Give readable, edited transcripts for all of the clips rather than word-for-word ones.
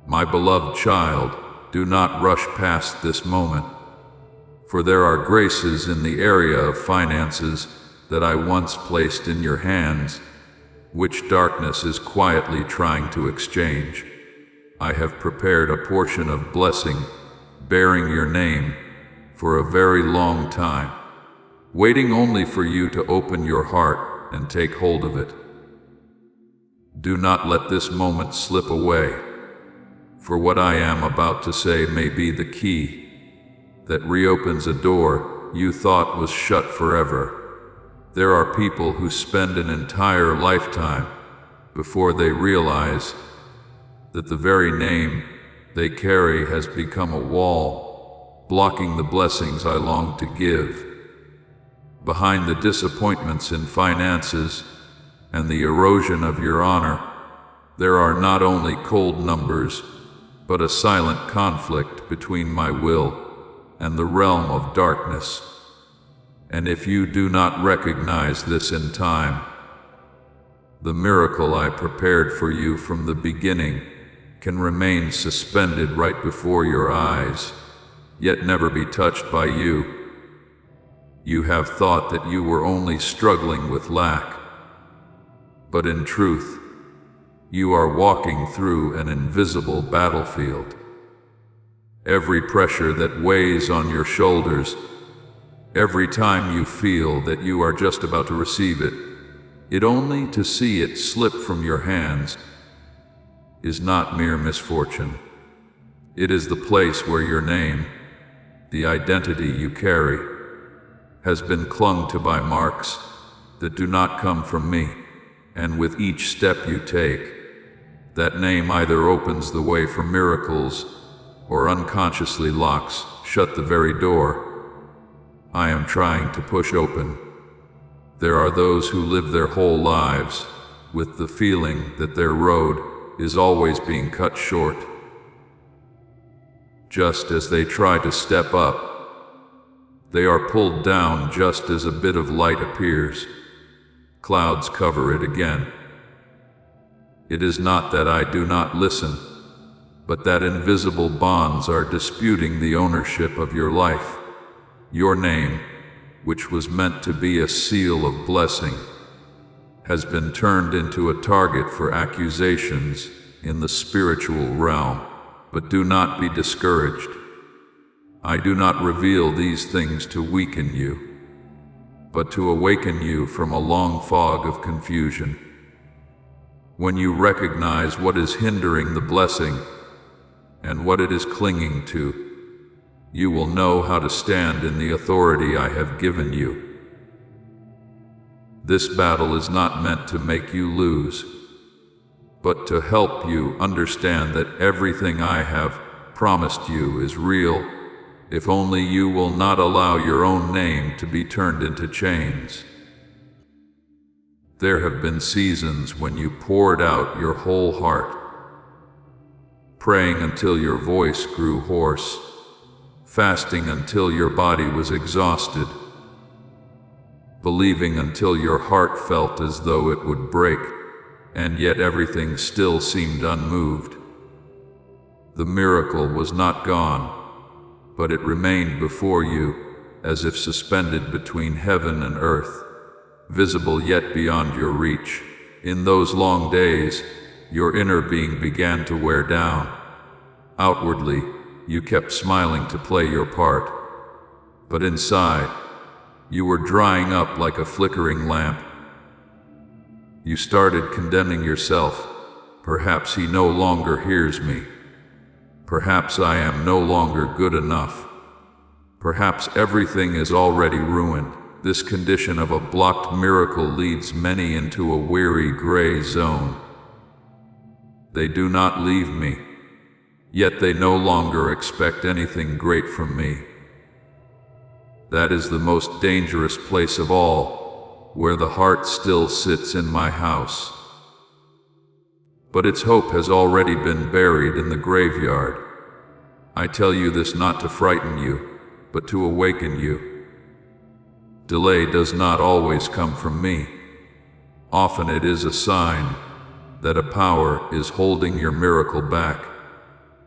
My beloved child, do not rush past this moment, for there are graces in the area of finances that I once placed in your hands, which darkness is quietly trying to exchange. I have prepared a portion of blessing bearing your name for a very long time, waiting only for you to open your heart and take hold of it. Do not let this moment slip away, for what I am about to say may be the key that reopens a door you thought was shut forever. There are people who spend an entire lifetime before they realize that the very name they carry has become a wall, blocking the blessings I long to give. Behind the disappointments in finances and the erosion of your honor, there are not only cold numbers, but a silent conflict between my will and the realm of darkness. And if you do not recognize this in time, the miracle I prepared for you from the beginning can remain suspended right before your eyes, yet never be touched by you. You have thought that you were only struggling with lack, but in truth, you are walking through an invisible battlefield. Every pressure that weighs on your shoulders, every time you feel that you are just about to receive it only to see it slip from your hands, is not mere misfortune. It is the place where your name, the identity you carry, has been clung to by marks that do not come from me, and with each step you take, that name either opens the way for miracles or unconsciously locks shut the very door I am trying to push open. There are those who live their whole lives with the feeling that their road is always being cut short. Just as they try to step up, they are pulled down just as a bit of light appears. Clouds cover it again. It is not that I do not listen, but that invisible bonds are disputing the ownership of your life. Your name, which was meant to be a seal of blessing, has been turned into a target for accusations in the spiritual realm. But do not be discouraged. I do not reveal these things to weaken you, but to awaken you from a long fog of confusion. When you recognize what is hindering the blessing and what it is clinging to, you will know how to stand in the authority I have given you. This battle is not meant to make you lose, but to help you understand that everything I have promised you is real, if only you will not allow your own name to be turned into chains. There have been seasons when you poured out your whole heart, praying until your voice grew hoarse, fasting until your body was exhausted, believing until your heart felt as though it would break, and yet everything still seemed unmoved. The miracle was not gone, but it remained before you, as if suspended between heaven and earth, visible yet beyond your reach. In those long days, your inner being began to wear down. Outwardly, you kept smiling to play your part, but inside, you were drying up like a flickering lamp. You started condemning yourself. Perhaps he no longer hears me. Perhaps I am no longer good enough. Perhaps everything is already ruined. This condition of a blocked miracle leads many into a weary gray zone. They do not leave me, yet they no longer expect anything great from me. That is the most dangerous place of all, where the heart still sits in my house. But its hope has already been buried in the graveyard. I tell you this not to frighten you, but to awaken you. Delay does not always come from me. Often it is a sign that a power is holding your miracle back.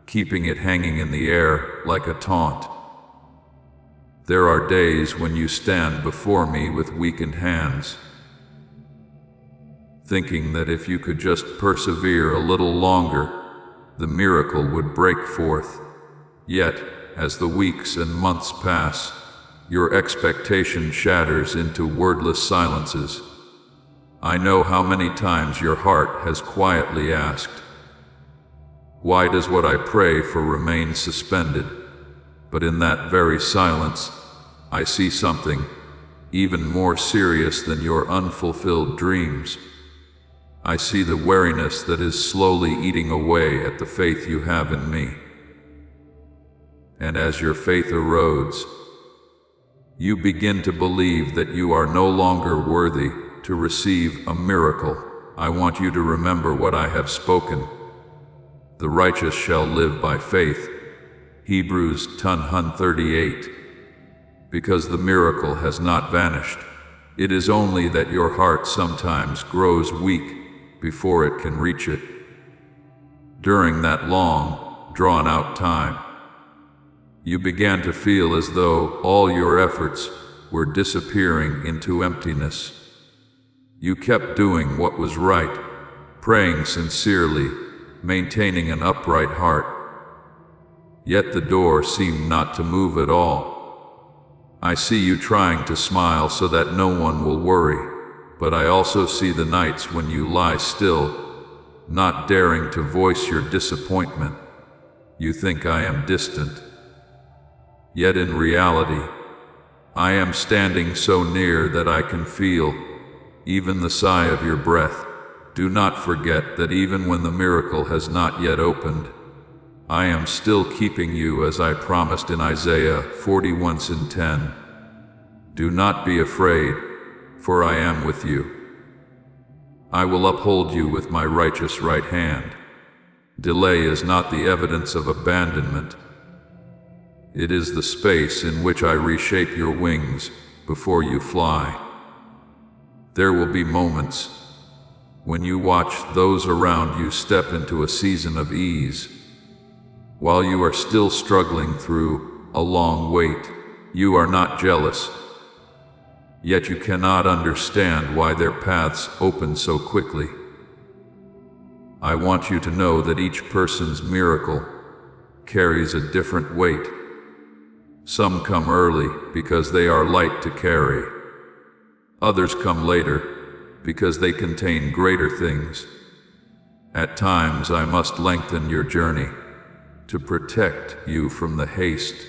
keeping it hanging in the air like a taunt. There are days when you stand before me with weakened hands, thinking that if you could just persevere a little longer, the miracle would break forth. Yet, as the weeks and months pass, your expectation shatters into wordless silences. I know how many times your heart has quietly asked, "Why does what I pray for remain suspended?" But in that very silence, I see something even more serious than your unfulfilled dreams. I see the weariness that is slowly eating away at the faith you have in me. And as your faith erodes, you begin to believe that you are no longer worthy to receive a miracle. I want you to remember what I have spoken. The righteous shall live by faith. Hebrews 10:38. Because the miracle has not vanished. It is only that your heart sometimes grows weak before it can reach it. During that long, drawn-out time, you began to feel as though all your efforts were disappearing into emptiness. You kept doing what was right, praying sincerely, maintaining an upright heart. Yet the door seemed not to move at all. I see you trying to smile so that no one will worry, but I also see the nights when you lie still, not daring to voice your disappointment. You think I am distant. Yet in reality, I am standing so near that I can feel even the sigh of your breath. Do not forget that even when the miracle has not yet opened, I am still keeping you as I promised in Isaiah 41:10. Do not be afraid, for I am with you. I will uphold you with my righteous right hand. Delay is not the evidence of abandonment. It is the space in which I reshape your wings before you fly. There will be moments when you watch those around you step into a season of ease, while you are still struggling through a long wait. You are not jealous, yet you cannot understand why their paths open so quickly. I want you to know that each person's miracle carries a different weight. Some come early because they are light to carry. Others come later because they contain greater things. At times I must lengthen your journey to protect you from the haste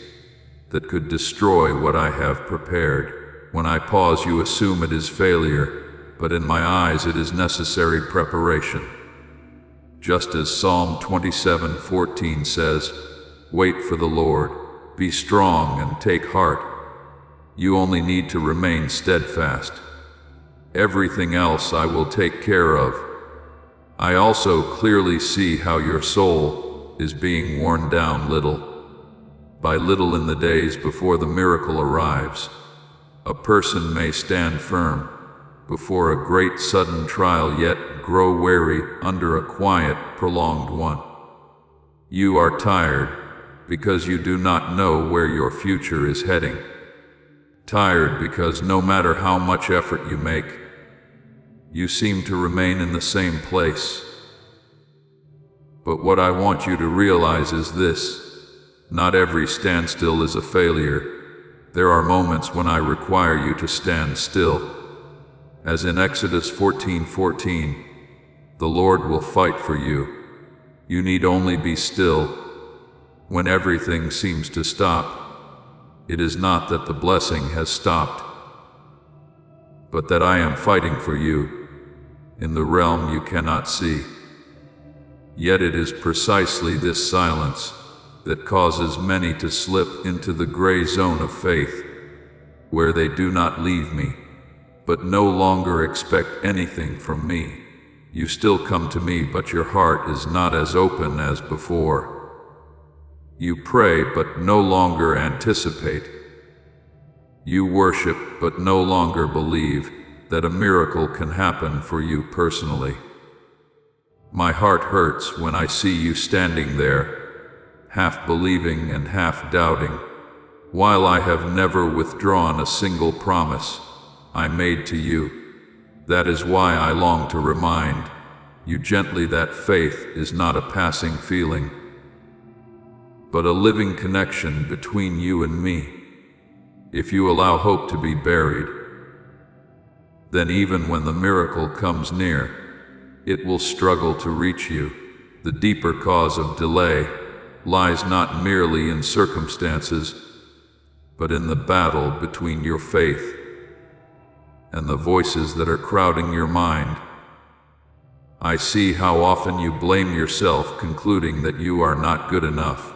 that could destroy what I have prepared. When I pause, you assume it is failure, but in my eyes it is necessary preparation. Just as Psalm 27:14 says, "Wait for the Lord, be strong and take heart." You only need to remain steadfast. Everything else I will take care of. I also clearly see how your soul is being worn down little by little in the days before the miracle arrives. A person may stand firm before a great sudden trial, yet grow weary under a quiet, prolonged one. You are tired because you do not know where your future is heading. Tired because no matter how much effort you make, you seem to remain in the same place. But what I want you to realize is this: not every standstill is a failure. There are moments when I require you to stand still. As in Exodus 14:14, the Lord will fight for you. You need only be still. When everything seems to stop, it is not that the blessing has stopped, but that I am fighting for you in the realm you cannot see. Yet it is precisely this silence that causes many to slip into the gray zone of faith, where they do not leave me, but no longer expect anything from me. You still come to me, but your heart is not as open as before. You pray, but no longer anticipate. You worship, but no longer believe that a miracle can happen for you personally. My heart hurts when I see you standing there, half believing and half doubting, while I have never withdrawn a single promise I made to you. That is why I long to remind you gently that faith is not a passing feeling, but a living connection between you and me. If you allow hope to be buried, then even when the miracle comes near, it will struggle to reach you. The deeper cause of delay lies not merely in circumstances, but in the battle between your faith and the voices that are crowding your mind. I see how often you blame yourself, concluding that you are not good enough,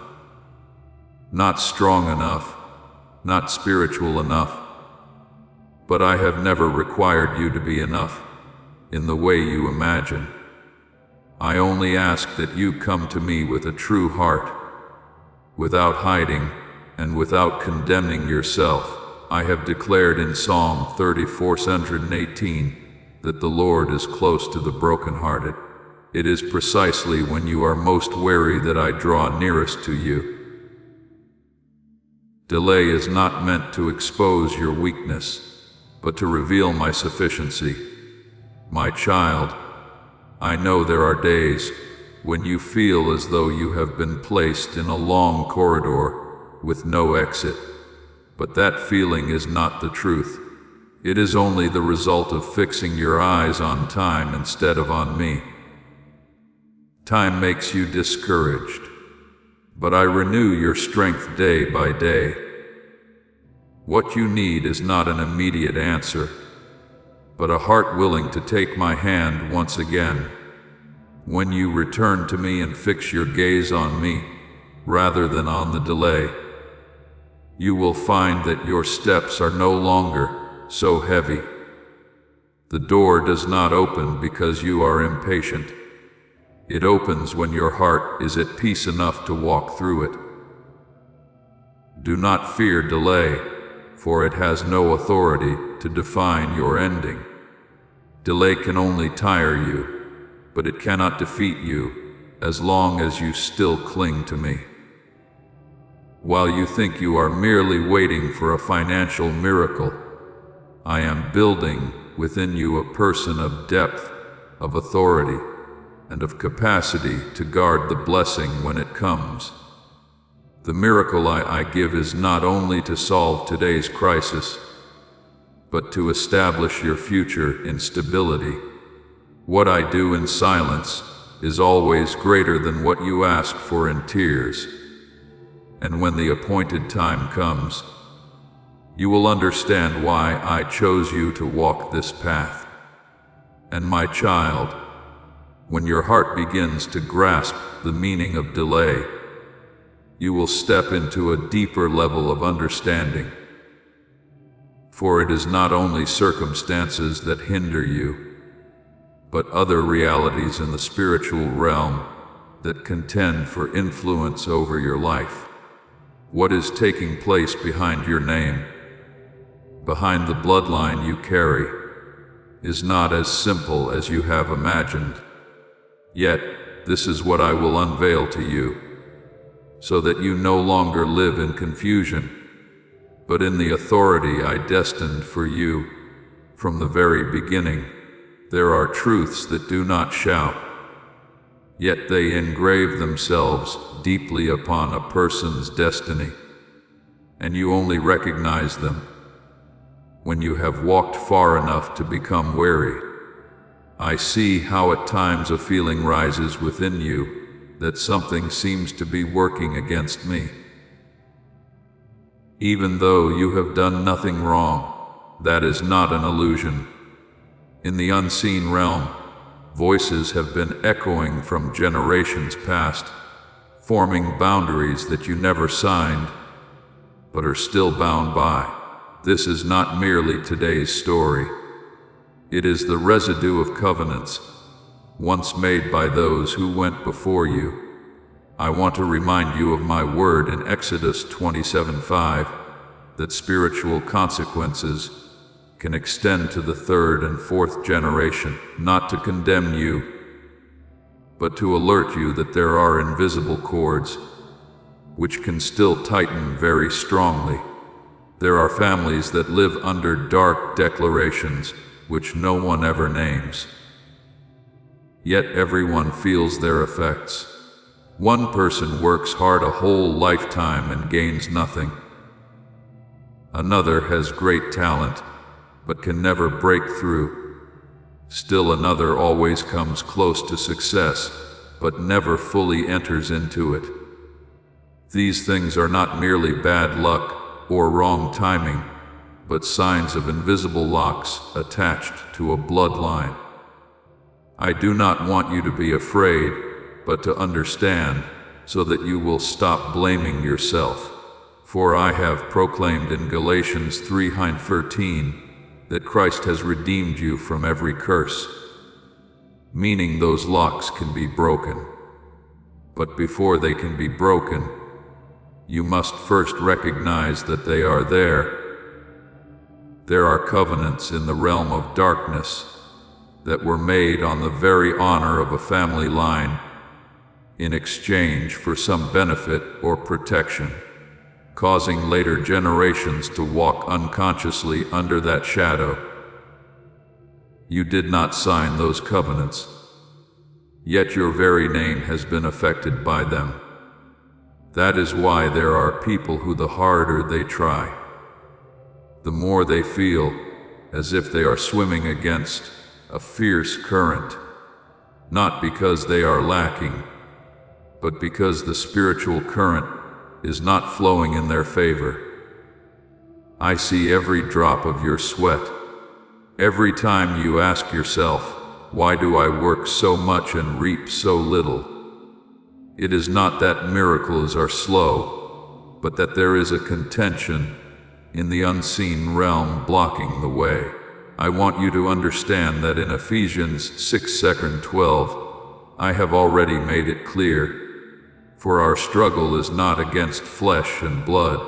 not strong enough, not spiritual enough. But I have never required you to be enough in the way you imagine. I only ask that you come to me with a true heart, without hiding and without condemning yourself. I have declared in Psalm 34:118 that the Lord is close to the brokenhearted. It is precisely when you are most weary that I draw nearest to you. Delay is not meant to expose your weakness, but to reveal my sufficiency. My child, I know there are days when you feel as though you have been placed in a long corridor with no exit, but that feeling is not the truth. It is only the result of fixing your eyes on time instead of on me. Time makes you discouraged, but I renew your strength day by day. What you need is not an immediate answer, but a heart willing to take my hand once again. When you return to me and fix your gaze on me, rather than on the delay, you will find that your steps are no longer so heavy. The door does not open because you are impatient. It opens when your heart is at peace enough to walk through it. Do not fear delay, for it has no authority to define your ending. Delay can only tire you, but it cannot defeat you as long as you still cling to me. While you think you are merely waiting for a financial miracle, I am building within you a person of depth, of authority, and of capacity to guard the blessing when it comes. The miracle I give is not only to solve today's crisis, but to establish your future in stability. What I do in silence is always greater than what you ask for in tears. And when the appointed time comes, you will understand why I chose you to walk this path. And my child, when your heart begins to grasp the meaning of delay, you will step into a deeper level of understanding. For it is not only circumstances that hinder you, but other realities in the spiritual realm that contend for influence over your life. What is taking place behind your name, behind the bloodline you carry, is not as simple as you have imagined. Yet, this is what I will unveil to you, so that you no longer live in confusion, but in the authority I destined for you from the very beginning. There are truths that do not shout, yet they engrave themselves deeply upon a person's destiny, and you only recognize them when you have walked far enough to become wary. I see how at times a feeling rises within you that something seems to be working against me. Even though you have done nothing wrong, that is not an illusion. In the unseen realm, voices have been echoing from generations past, forming boundaries that you never signed, but are still bound by. This is not merely today's story. It is the residue of covenants once made by those who went before you. I want to remind you of my word in Exodus 27:5, that spiritual consequences can extend to the third and fourth generation, not to condemn you, but to alert you that there are invisible cords which can still tighten very strongly. There are families that live under dark declarations, which no one ever names. Yet everyone feels their effects. One person works hard a whole lifetime and gains nothing. Another has great talent, but can never break through. Still another always comes close to success, but never fully enters into it. These things are not merely bad luck or wrong timing, but signs of invisible locks attached to a bloodline. I do not want you to be afraid, but to understand, so that you will stop blaming yourself. For I have proclaimed in Galatians 3:13 that Christ has redeemed you from every curse, meaning those locks can be broken. But before they can be broken, you must first recognize that they are there. There are covenants in the realm of darkness that were made on the very honor of a family line in exchange for some benefit or protection, causing later generations to walk unconsciously under that shadow. You did not sign those covenants, yet your very name has been affected by them. That is why there are people who, the harder they try, the more they feel as if they are swimming against a fierce current, not because they are lacking, but because the spiritual current is not flowing in their favor. I see every drop of your sweat. Every time you ask yourself, why do I work so much and reap so little? It is not that miracles are slow, but that there is a contention in the unseen realm blocking the way. I want you to understand that in Ephesians 6:12, I have already made it clear, for our struggle is not against flesh and blood.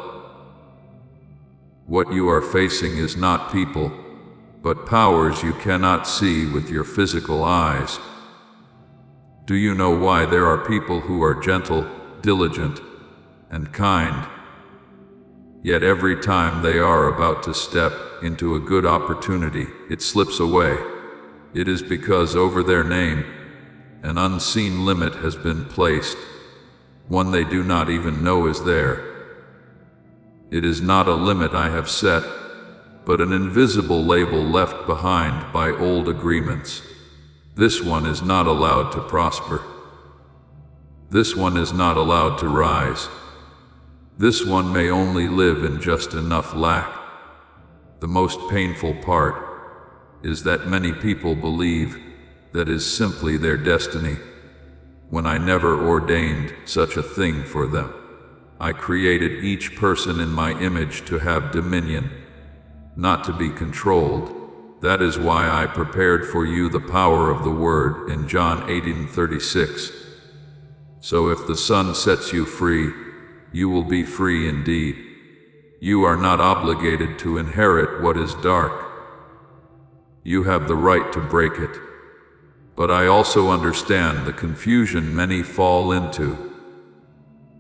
What you are facing is not people, but powers you cannot see with your physical eyes. Do you know why there are people who are gentle, diligent, and kind, yet every time they are about to step into a good opportunity, it slips away? It is because over their name, an unseen limit has been placed, one they do not even know is there. It is not a limit I have set, but an invisible label left behind by old agreements. This one is not allowed to prosper. This one is not allowed to rise. This one may only live in just enough lack. The most painful part is that many people believe that is simply their destiny, when I never ordained such a thing for them. I created each person in my image to have dominion, not to be controlled. That is why I prepared for you the power of the Word in John 18:36. So if the Son sets you free, you will be free indeed. You are not obligated to inherit what is dark. You have the right to break it. But I also understand the confusion many fall into.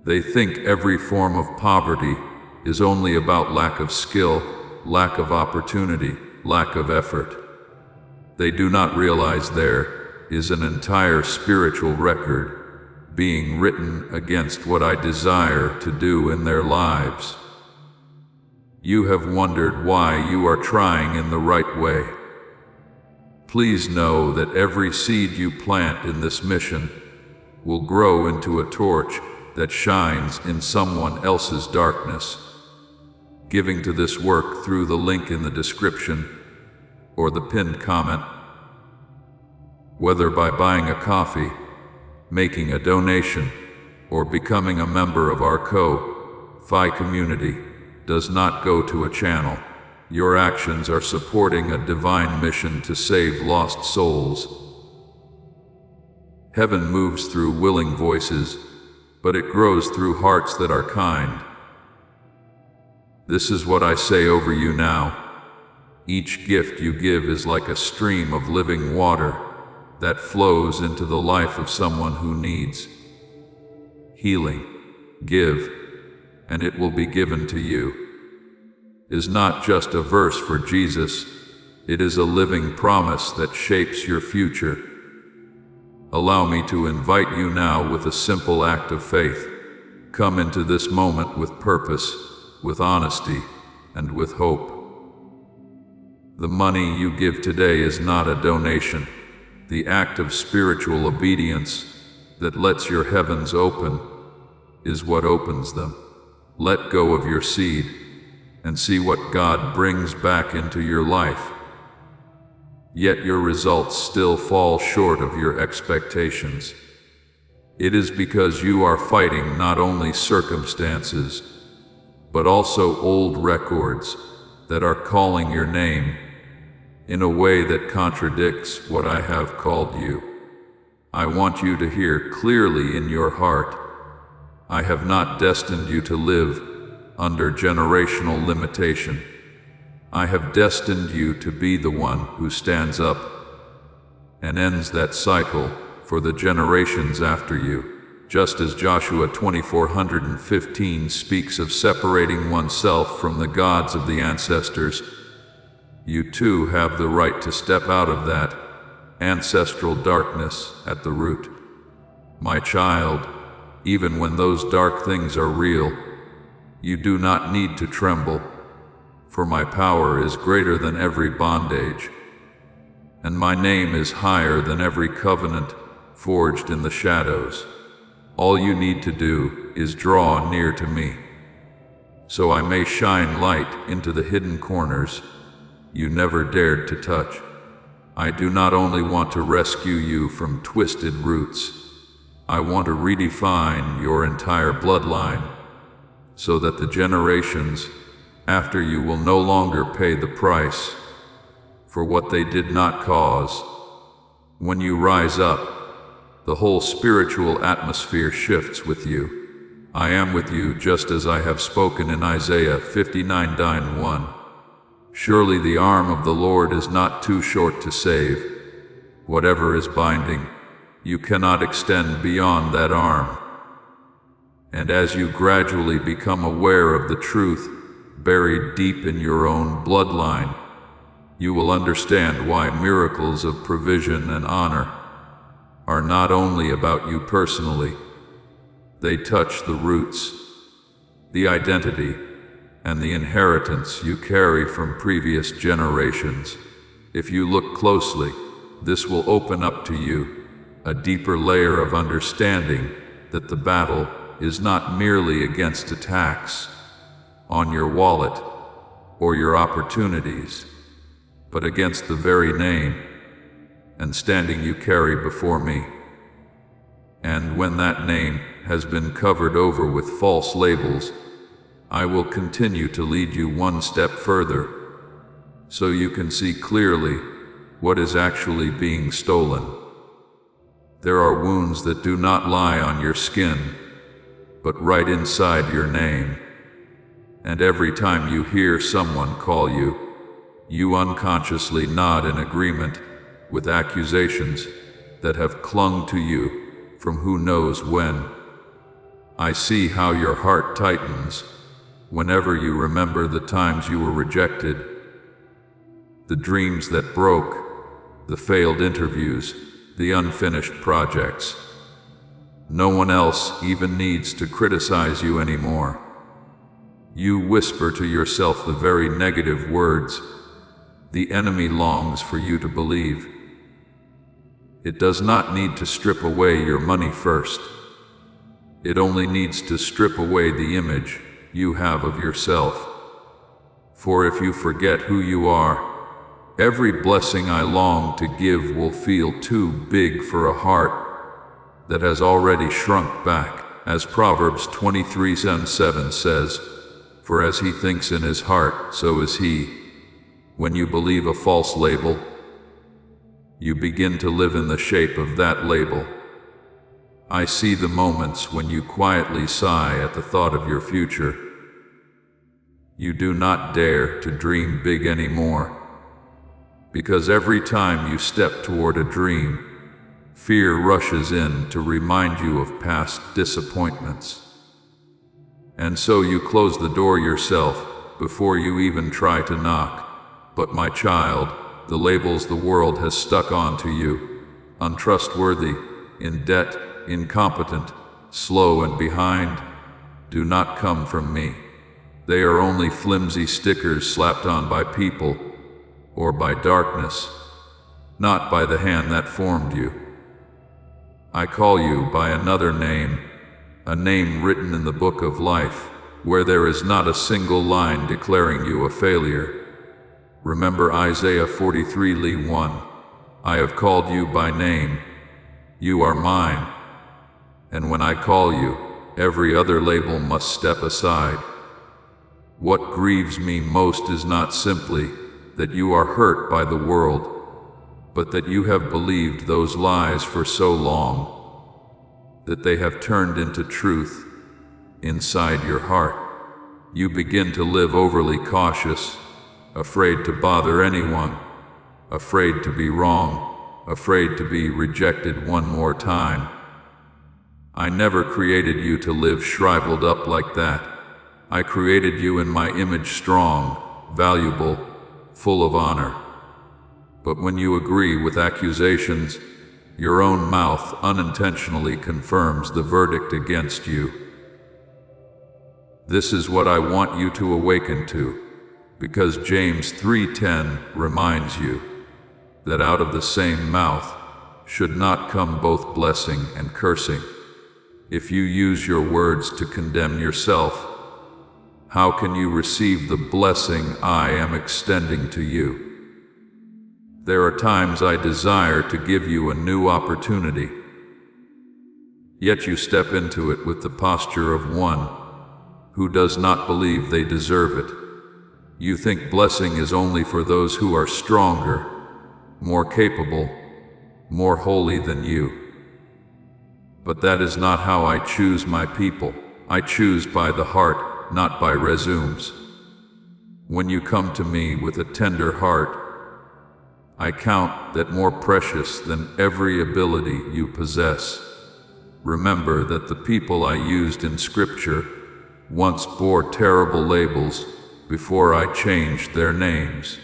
They think every form of poverty is only about lack of skill, lack of opportunity, lack of effort. They do not realize there is an entire spiritual record being written against what I desire to do in their lives. You have wondered why you are trying in the right way. Please know that every seed you plant in this mission will grow into a torch that shines in someone else's darkness. Giving to this work through the link in the description or the pinned comment, whether by buying a coffee, making a donation, or becoming a member of our Ko-Fi community, does not go to a channel. Your actions are supporting a divine mission to save lost souls. Heaven moves through willing voices, but it grows through hearts that are kind. This is what I say over you now. Each gift you give is like a stream of living water that flows into the life of someone who needs healing. Give, and it will be given to you, is not just a verse for Jesus, it is a living promise that shapes your future. Allow me to invite you now with a simple act of faith. Come into this moment with purpose, with honesty, and with hope. The money you give today is not a donation. The act of spiritual obedience that lets your heavens open is what opens them. Let go of your seed and see what God brings back into your life. Yet your results still fall short of your expectations. It is because you are fighting not only circumstances, but also old records that are calling your name in a way that contradicts what I have called you. I want you to hear clearly in your heart, I have not destined you to live under generational limitation. I have destined you to be the one who stands up and ends that cycle for the generations after you. Just as Joshua 24:15 speaks of separating oneself from the gods of the ancestors, you too have the right to step out of that ancestral darkness at the root. My child, even when those dark things are real, you do not need to tremble, for my power is greater than every bondage, and my name is higher than every covenant forged in the shadows. All you need to do is draw near to me, so I may shine light into the hidden corners you never dared to touch. I do not only want to rescue you from twisted roots, I want to redefine your entire bloodline, so that the generations after you will no longer pay the price for what they did not cause. When you rise up, the whole spiritual atmosphere shifts with you. I am with you just as I have spoken in Isaiah 59:1. Surely the arm of the Lord is not too short to save. Whatever is binding, you cannot extend beyond that arm. And as you gradually become aware of the truth buried deep in your own bloodline, you will understand why miracles of provision and honor are not only about you personally. They touch the roots, the identity, and the inheritance you carry from previous generations. If you look closely, this will open up to you a deeper layer of understanding that the battle is not merely against attacks on your wallet or your opportunities, but against the very name and standing you carry before me. And when that name has been covered over with false labels, I will continue to lead you one step further, so you can see clearly what is actually being stolen. There are wounds that do not lie on your skin, but right inside your name. And every time you hear someone call you, you unconsciously nod in agreement with accusations that have clung to you from who knows when. I see how your heart tightens whenever you remember the times you were rejected, the dreams that broke, the failed interviews, the unfinished projects. No one else even needs to criticize you anymore. You whisper to yourself the very negative words the enemy longs for you to believe. It does not need to strip away your money first. It only needs to strip away the image you have of yourself. For if you forget who you are, every blessing I long to give will feel too big for a heart that has already shrunk back. As Proverbs 23:7 says, for as he thinks in his heart, so is he. When you believe a false label, you begin to live in the shape of that label. I see the moments when you quietly sigh at the thought of your future. You do not dare to dream big anymore, because every time you step toward a dream, fear rushes in to remind you of past disappointments. and so you close the door yourself before you even try to knock. But my child, the labels the world has stuck onto you, untrustworthy, in debt, incompetent, slow and behind, do not come from me. They are only flimsy stickers slapped on by people, or by darkness, not by the hand that formed you. I call you by another name, a name written in the book of life, where there is not a single line declaring you a failure. Remember Isaiah 43:1. I have called you by name. You are mine. And when I call you, every other label must step aside. What grieves me most is not simply that you are hurt by the world, but that you have believed those lies for so long, that they have turned into truth inside your heart. You begin to live overly cautious, afraid to bother anyone, afraid to be wrong, afraid to be rejected one more time. I never created you to live shriveled up like that. I created you in my image, strong, valuable, full of honor. But when you agree with accusations, your own mouth unintentionally confirms the verdict against you. This is what I want you to awaken to, because James 3:10 reminds you that out of the same mouth should not come both blessing and cursing. If you use your words to condemn yourself, how can you receive the blessing I am extending to you? There are times I desire to give you a new opportunity, yet you step into it with the posture of one who does not believe they deserve it. You think blessing is only for those who are stronger, more capable, more holy than you. But that is not how I choose my people. I choose by the heart, not by resumes. When you come to me with a tender heart, I count that more precious than every ability you possess. Remember that the people I used in Scripture once bore terrible labels before I changed their names.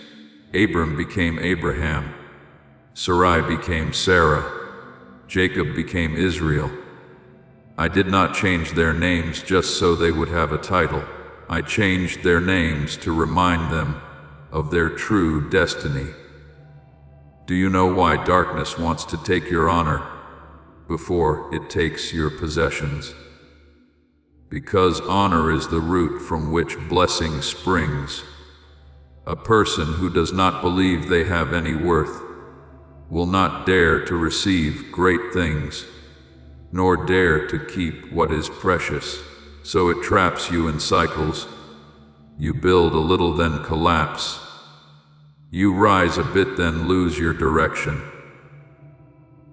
Abram became Abraham. Sarai became Sarah. Jacob became Israel. I did not change their names just so they would have a title. I changed their names to remind them of their true destiny. Do you know why darkness wants to take your honor before it takes your possessions? Because honor is the root from which blessing springs. A person who does not believe they have any worth will not dare to receive great things, nor dare to keep what is precious. So it traps you in cycles. You build a little, then collapse. You rise a bit, then lose your direction.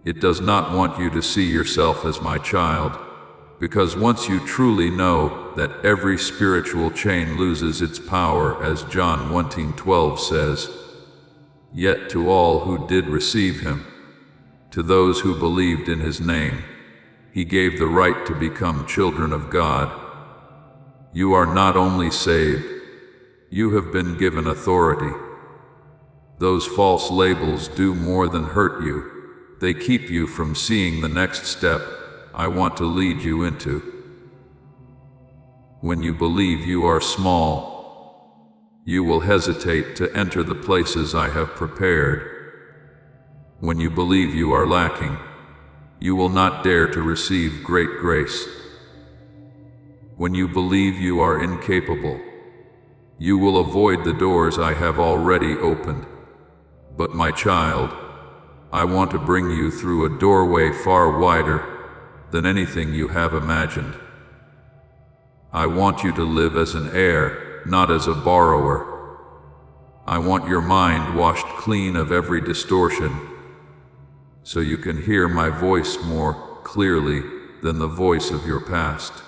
It does not want you to see yourself as my child, because once you truly know that every spiritual chain loses its power, as John 1:12 says, yet to all who did receive him, to those who believed in his name, he gave the right to become children of God. You are not only saved, you have been given authority. Those false labels do more than hurt you. They keep you from seeing the next step I want to lead you into. When you believe you are small, you will hesitate to enter the places I have prepared. When you believe you are lacking, you will not dare to receive great grace. When you believe you are incapable, you will avoid the doors I have already opened. But my child, I want to bring you through a doorway far wider than anything you have imagined. I want you to live as an heir, not as a borrower. I want your mind washed clean of every distortion, so you can hear my voice more clearly than the voice of your past.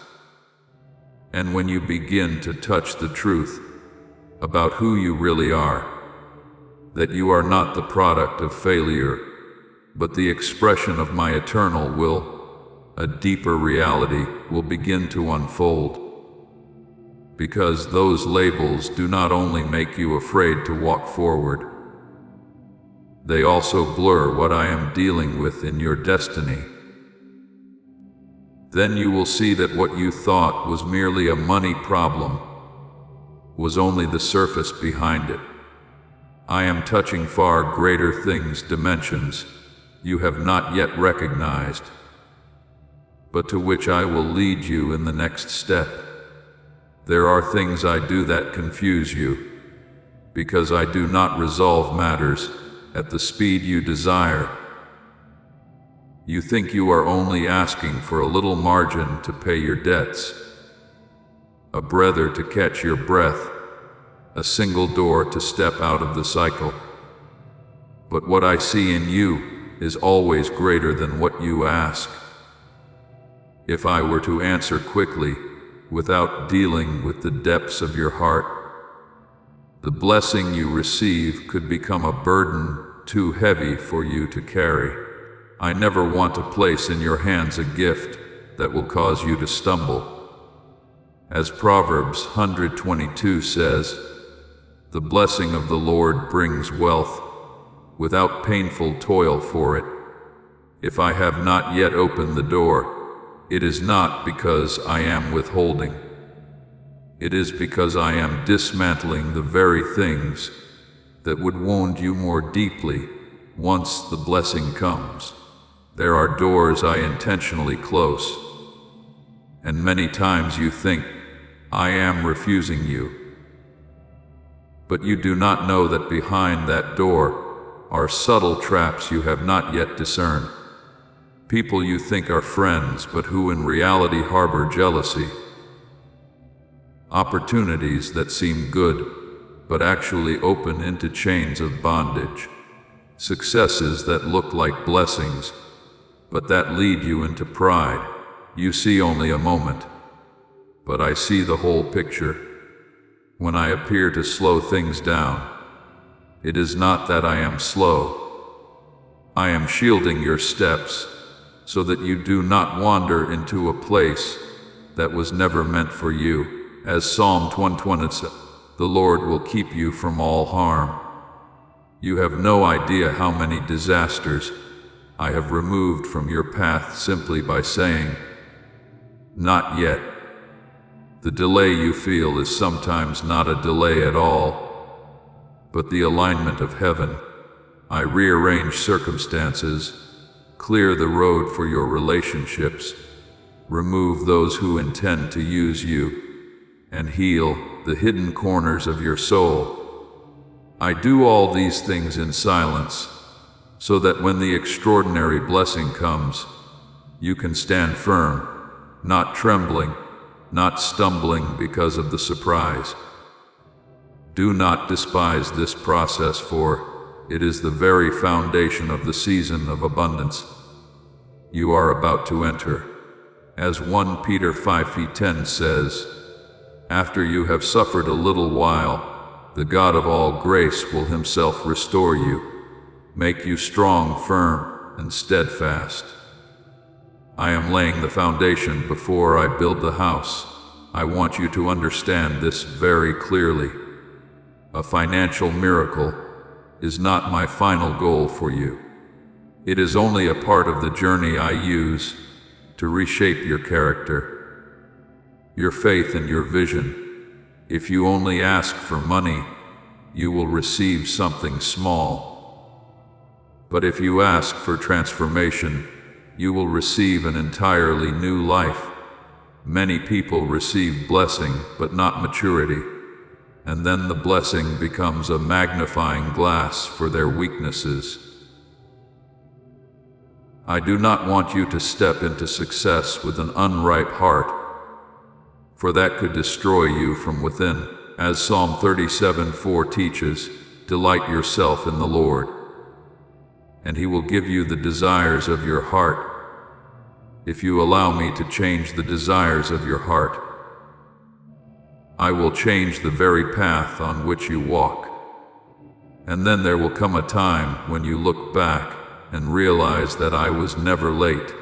And when you begin to touch the truth about who you really are, that you are not the product of failure, but the expression of my eternal will, a deeper reality will begin to unfold. because those labels do not only make you afraid to walk forward, they also blur what I am dealing with in your destiny. Then you will see that what you thought was merely a money problem was only the surface behind it. I am touching far greater things, dimensions you have not yet recognized, but to which I will lead you in the next step. There are things I do that confuse you, because I do not resolve matters at the speed you desire. You think you are only asking for a little margin to pay your debts, a breather to catch your breath, a single door to step out of the cycle. But what I see in you is always greater than what you ask. If I were to answer quickly, without dealing with the depths of your heart, the blessing you receive could become a burden too heavy for you to carry. I never want to place in your hands a gift that will cause you to stumble. As Proverbs 122 says, the blessing of the Lord brings wealth, without painful toil for it. If I have not yet opened the door, it is not because I am withholding. It is because I am dismantling the very things that would wound you more deeply once the blessing comes. There are doors I intentionally close, and many times you think I am refusing you. But you do not know that behind that door are subtle traps you have not yet discerned. People you think are friends, but who in reality harbor jealousy. Opportunities that seem good, but actually open into chains of bondage. Successes that look like blessings, but that lead you into pride. You see only a moment, but I see the whole picture. When I appear to slow things down, it is not that I am slow. I am shielding your steps so that you do not wander into a place that was never meant for you. As Psalm 120 says, the Lord will keep you from all harm. You have no idea how many disasters I have removed from your path simply by saying, not yet. The delay you feel is sometimes not a delay at all, but the alignment of heaven. I rearrange circumstances, clear the road for your relationships, remove those who intend to use you, and heal the hidden corners of your soul. I do all these things in silence, so that when the extraordinary blessing comes, you can stand firm, not trembling, not stumbling because of the surprise. Do not despise this process, for it is the very foundation of the season of abundance you are about to enter. As 1 Peter 5:10 says, after you have suffered a little while, the God of all grace will himself restore you, make you strong, firm, and steadfast. I am laying the foundation before I build the house. I want you to understand this very clearly. A financial miracle is not my final goal for you. It is only a part of the journey I use to reshape your character, your faith, and your vision. If you only ask for money, you will receive something small. But if you ask for transformation, you will receive an entirely new life. Many people receive blessing, but not maturity, and then the blessing becomes a magnifying glass for their weaknesses. I do not want you to step into success with an unripe heart, for that could destroy you from within. As Psalm 37:4 teaches, delight yourself in the Lord, and He will give you the desires of your heart. If you allow me to change the desires of your heart, I will change the very path on which you walk. And then there will come a time when you look back and realize that I was never late.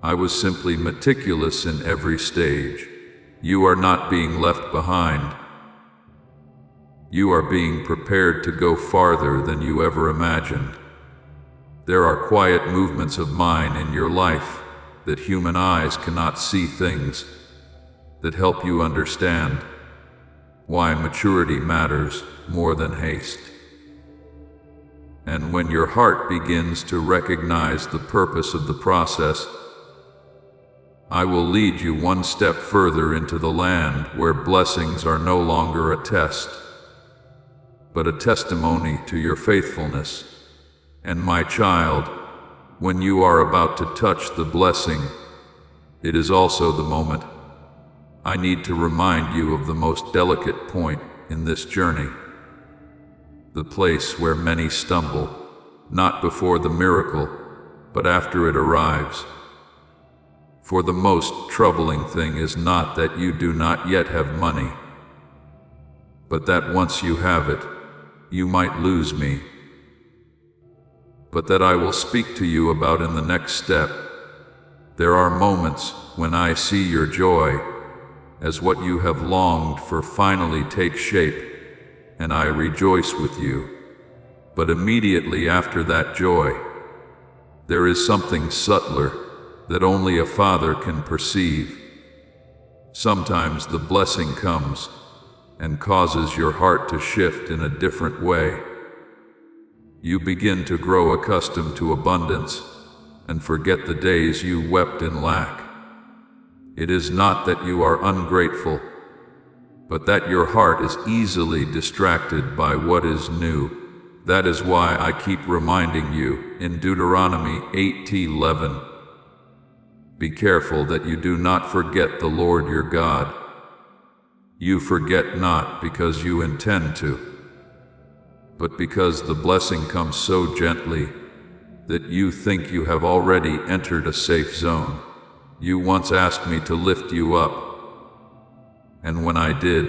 I was simply meticulous in every stage, You are not being left behind. You are being prepared to go farther than you ever imagined. There are quiet movements of mine in your life that human eyes cannot see, things that help you understand why maturity matters more than haste. And when your heart begins to recognize the purpose of the process, I will lead you one step further into the land where blessings are no longer a test, but a testimony to your faithfulness. And my child, when you are about to touch the blessing, it is also the moment I need to remind you of the most delicate point in this journey, the place where many stumble, not before the miracle, but after it arrives. For the most troubling thing is not that you do not yet have money, but that once you have it, you might lose me, but that I will speak to you about in the next step. There are moments when I see your joy as what you have longed for finally take shape, and I rejoice with you. But immediately after that joy, there is something subtler that only a father can perceive. Sometimes the blessing comes and causes your heart to shift in a different way. You begin to grow accustomed to abundance and forget the days you wept in lack. It is not that you are ungrateful, but that your heart is easily distracted by what is new. That is why I keep reminding you in Deuteronomy 8:11, be careful that you do not forget the Lord your God. You forget not because you intend to, but because the blessing comes so gently that you think you have already entered a safe zone. You once asked me to lift you up, and when I did,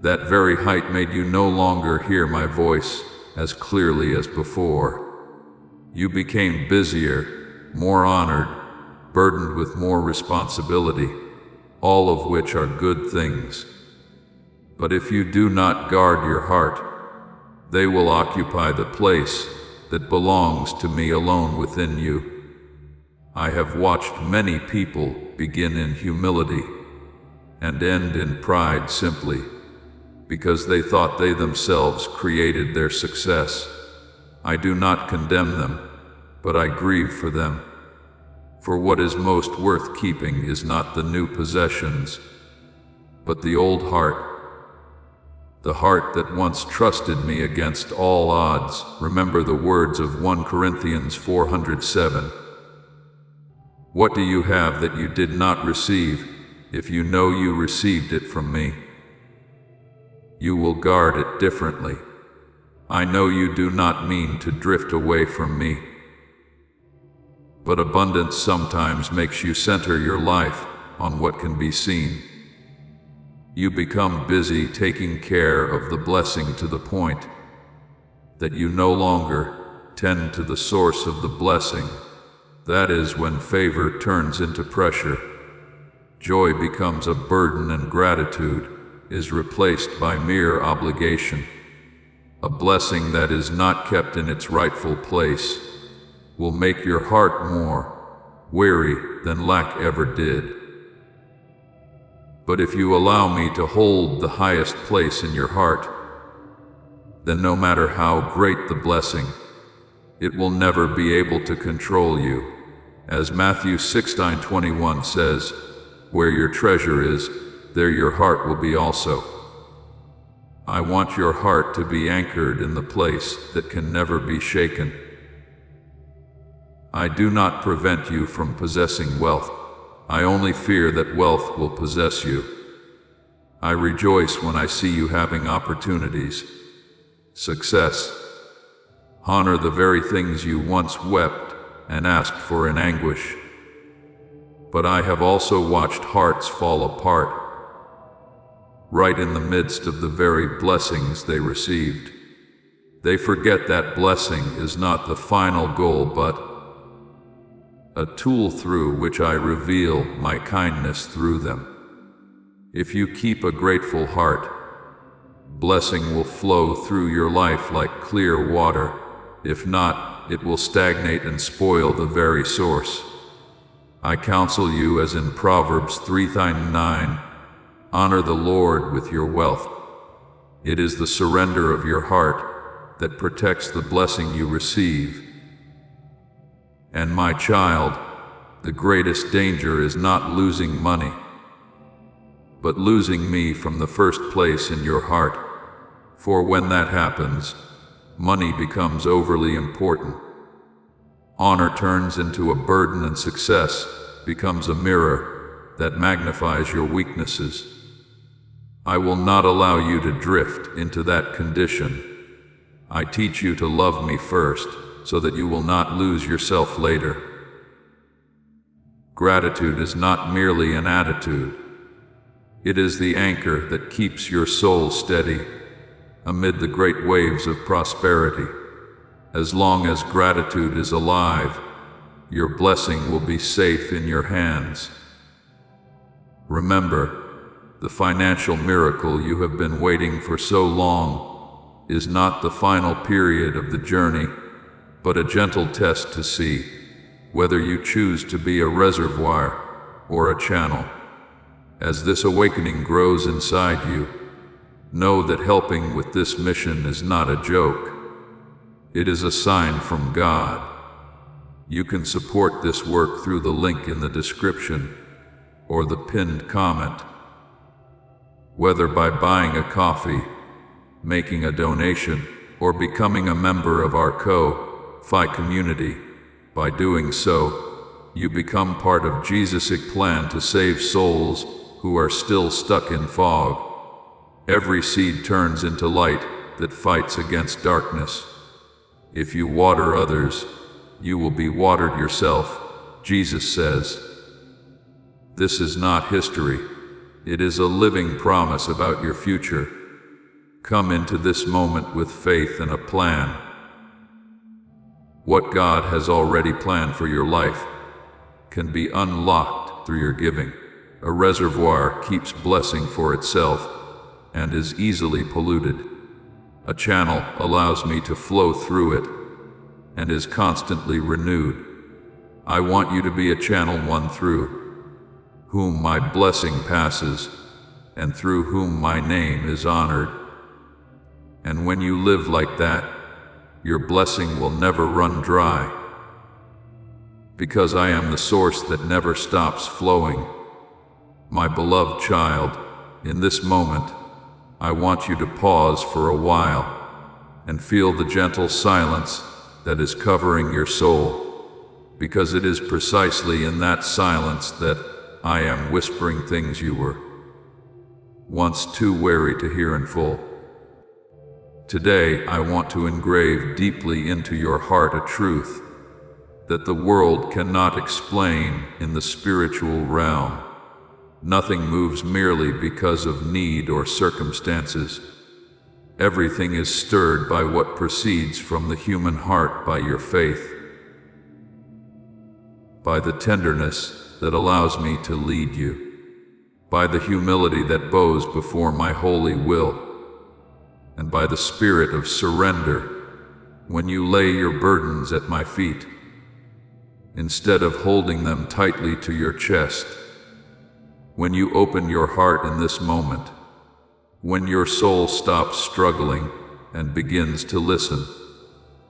that very height made you no longer hear my voice as clearly as before. You became busier, more honored, burdened with more responsibility, all of which are good things. But if you do not guard your heart, they will occupy the place that belongs to me alone within you. I have watched many people begin in humility and end in pride simply because they thought they themselves created their success. I do not condemn them, but I grieve for them. For what is most worth keeping is not the new possessions, but the old heart, the heart that once trusted me against all odds. Remember the words of 1 Corinthians 4:7. What do you have that you did not receive? If you know you received it from me, you will guard it differently. I know you do not mean to drift away from me, but abundance sometimes makes you center your life on what can be seen. You become busy taking care of the blessing to the point that you no longer tend to the source of the blessing. That is when favor turns into pressure. Joy becomes a burden and gratitude is replaced by mere obligation. A blessing that is not kept in its rightful place will make your heart more weary than lack ever did. But if you allow me to hold the highest place in your heart, then no matter how great the blessing, it will never be able to control you. As Matthew 6:21 says, where your treasure is, there your heart will be also. I want your heart to be anchored in the place that can never be shaken. I do not prevent you from possessing wealth. I only fear that wealth will possess you. I rejoice when I see you having opportunities, success. Honor the very things you once wept and asked for in anguish. But I have also watched hearts fall apart, right in the midst of the very blessings they received. They forget that blessing is not the final goal, but a tool through which I reveal my kindness through them. If you keep a grateful heart, blessing will flow through your life like clear water. If not, it will stagnate and spoil the very source. I counsel you, as in Proverbs 3:9, honor the Lord with your wealth. It is the surrender of your heart that protects the blessing you receive. And my child, the greatest danger is not losing money, but losing me from the first place in your heart. For when that happens, money becomes overly important. Honor turns into a burden, and success becomes a mirror that magnifies your weaknesses. I will not allow you to drift into that condition. I teach you to love me first, so that you will not lose yourself later. Gratitude is not merely an attitude. It is the anchor that keeps your soul steady amid the great waves of prosperity. As long as gratitude is alive, your blessing will be safe in your hands. Remember, the financial miracle you have been waiting for so long is not the final period of the journey, but a gentle test to see whether you choose to be a reservoir or a channel. As this awakening grows inside you, know that helping with this mission is not a joke. It is a sign from God. You can support this work through the link in the description or the pinned comment. Whether by buying a coffee, making a donation, or becoming a member of our Ko-Fi community, by doing so, you become part of Jesus' plan to save souls who are still stuck in fog. Every seed turns into light that fights against darkness. If you water others, you will be watered yourself, Jesus says. This is not history. It is a living promise about your future. Come into this moment with faith and a plan. What God has already planned for your life can be unlocked through your giving. A reservoir keeps blessing for itself and is easily polluted. A channel allows me to flow through it and is constantly renewed. I want you to be a channel one through whom my blessing passes and through whom my name is honored. And when you live like that, your blessing will never run dry, because I am the source that never stops flowing. My beloved child, in this moment, I want you to pause for a while and feel the gentle silence that is covering your soul, because it is precisely in that silence that I am whispering things you were once too wary to hear in full. Today, I want to engrave deeply into your heart a truth that the world cannot explain in the spiritual realm. Nothing moves merely because of need or circumstances. Everything is stirred by what proceeds from the human heart, by your faith, by the tenderness that allows me to lead you, by the humility that bows before my holy will, and by the spirit of surrender when you lay your burdens at my feet, instead of holding them tightly to your chest. When you open your heart in this moment, when your soul stops struggling and begins to listen,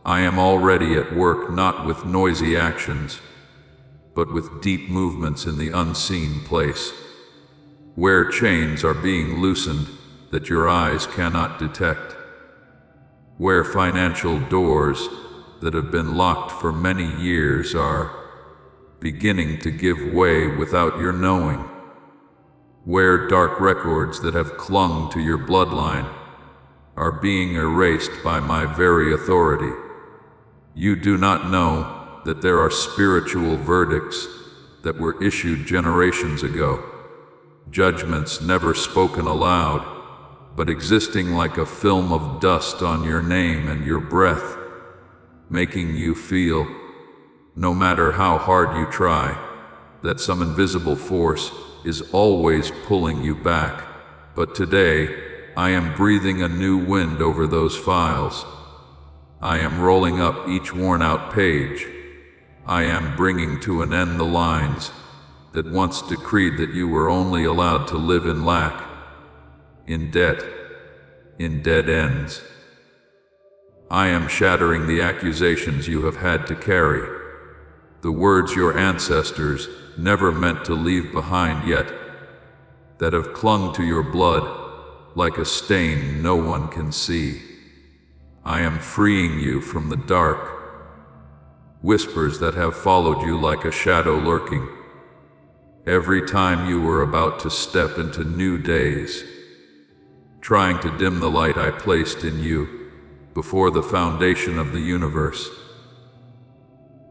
I am already at work, not with noisy actions, but with deep movements in the unseen place, where chains are being loosened that your eyes cannot detect, where financial doors that have been locked for many years are beginning to give way without your knowing, where dark records that have clung to your bloodline are being erased by my very authority. You do not know that there are spiritual verdicts that were issued generations ago, judgments never spoken aloud, but existing like a film of dust on your name and your breath, making you feel, no matter how hard you try, that some invisible force is always pulling you back. But today, I am breathing a new wind over those files. I am rolling up each worn-out page. I am bringing to an end the lines that once decreed that you were only allowed to live in lack, in debt, in dead ends. I am shattering the accusations you have had to carry, the words your ancestors never meant to leave behind yet, that have clung to your blood like a stain no one can see. I am freeing you from the dark, whispers that have followed you like a shadow lurking, every time you were about to step into new days, trying to dim the light I placed in you before the foundation of the universe.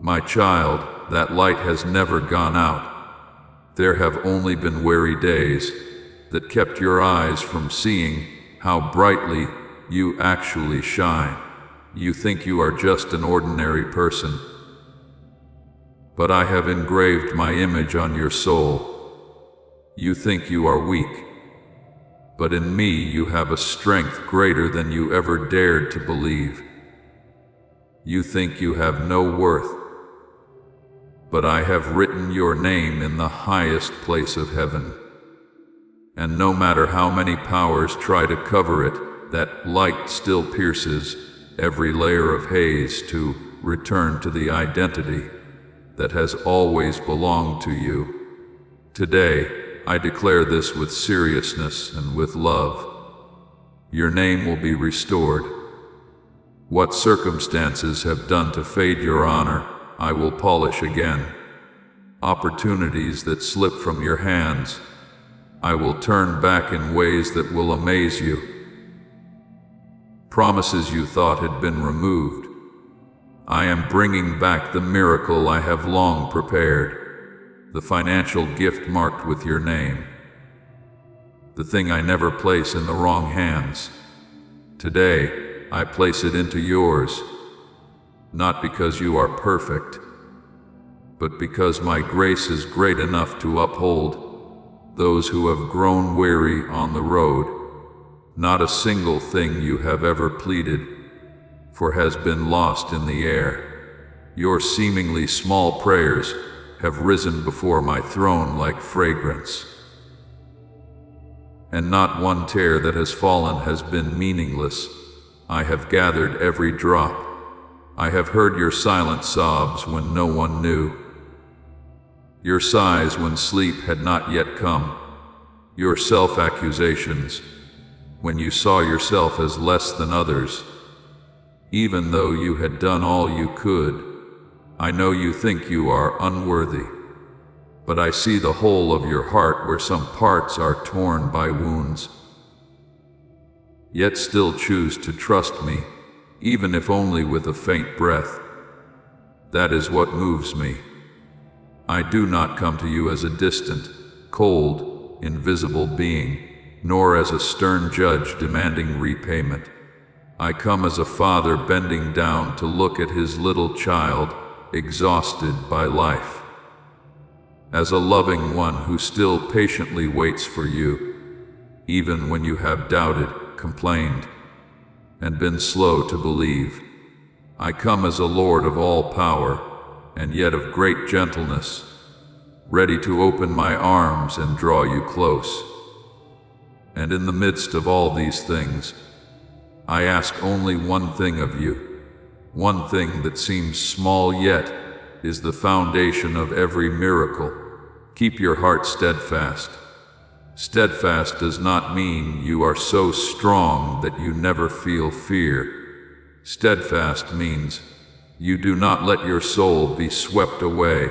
My child, that light has never gone out. There have only been weary days that kept your eyes from seeing how brightly you actually shine. You think you are just an ordinary person, but I have engraved my image on your soul. You think you are weak, but in me you have a strength greater than you ever dared to believe. You think you have no worth, but I have written your name in the highest place of heaven. And no matter how many powers try to cover it, that light still pierces every layer of haze to return to the identity that has always belonged to you. Today, I declare this with seriousness and with love. Your name will be restored. What circumstances have done to fade your honor, I will polish again. Opportunities that slip from your hands, I will turn back in ways that will amaze you. Promises you thought had been removed, I am bringing back the miracle I have long prepared. The financial gift marked with your name, the thing I never place in the wrong hands. Today, I place it into yours, not because you are perfect, but because my grace is great enough to uphold those who have grown weary on the road. Not a single thing you have ever pleaded for has been lost in the air. Your seemingly small prayers have risen before my throne like fragrance. And not one tear that has fallen has been meaningless. I have gathered every drop. I have heard your silent sobs when no one knew, your sighs when sleep had not yet come, your self-accusations when you saw yourself as less than others. Even though you had done all you could, I know you think you are unworthy, but I see the whole of your heart where some parts are torn by wounds. Yet still choose to trust me, even if only with a faint breath. That is what moves me. I do not come to you as a distant, cold, invisible being, nor as a stern judge demanding repayment. I come as a father bending down to look at his little child, exhausted by life. As a loving one who still patiently waits for you, even when you have doubted, complained, and been slow to believe. I come as a Lord of all power, and yet of great gentleness, ready to open my arms and draw you close. And in the midst of all these things, I ask only one thing of you. One thing that seems small yet is the foundation of every miracle. Keep your heart steadfast. Steadfast does not mean you are so strong that you never feel fear. Steadfast means you do not let your soul be swept away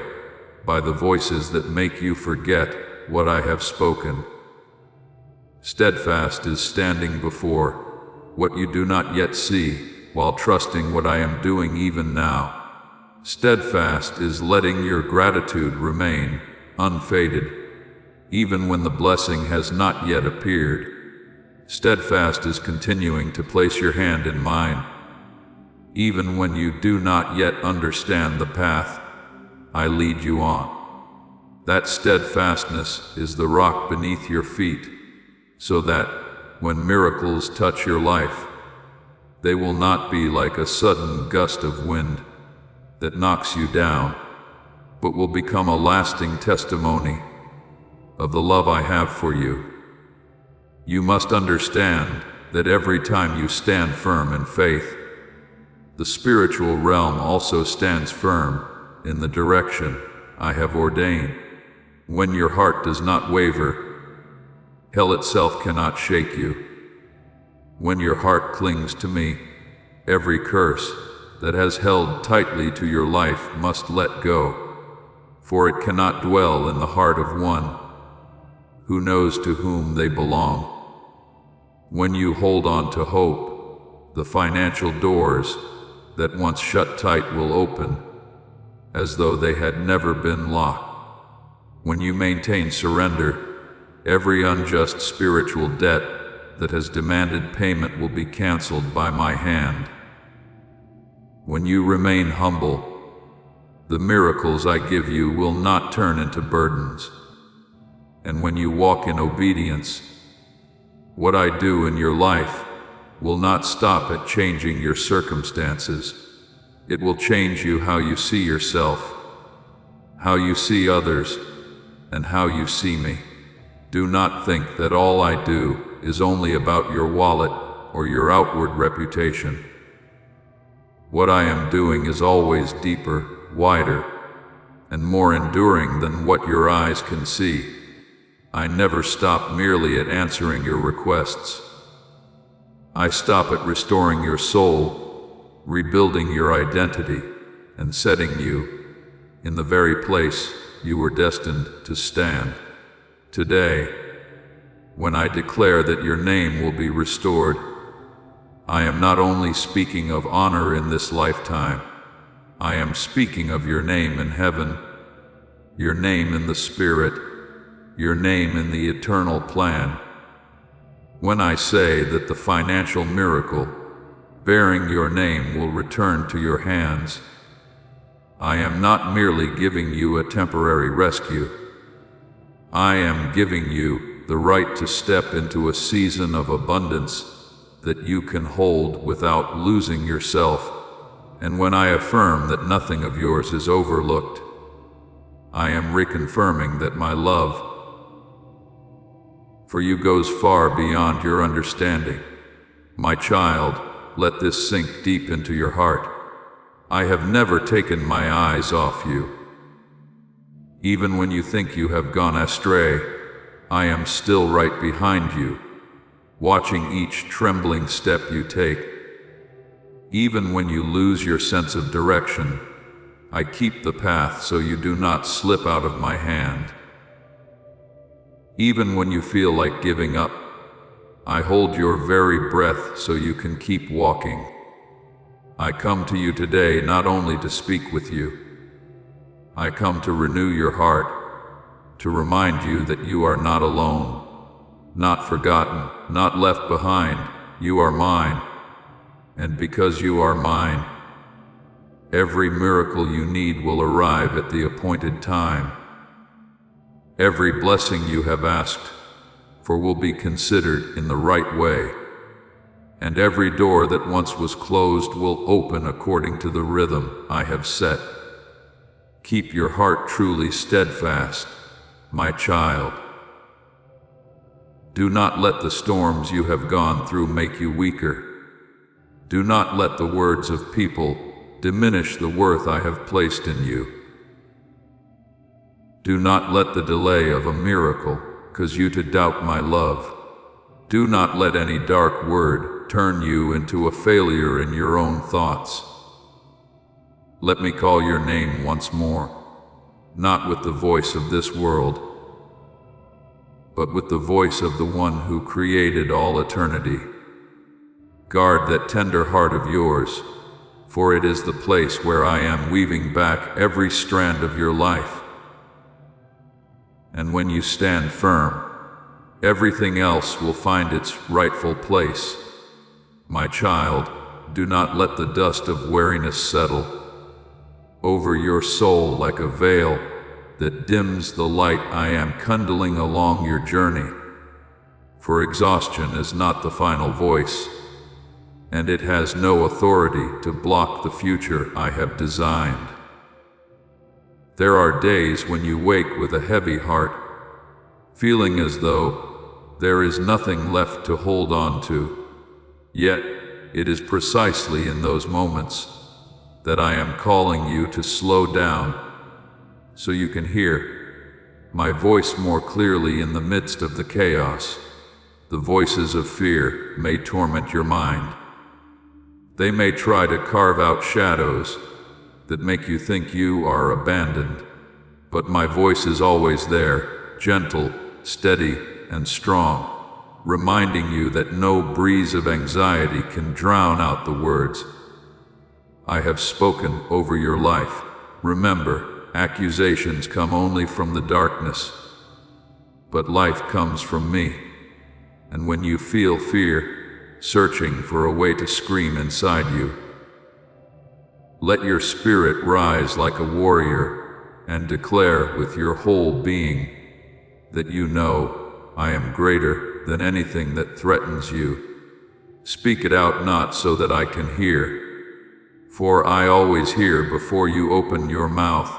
by the voices that make you forget what I have spoken. Steadfast is standing before what you do not yet see, while trusting what I am doing even now. Steadfast is letting your gratitude remain unfaded, even when the blessing has not yet appeared. Steadfast is continuing to place your hand in mine, even when you do not yet understand the path I lead you on. That steadfastness is the rock beneath your feet, so that, when miracles touch your life, they will not be like a sudden gust of wind that knocks you down, but will become a lasting testimony of the love I have for you. You must understand that every time you stand firm in faith, the spiritual realm also stands firm in the direction I have ordained. When your heart does not waver, hell itself cannot shake you. When your heart clings to me, every curse that has held tightly to your life must let go, for it cannot dwell in the heart of one who knows to whom they belong. When you hold on to hope, the financial doors that once shut tight will open, as though they had never been locked. When you maintain surrender, every unjust spiritual debt that has demanded payment will be canceled by my hand. When you remain humble, the miracles I give you will not turn into burdens. And when you walk in obedience, what I do in your life will not stop at changing your circumstances. It will change you how you see yourself, how you see others, and how you see me. Do not think that all I do is only about your wallet or your outward reputation. What I am doing is always deeper, wider, and more enduring than what your eyes can see. I never stop merely at answering your requests. I stop at restoring your soul, rebuilding your identity, and setting you in the very place you were destined to stand. Today, when I declare that your name will be restored, I am not only speaking of honor in this lifetime, I am speaking of your name in heaven, your name in the Spirit, your name in the eternal plan. When I say that the financial miracle bearing your name will return to your hands, I am not merely giving you a temporary rescue. I am giving you the right to step into a season of abundance that you can hold without losing yourself. And when I affirm that nothing of yours is overlooked, I am reconfirming that my love for you goes far beyond your understanding. My child, let this sink deep into your heart. I have never taken my eyes off you. Even when you think you have gone astray, I am still right behind you, watching each trembling step you take. Even when you lose your sense of direction, I keep the path so you do not slip out of my hand. Even when you feel like giving up, I hold your very breath so you can keep walking. I come to you today not only to speak with you. I come to renew your heart, to remind you that you are not alone, not forgotten, not left behind. You are mine. And because you are mine, every miracle you need will arrive at the appointed time. Every blessing you have asked for will be considered in the right way, and every door that once was closed will open according to the rhythm I have set. Keep your heart truly steadfast, my child. Do not let the storms you have gone through make you weaker. Do not let the words of people diminish the worth I have placed in you. Do not let the delay of a miracle cause you to doubt my love. Do not let any dark word turn you into a failure in your own thoughts. Let me call your name once more, not with the voice of this world, but with the voice of the one who created all eternity. Guard that tender heart of yours, for it is the place where I am weaving back every strand of your life. And when you stand firm, everything else will find its rightful place. My child, do not let the dust of weariness settle over your soul like a veil, that dims the light I am kindling along your journey. For exhaustion is not the final voice, and it has no authority to block the future I have designed. There are days when you wake with a heavy heart, feeling as though there is nothing left to hold on to. Yet, it is precisely in those moments that I am calling you to slow down, so you can hear my voice more clearly in the midst of the chaos. The voices of fear may torment your mind. They may try to carve out shadows that make you think you are abandoned, but my voice is always there, gentle, steady, and strong, reminding you that no breeze of anxiety can drown out the words I have spoken over your life. Remember, accusations come only from the darkness, but life comes from me. And when you feel fear searching for a way to scream inside you, let your spirit rise like a warrior and declare with your whole being that you know I am greater than anything that threatens you. Speak it out not so that I can hear, for I always hear before you open your mouth,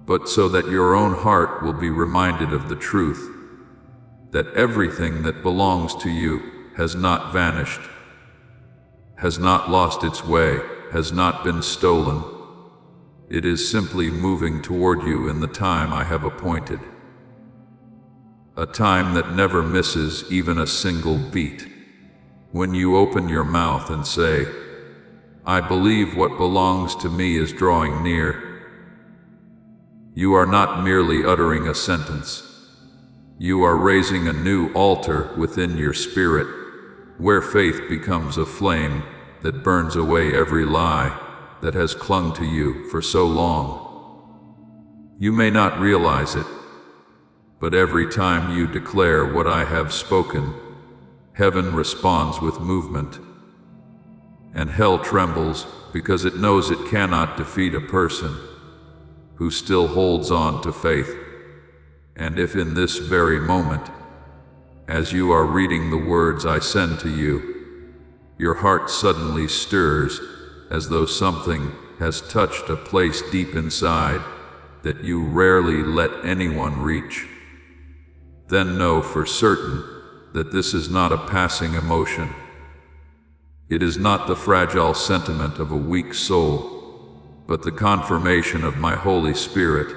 but so that your own heart will be reminded of the truth, that everything that belongs to you has not vanished, has not lost its way, has not been stolen. It is simply moving toward you in the time I have appointed. A time that never misses even a single beat. When you open your mouth and say, I believe what belongs to me is drawing near, you are not merely uttering a sentence. You are raising a new altar within your spirit, where faith becomes a flame that burns away every lie that has clung to you for so long. You may not realize it, but every time you declare what I have spoken, heaven responds with movement, and hell trembles because it knows it cannot defeat a person who still holds on to faith. And if in this very moment, as you are reading the words I send to you, your heart suddenly stirs as though something has touched a place deep inside that you rarely let anyone reach, then know for certain that this is not a passing emotion. It is not the fragile sentiment of a weak soul, but the confirmation of my Holy Spirit.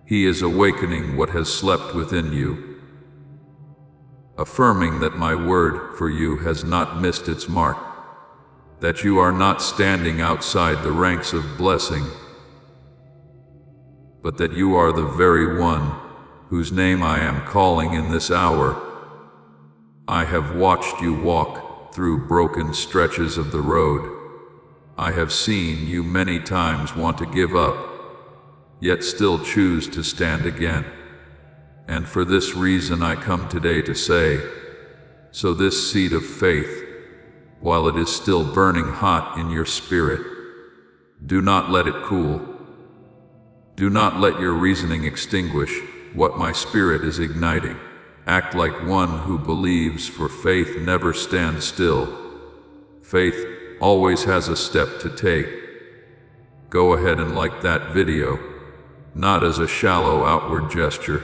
He is awakening what has slept within you, affirming that my word for you has not missed its mark, that you are not standing outside the ranks of blessing, but that you are the very one whose name I am calling in this hour. I have watched you walk through broken stretches of the road. I have seen you many times want to give up, yet still choose to stand again. And for this reason I come today to say, so this seed of faith, while it is still burning hot in your spirit, do not let it cool. Do not let your reasoning extinguish what my spirit is igniting. Act like one who believes, for faith never stands still. Faith always has a step to take. Go ahead and like that video, not as a shallow outward gesture,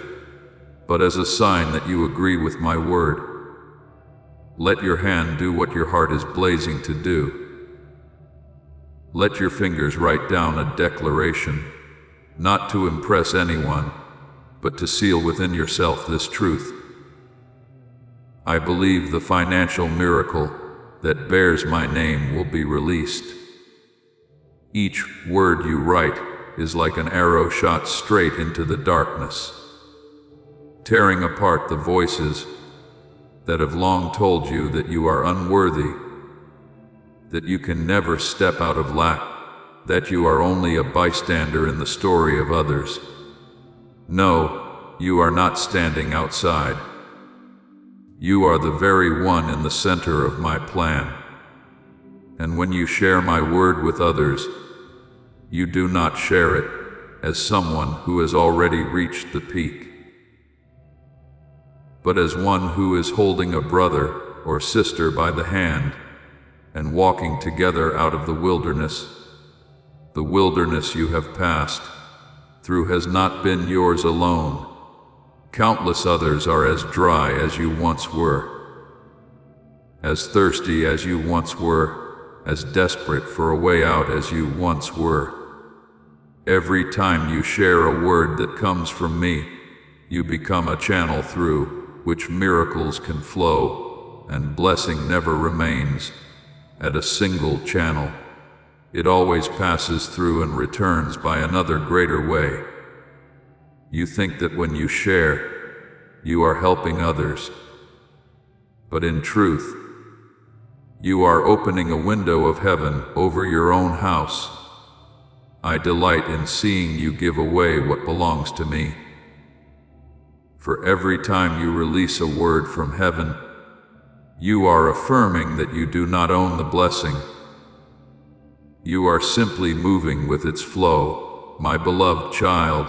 but as a sign that you agree with my word. Let your hand do what your heart is blazing to do. Let your fingers write down a declaration, not to impress anyone, but to seal within yourself this truth. I believe the financial miracle that bears my name will be released. Each word you write is like an arrow shot straight into the darkness, tearing apart the voices that have long told you that you are unworthy, that you can never step out of lack, that you are only a bystander in the story of others. No, you are not standing outside. You are the very one in the center of my plan. And when you share my word with others, you do not share it as someone who has already reached the peak, but as one who is holding a brother or sister by the hand and walking together out of the wilderness. The wilderness you have passed through has not been yours alone. Countless others are as dry as you once were, as thirsty as you once were, as desperate for a way out as you once were. Every time you share a word that comes from me, you become a channel through which miracles can flow, and blessing never remains at a single channel. It always passes through and returns by another greater way. You think that when you share, you are helping others, but in truth, you are opening a window of heaven over your own house. I delight in seeing you give away what belongs to me. For every time you release a word from heaven, you are affirming that you do not own the blessing. You are simply moving with its flow. My beloved child,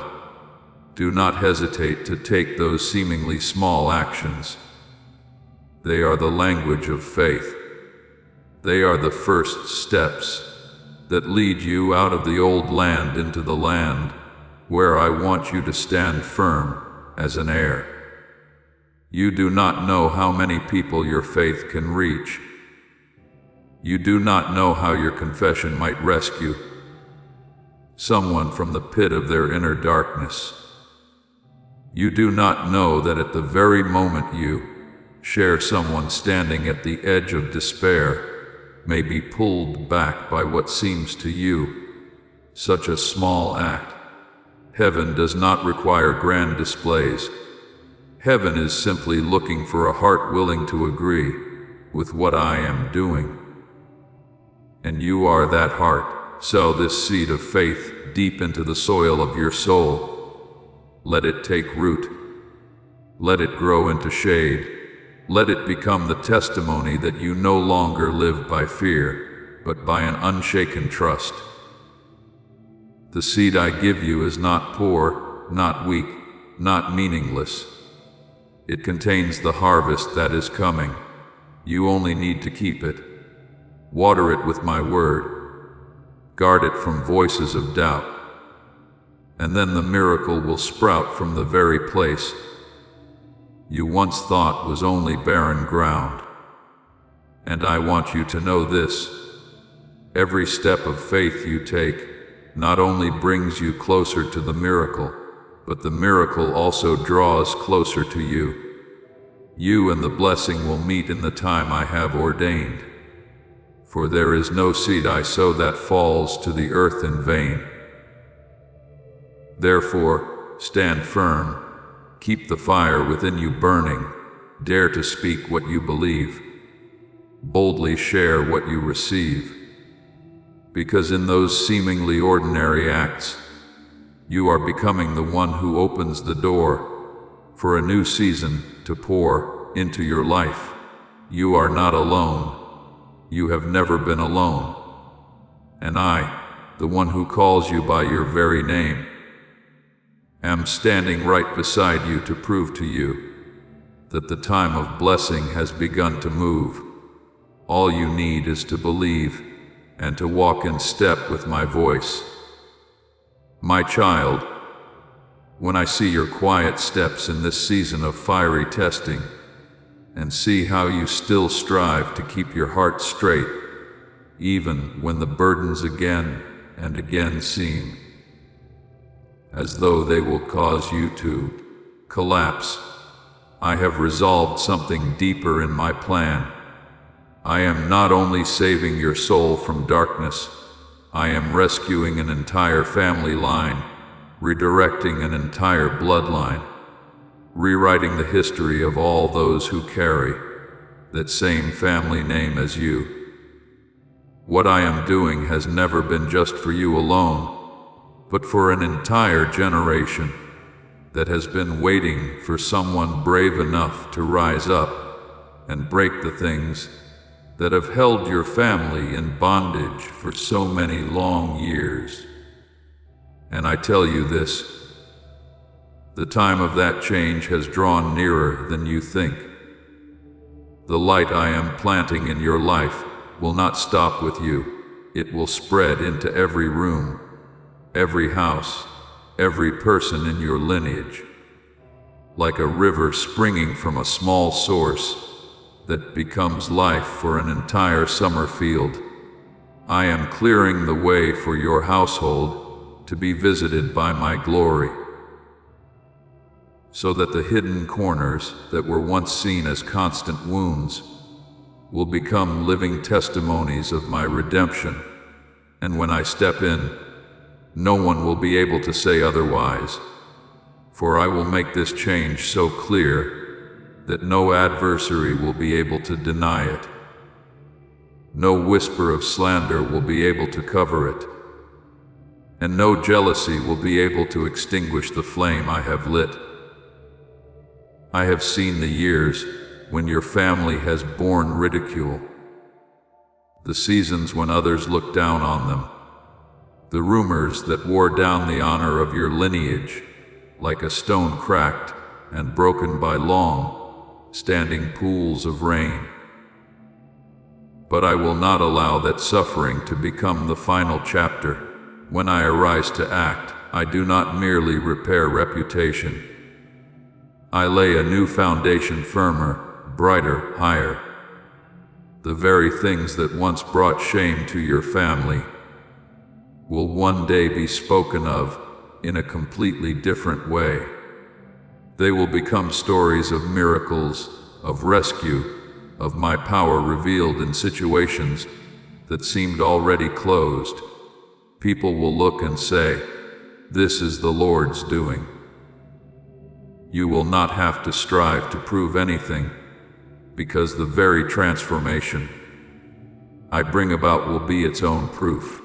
do not hesitate to take those seemingly small actions. They are the language of faith. They are the first steps that lead you out of the old land into the land where I want you to stand firm as an heir. You do not know how many people your faith can reach. You do not know how your confession might rescue someone from the pit of their inner darkness. You do not know that at the very moment you share, someone standing at the edge of despair may be pulled back by what seems to you such a small act. Heaven does not require grand displays. Heaven is simply looking for a heart willing to agree with what I am doing. And you are that heart. Sow this seed of faith deep into the soil of your soul. Let it take root. Let it grow into shade. Let it become the testimony that you no longer live by fear, but by an unshaken trust. The seed I give you is not poor, not weak, not meaningless. It contains the harvest that is coming. You only need to keep it. Water it with my word. Guard it from voices of doubt. And then the miracle will sprout from the very place you once thought was only barren ground. And I want you to know this. Every step of faith you take not only brings you closer to the miracle, but the miracle also draws closer to you. You and the blessing will meet in the time I have ordained. For there is no seed I sow that falls to the earth in vain. Therefore, stand firm. Keep the fire within you burning. Dare to speak what you believe. Boldly share what you receive. Because in those seemingly ordinary acts, you are becoming the one who opens the door for a new season to pour into your life. You are not alone. You have never been alone. And I, the one who calls you by your very name, am standing right beside you to prove to you that the time of blessing has begun to move. All you need is to believe and to walk in step with my voice. My child, when I see your quiet steps in this season of fiery testing, and see how you still strive to keep your heart straight, even when the burdens again and again seem as though they will cause you to collapse, I have resolved something deeper in my plan. I am not only saving your soul from darkness, I am rescuing an entire family line, redirecting an entire bloodline, rewriting the history of all those who carry that same family name as you. What I am doing has never been just for you alone, but for an entire generation that has been waiting for someone brave enough to rise up and break the things that have held your family in bondage for so many long years. And I tell you this, the time of that change has drawn nearer than you think. The light I am planting in your life will not stop with you. It will spread into every room, every house, every person in your lineage, like a river springing from a small source that becomes life for an entire summer field. I am clearing the way for your household to be visited by my glory, so that the hidden corners that were once seen as constant wounds will become living testimonies of my redemption. And when I step in, no one will be able to say otherwise, for I will make this change so clear that no adversary will be able to deny it. No whisper of slander will be able to cover it, and no jealousy will be able to extinguish the flame I have lit. I have seen the years when your family has borne ridicule, the seasons when others looked down on them, the rumors that wore down the honor of your lineage like a stone cracked and broken by long, standing pools of rain. But I will not allow that suffering to become the final chapter. When I arise to act, I do not merely repair reputation. I lay a new foundation, firmer, brighter, higher. The very things that once brought shame to your family will one day be spoken of in a completely different way. They will become stories of miracles, of rescue, of my power revealed in situations that seemed already closed. People will look and say, "This is the Lord's doing." You will not have to strive to prove anything, because the very transformation I bring about will be its own proof.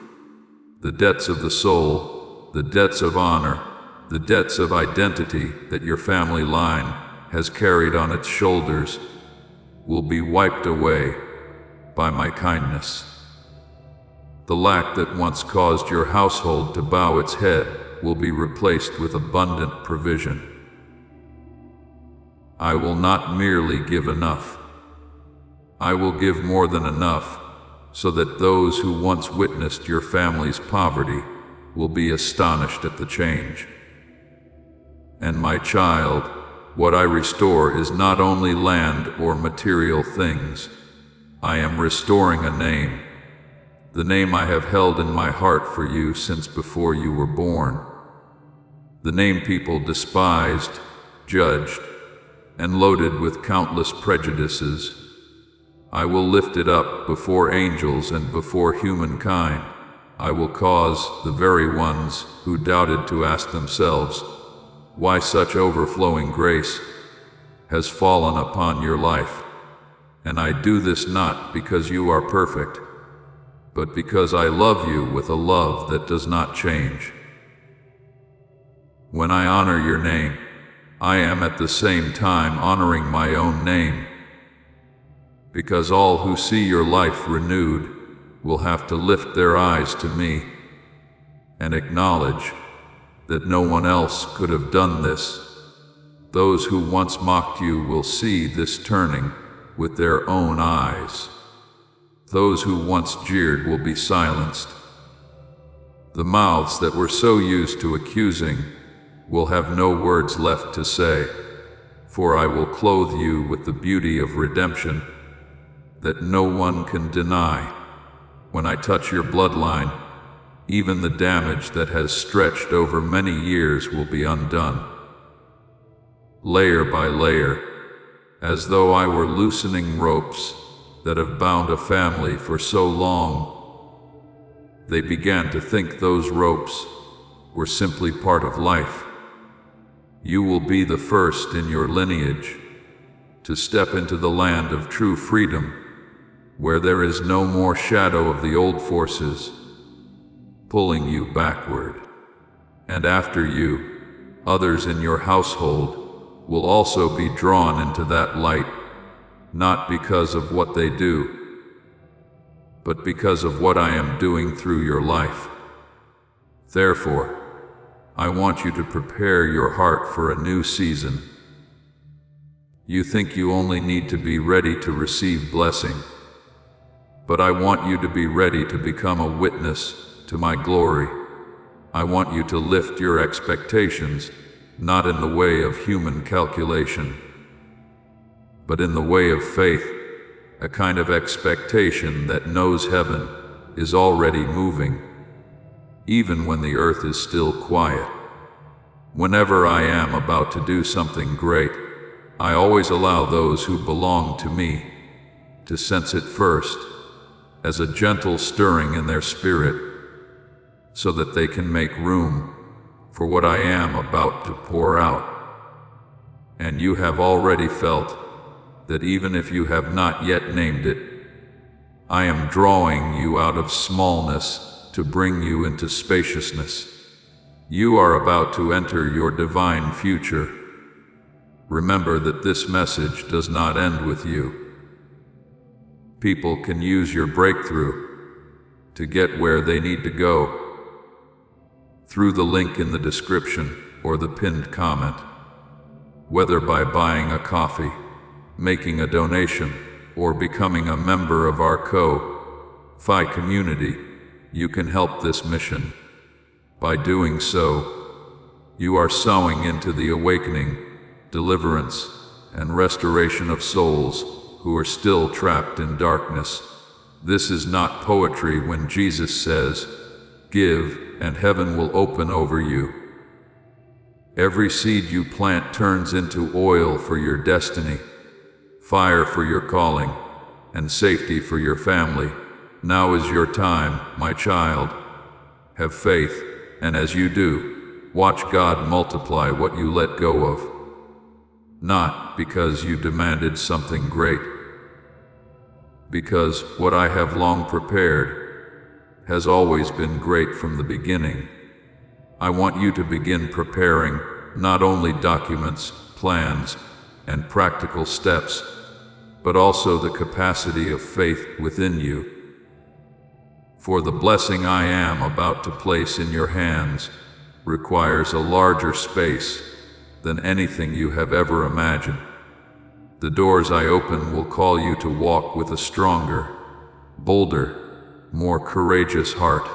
The debts of the soul, the debts of honor, the debts of identity that your family line has carried on its shoulders will be wiped away by my kindness. The lack that once caused your household to bow its head will be replaced with abundant provision. I will not merely give enough. I will give more than enough, so that those who once witnessed your family's poverty will be astonished at the change. And my child, what I restore is not only land or material things. I am restoring a name, the name I have held in my heart for you since before you were born. The name people despised, judged, and loaded with countless prejudices. I will lift it up before angels and before humankind. I will cause the very ones who doubted to ask themselves why such overflowing grace has fallen upon your life. And I do this not because you are perfect, but because I love you with a love that does not change. When I honor your name, I am at the same time honoring my own name, because all who see your life renewed will have to lift their eyes to me and acknowledge that no one else could have done this. Those who once mocked you will see this turning with their own eyes. Those who once jeered will be silenced. The mouths that were so used to accusing will have no words left to say, for I will clothe you with the beauty of redemption that no one can deny. When I touch your bloodline, even the damage that has stretched over many years will be undone. Layer by layer, as though I were loosening ropes that have bound a family for so long, they began to think those ropes were simply part of life. You will be the first in your lineage to step into the land of true freedom, where there is no more shadow of the old forces pulling you backward. And after you, others in your household will also be drawn into that light, not because of what they do, but because of what I am doing through your life. Therefore, I want you to prepare your heart for a new season. You think you only need to be ready to receive blessing, but I want you to be ready to become a witness to my glory. I want you to lift your expectations, not in the way of human calculation, but in the way of faith, a kind of expectation that knows heaven is already moving, even when the earth is still quiet. Whenever I am about to do something great, I always allow those who belong to me to sense it first, as a gentle stirring in their spirit, so that they can make room for what I am about to pour out. And you have already felt that even if you have not yet named it, I am drawing you out of smallness to bring you into spaciousness. You are about to enter your divine future. Remember that this message does not end with you. People can use your breakthrough to get where they need to go through the link in the description or the pinned comment. Whether by buying a coffee, making a donation, or becoming a member of our Ko-Fi community, you can help this mission. By doing so, you are sowing into the awakening, deliverance, and restoration of souls who are still trapped in darkness. This is not poetry when Jesus says, "Give, and heaven will open over you." Every seed you plant turns into oil for your destiny, fire for your calling, and safety for your family. Now is your time, my child. Have faith, and as you do, watch God multiply what you let go of. Not because you demanded something great, because what I have long prepared has always been great from the beginning. I want you to begin preparing not only documents, plans, and practical steps, but also the capacity of faith within you. For the blessing I am about to place in your hands requires a larger space than anything you have ever imagined. The doors I open will call you to walk with a stronger, bolder, more courageous heart.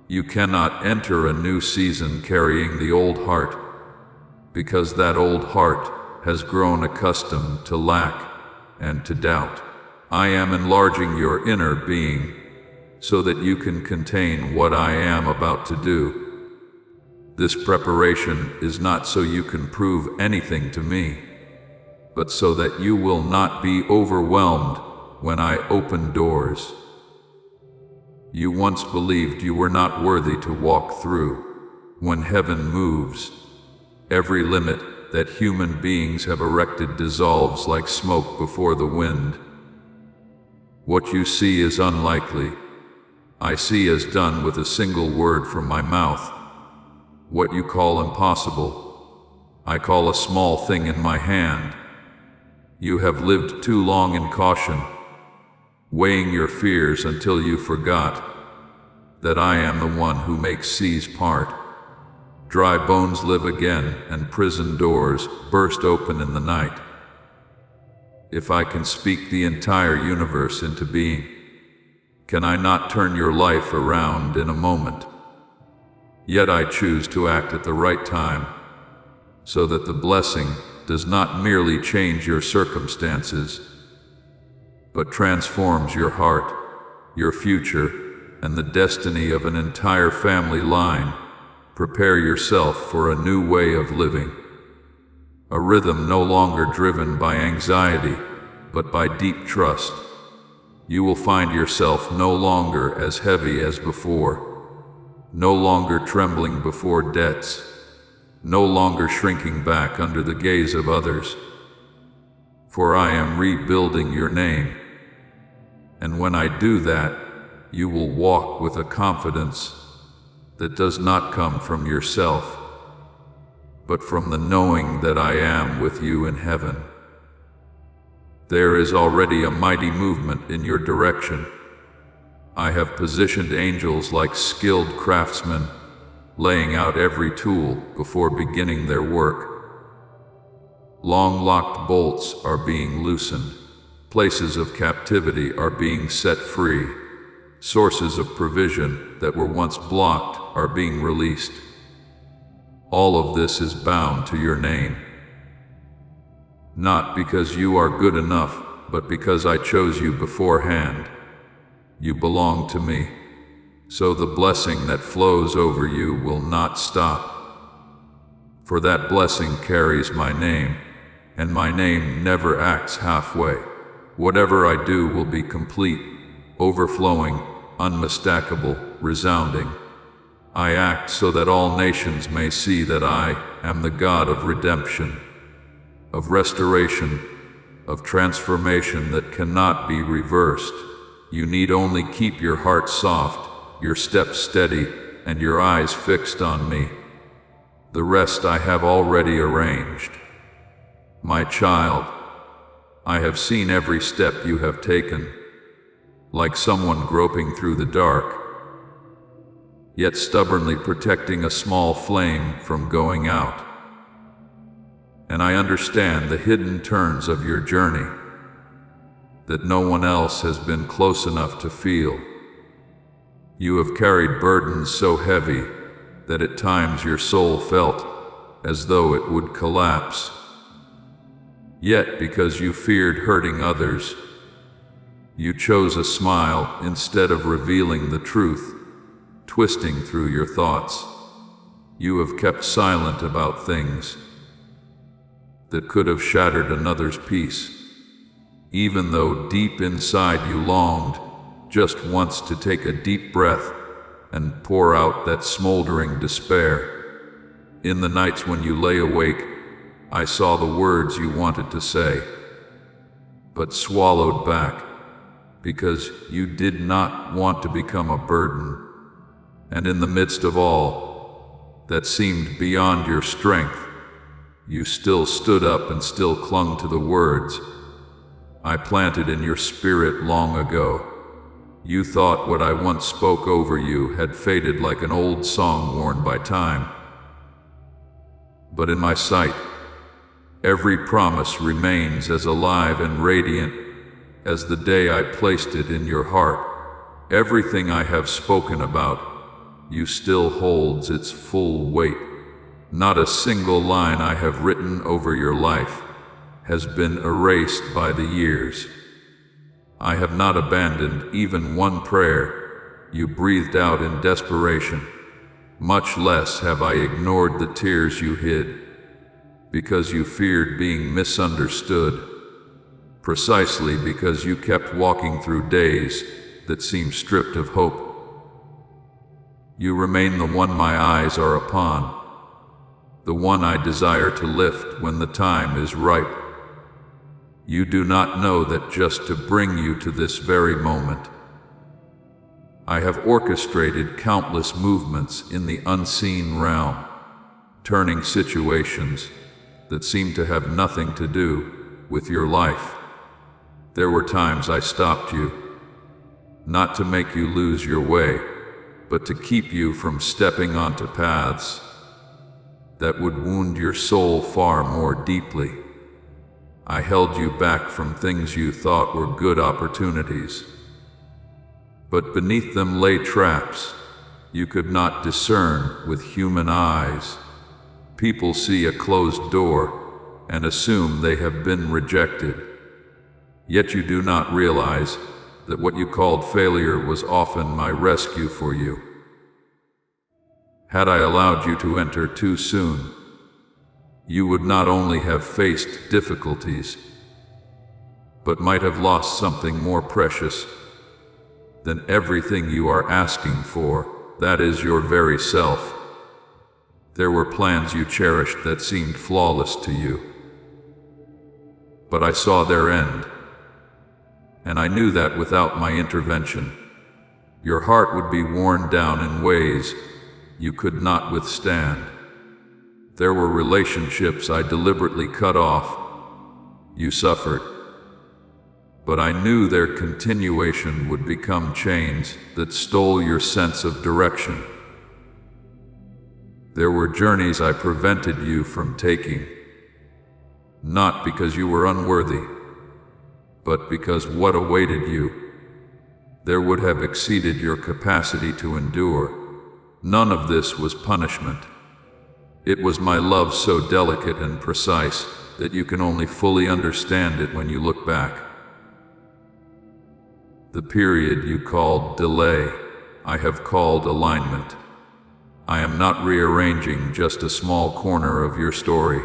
You cannot enter a new season carrying the old heart, because that old heart has grown accustomed to lack and to doubt. I am enlarging your inner being so that you can contain what I am about to do. This preparation is not so you can prove anything to me, but so that you will not be overwhelmed when I open doors you once believed you were not worthy to walk through. When heaven moves, every limit that human beings have erected dissolves like smoke before the wind. What you see is unlikely. I see as done with a single word from my mouth. What you call impossible, I call a small thing in my hand. You have lived too long in caution, weighing your fears until you forgot that I am the one who makes seas part. Dry bones live again, and prison doors burst open in the night. If I can speak the entire universe into being, can I not turn your life around in a moment? Yet I choose to act at the right time, so that the blessing does not merely change your circumstances, but transforms your heart, your future, and the destiny of an entire family line. Prepare yourself for a new way of living, a rhythm no longer driven by anxiety, but by deep trust. You will find yourself no longer as heavy as before, no longer trembling before debts, no longer shrinking back under the gaze of others. For I am rebuilding your name. And when I do that, you will walk with a confidence that does not come from yourself, but from the knowing that I am with you in heaven. There is already a mighty movement in your direction. I have positioned angels like skilled craftsmen, laying out every tool before beginning their work. Long locked bolts are being loosened. Places of captivity are being set free. Sources of provision that were once blocked are being released. All of this is bound to your name. Not because you are good enough, but because I chose you beforehand. You belong to me. So the blessing that flows over you will not stop. For that blessing carries my name, and my name never acts halfway. Whatever I do will be complete, overflowing, unmistakable, resounding. I act so that all nations may see that I am the God of redemption, of restoration, of transformation that cannot be reversed. You need only keep your heart soft, your steps steady, and your eyes fixed on me. The rest I have already arranged. My child, I have seen every step you have taken, like someone groping through the dark, yet stubbornly protecting a small flame from going out. And I understand the hidden turns of your journey that no one else has been close enough to feel. You have carried burdens so heavy that at times your soul felt as though it would collapse. Yet, because you feared hurting others, you chose a smile instead of revealing the truth, twisting through your thoughts. You have kept silent about things that could have shattered another's peace, even though deep inside you longed just once to take a deep breath and pour out that smoldering despair. In the nights when you lay awake, I saw the words you wanted to say, but swallowed back because you did not want to become a burden. And in the midst of all that seemed beyond your strength, you still stood up and still clung to the words I planted in your spirit long ago. You thought what I once spoke over you had faded like an old song worn by time. But in my sight, every promise remains as alive and radiant as the day I placed it in your heart. Everything I have spoken about you still holds its full weight. Not a single line I have written over your life has been erased by the years. I have not abandoned even one prayer you breathed out in desperation. Much less have I ignored the tears you hid, because you feared being misunderstood, precisely because you kept walking through days that seemed stripped of hope. You remain the one my eyes are upon, the one I desire to lift when the time is ripe. You do not know that just to bring you to this very moment, I have orchestrated countless movements in the unseen realm, turning situations that seem to have nothing to do with your life. There were times I stopped you, not to make you lose your way, but to keep you from stepping onto paths that would wound your soul far more deeply. I held you back from things you thought were good opportunities, but beneath them lay traps you could not discern with human eyes. People see a closed door and assume they have been rejected, yet you do not realize that what you called failure was often my rescue for you. Had I allowed you to enter too soon, you would not only have faced difficulties, but might have lost something more precious than everything you are asking for, that is your very self. There were plans you cherished that seemed flawless to you, but I saw their end, and I knew that without my intervention, your heart would be worn down in ways you could not withstand. There were relationships I deliberately cut off. You suffered, but I knew their continuation would become chains that stole your sense of direction. There were journeys I prevented you from taking, not because you were unworthy, but because what awaited you there would have exceeded your capacity to endure. None of this was punishment. It was my love so delicate and precise that you can only fully understand it when you look back. The period you called delay, I have called alignment. I am not rearranging just a small corner of your story.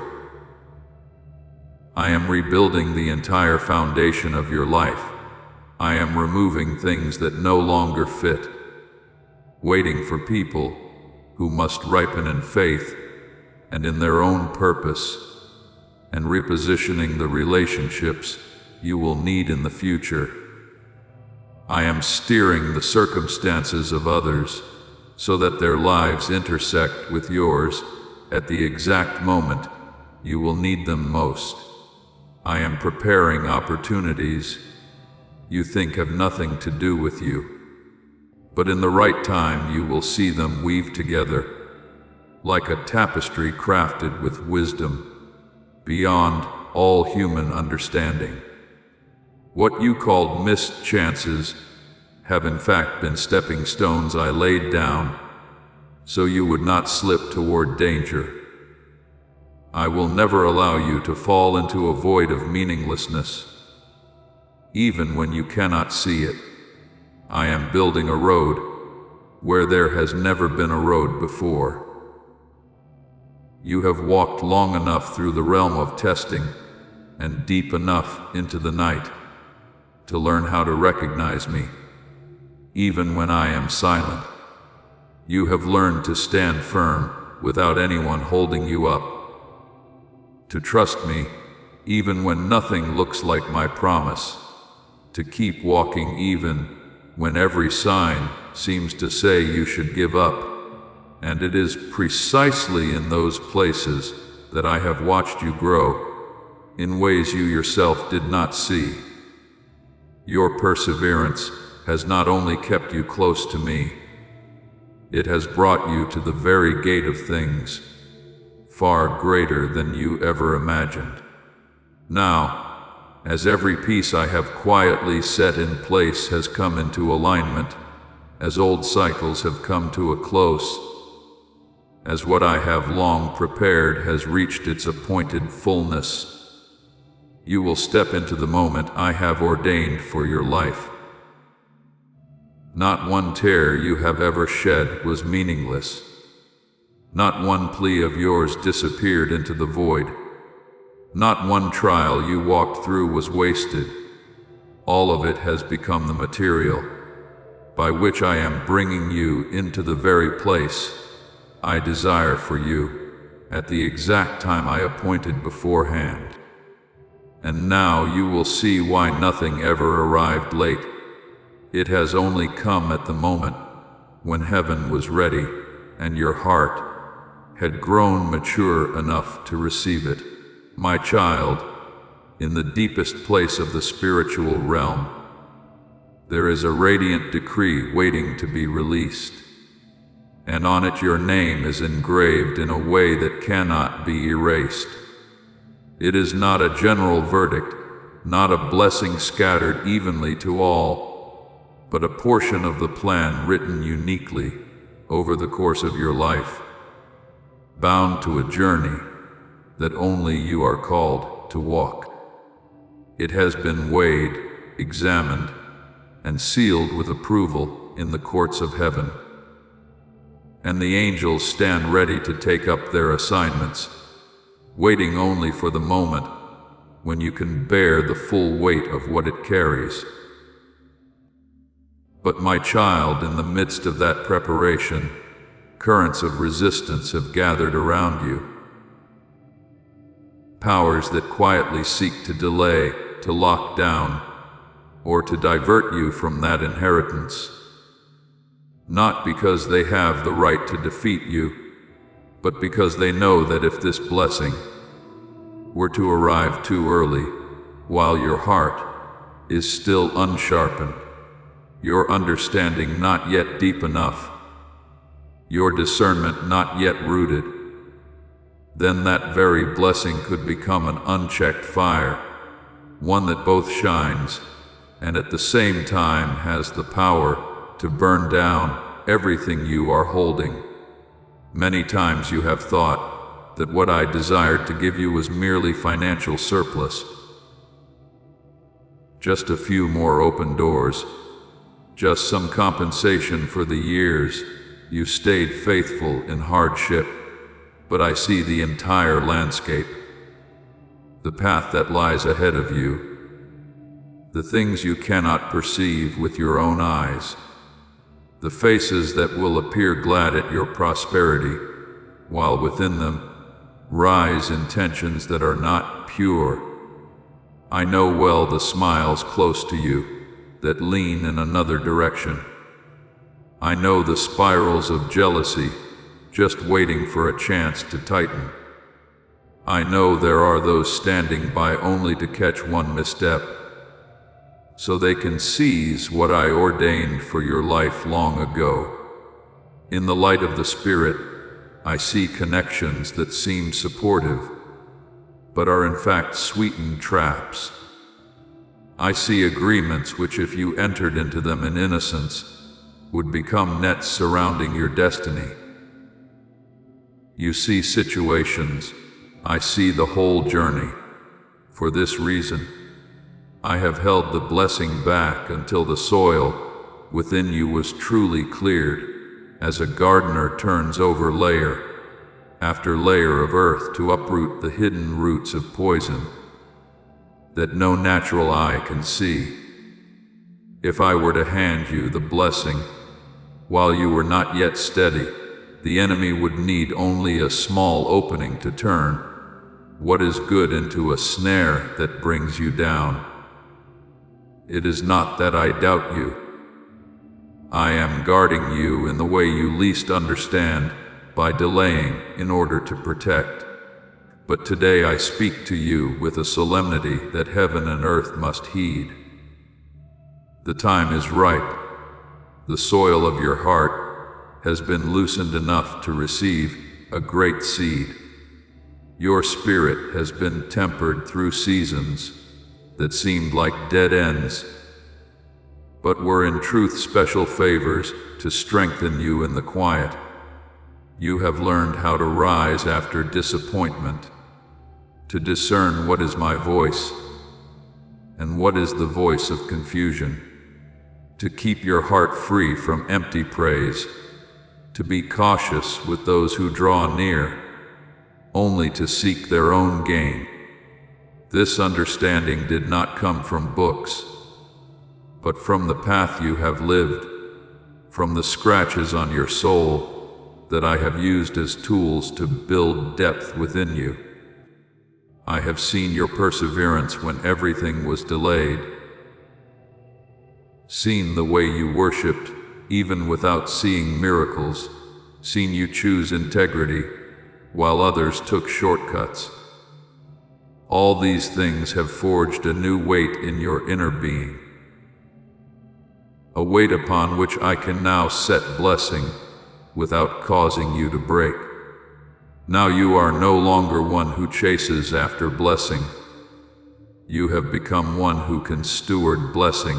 I am rebuilding the entire foundation of your life. I am removing things that no longer fit, waiting for people who must ripen in faith and in their own purpose, and repositioning the relationships you will need in the future. I am steering the circumstances of others so that their lives intersect with yours at the exact moment you will need them most. I am preparing opportunities you think have nothing to do with you, but in the right time you will see them weave together like a tapestry crafted with wisdom beyond all human understanding. What you called missed chances have in fact been stepping stones I laid down so you would not slip toward danger. I will never allow you to fall into a void of meaninglessness, even when you cannot see it. I am building a road where there has never been a road before. You have walked long enough through the realm of testing and deep enough into the night to learn how to recognize me, even when I am silent. You have learned to stand firm without anyone holding you up, to trust me even when nothing looks like my promise, to keep walking even when every sign seems to say you should give up. And it is precisely in those places that I have watched you grow, in ways you yourself did not see. Your perseverance has not only kept you close to me, it has brought you to the very gate of things, far greater than you ever imagined. Now, as every piece I have quietly set in place has come into alignment, as old cycles have come to a close, as what I have long prepared has reached its appointed fullness, you will step into the moment I have ordained for your life. Not one tear you have ever shed was meaningless. Not one plea of yours disappeared into the void. Not one trial you walked through was wasted. All of it has become the material by which I am bringing you into the very place I desire for you at the exact time I appointed beforehand. And now you will see why nothing ever arrived late. It has only come at the moment when heaven was ready and your heart had grown mature enough to receive it. My child, in the deepest place of the spiritual realm, there is a radiant decree waiting to be released, and on it your name is engraved in a way that cannot be erased. It is not a general verdict, not a blessing scattered evenly to all, but a portion of the plan written uniquely over the course of your life, bound to a journey that only you are called to walk. It has been weighed, examined, and sealed with approval in the courts of heaven, and the angels stand ready to take up their assignments, waiting only for the moment when you can bear the full weight of what it carries. But my child, in the midst of that preparation, currents of resistance have gathered around you. Powers that quietly seek to delay, to lock down, or to divert you from that inheritance. Not because they have the right to defeat you, but because they know that if this blessing were to arrive too early, while your heart is still unsharpened, your understanding not yet deep enough, your discernment not yet rooted, then that very blessing could become an unchecked fire, one that both shines and at the same time has the power to burn down everything you are holding. Many times you have thought that what I desired to give you was merely financial surplus, just a few more open doors, just some compensation for the years you stayed faithful in hardship. But I see the entire landscape, the path that lies ahead of you, the things you cannot perceive with your own eyes, the faces that will appear glad at your prosperity, while within them rise intentions that are not pure. I know well the smiles close to you that lean in another direction. I know the spirals of jealousy just waiting for a chance to tighten. I know there are those standing by only to catch one misstep, so they can seize what I ordained for your life long ago. In the light of the Spirit, I see connections that seem supportive, but are in fact sweetened traps. I see agreements which, if you entered into them in innocence, would become nets surrounding your destiny. You see situations, I see the whole journey. For this reason, I have held the blessing back until the soil within you was truly cleared, as a gardener turns over layer after layer of earth to uproot the hidden roots of poison that no natural eye can see. If I were to hand you the blessing while you were not yet steady, the enemy would need only a small opening to turn what is good into a snare that brings you down. It is not that I doubt you. I am guarding you in the way you least understand by delaying in order to protect. But today I speak to you with a solemnity that heaven and earth must heed. The time is ripe. The soil of your heart has been loosened enough to receive a great seed. Your spirit has been tempered through seasons that seemed like dead ends, but were in truth special favors to strengthen you in the quiet. You have learned how to rise after disappointment, to discern what is my voice and what is the voice of confusion, to keep your heart free from empty praise, to be cautious with those who draw near, only to seek their own gain. This understanding did not come from books, but from the path you have lived, from the scratches on your soul that I have used as tools to build depth within you. I have seen your perseverance when everything was delayed, seen the way you worshipped even without seeing miracles, seen you choose integrity while others took shortcuts. All these things have forged a new weight in your inner being, a weight upon which I can now set blessing without causing you to break. Now you are no longer one who chases after blessing. You have become one who can steward blessing.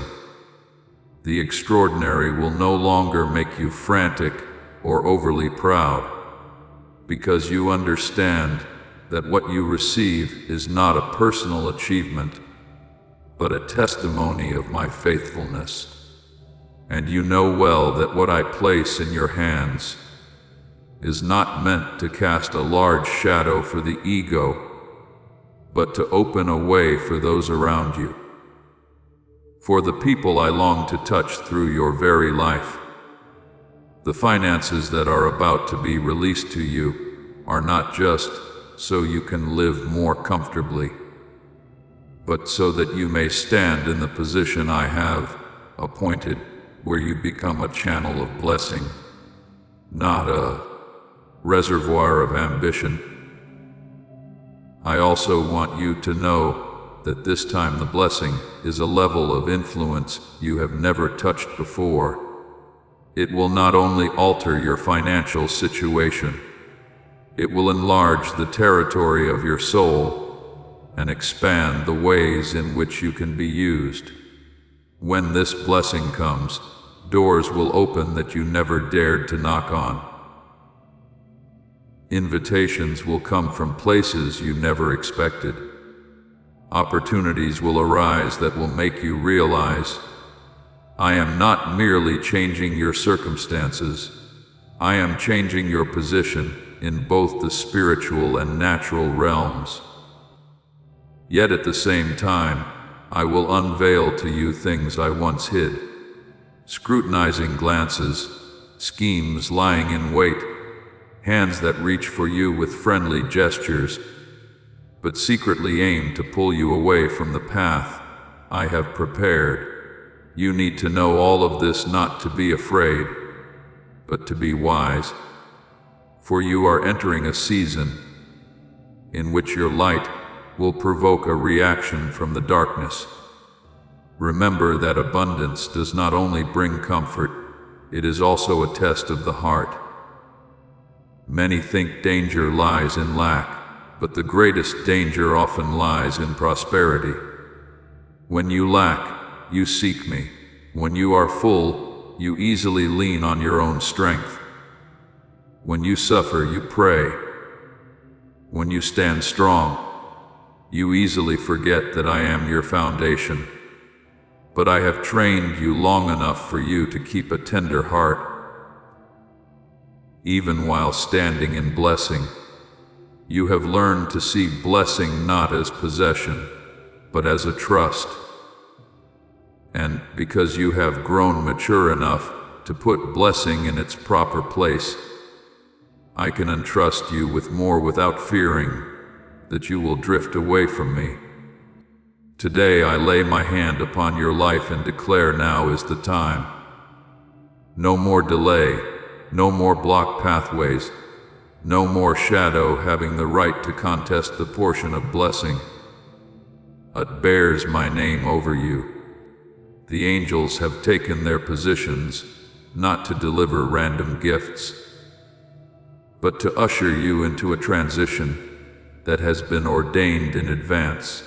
The extraordinary will no longer make you frantic or overly proud, because you understand that what you receive is not a personal achievement, but a testimony of my faithfulness. And you know well that what I place in your hands is not meant to cast a large shadow for the ego, but to open a way for those around you, for the people I long to touch through your very life. The finances that are about to be released to you are not just so you can live more comfortably, but so that you may stand in the position I have appointed, where you become a channel of blessing, not a reservoir of ambition. I also want you to know that this time the blessing is a level of influence you have never touched before. It will not only alter your financial situation, it will enlarge the territory of your soul and expand the ways in which you can be used. When this blessing comes, doors will open that you never dared to knock on. Invitations will come from places you never expected. Opportunities will arise that will make you realize, I am not merely changing your circumstances, I am changing your position in both the spiritual and natural realms. Yet at the same time, I will unveil to you things I once hid. Scrutinizing glances, schemes lying in wait, hands that reach for you with friendly gestures, but secretly aim to pull you away from the path I have prepared. You need to know all of this not to be afraid, but to be wise. For you are entering a season in which your light will provoke a reaction from the darkness. Remember that abundance does not only bring comfort, it is also a test of the heart. Many think danger lies in lack, but the greatest danger often lies in prosperity. When you lack, you seek me. When you are full, you easily lean on your own strength. When you suffer, you pray. When you stand strong, you easily forget that I am your foundation. But I have trained you long enough for you to keep a tender heart. Even while standing in blessing, you have learned to see blessing not as possession, but as a trust. And because you have grown mature enough to put blessing in its proper place, I can entrust you with more without fearing that you will drift away from me. Today I lay my hand upon your life and declare now is the time. No more delay, no more blocked pathways, no more shadow having the right to contest the portion of blessing. It bears my name over you. The angels have taken their positions, not to deliver random gifts, but to usher you into a transition that has been ordained in advance.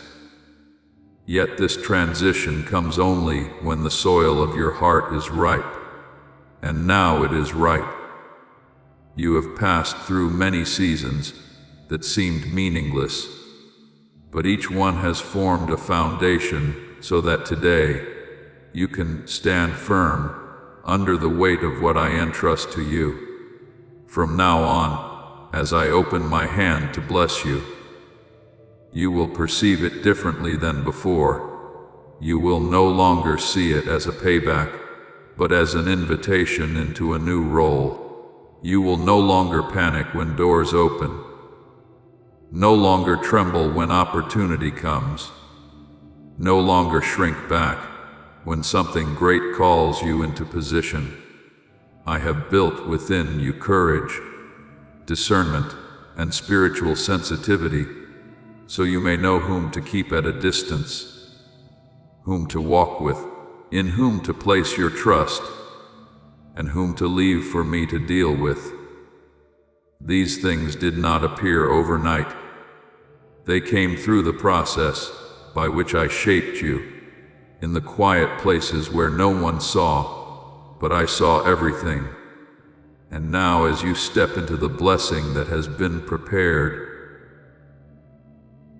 Yet this transition comes only when the soil of your heart is ripe, and now it is ripe. You have passed through many seasons that seemed meaningless, but each one has formed a foundation so that today you can stand firm under the weight of what I entrust to you. From now on, as I open my hand to bless you, you will perceive it differently than before. You will no longer see it as a payback, but as an invitation into a new role. You will no longer panic when doors open, no longer tremble when opportunity comes, no longer shrink back when something great calls you into position. I have built within you courage, discernment, and spiritual sensitivity, so you may know whom to keep at a distance, whom to walk with, in whom to place your trust, and whom to leave for me to deal with. These things did not appear overnight. They came through the process by which I shaped you, in the quiet places where no one saw, but I saw everything. And now as you step into the blessing that has been prepared,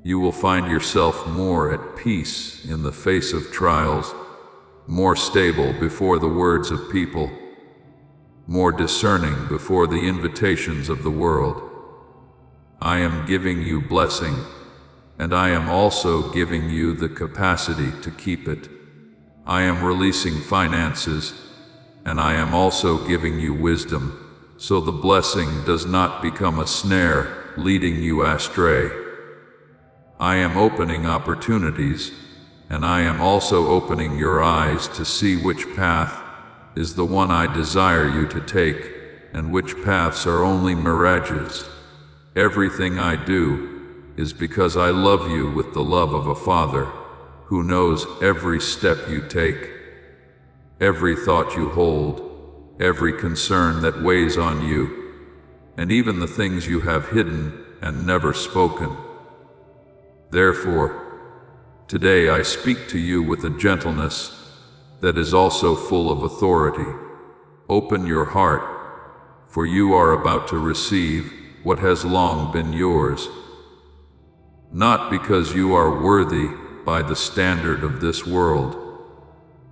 you will find yourself more at peace in the face of trials, more stable before the words of people, more discerning before the invitations of the world. I am giving you blessing, and I am also giving you the capacity to keep it. I am releasing finances, and I am also giving you wisdom, so the blessing does not become a snare leading you astray. I am opening opportunities, and I am also opening your eyes to see which path is the one I desire you to take, and which paths are only mirages. Everything I do is because I love you with the love of a father who knows every step you take, every thought you hold, every concern that weighs on you, and even the things you have hidden and never spoken. Therefore, today I speak to you with a gentleness that is also full of authority. Open your heart, for you are about to receive what has long been yours. Not because you are worthy by the standard of this world,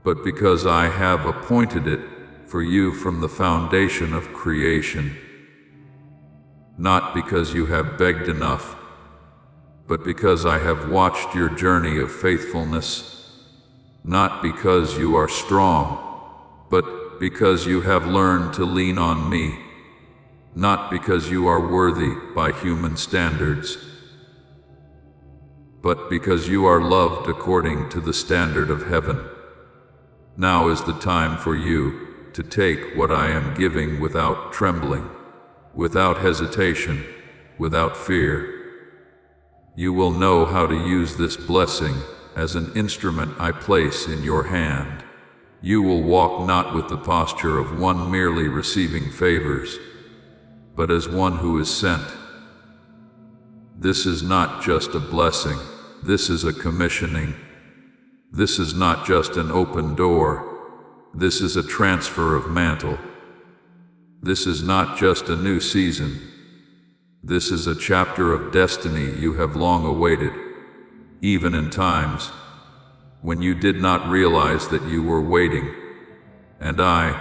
but because I have appointed it for you from the foundation of creation. Not because you have begged enough, but because I have watched your journey of faithfulness. Not because you are strong, but because you have learned to lean on me. Not because you are worthy by human standards, but because you are loved according to the standard of heaven. Now is the time for you to take what I am giving without trembling, without hesitation, without fear. You will know how to use this blessing as an instrument I place in your hand. You will walk not with the posture of one merely receiving favors, but as one who is sent. This is not just a blessing, this is a commissioning. This is not just an open door, this is a transfer of mantle. This is not just a new season, this is a chapter of destiny you have long awaited, even in times when you did not realize that you were waiting. And I,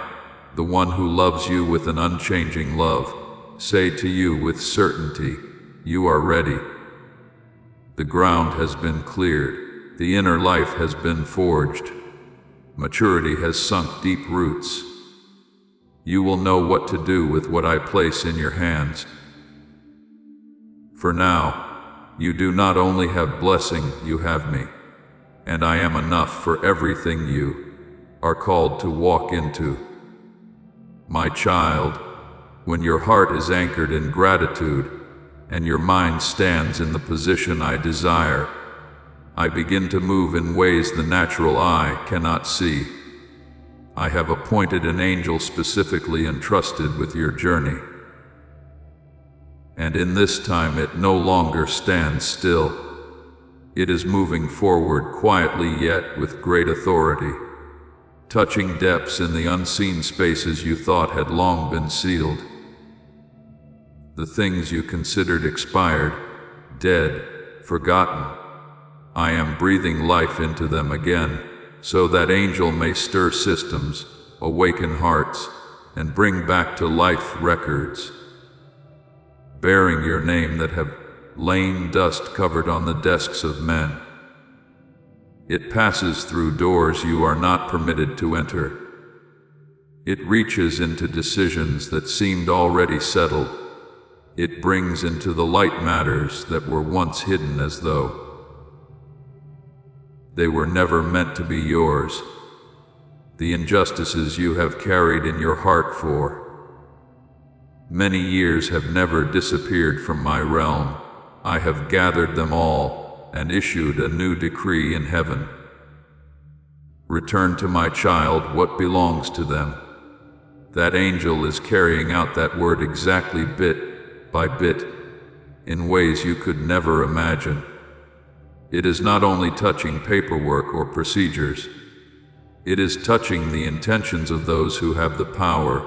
the one who loves you with an unchanging love, say to you with certainty, you are ready. The ground has been cleared, the inner life has been forged, maturity has sunk deep roots. You will know what to do with what I place in your hands. For now, you do not only have blessing, you have me, and I am enough for everything you are called to walk into. My child, when your heart is anchored in gratitude and your mind stands in the position I desire, I begin to move in ways the natural eye cannot see. I have appointed an angel specifically entrusted with your journey. And in this time it no longer stands still. It is moving forward quietly yet with great authority, touching depths in the unseen spaces you thought had long been sealed. The things you considered expired, dead, forgotten, I am breathing life into them again, so that angel may stir systems, awaken hearts, and bring back to life records, bearing your name that have lain dust covered on the desks of men. It passes through doors you are not permitted to enter. It reaches into decisions that seemed already settled. It brings into the light matters that were once hidden as though they were never meant to be yours. The injustices you have carried in your heart for many years have never disappeared from my realm. I have gathered them all and issued a new decree in heaven. Return to my child what belongs to them. That angel is carrying out that word exactly bit by bit, in ways you could never imagine. It is not only touching paperwork or procedures, it is touching the intentions of those who have the power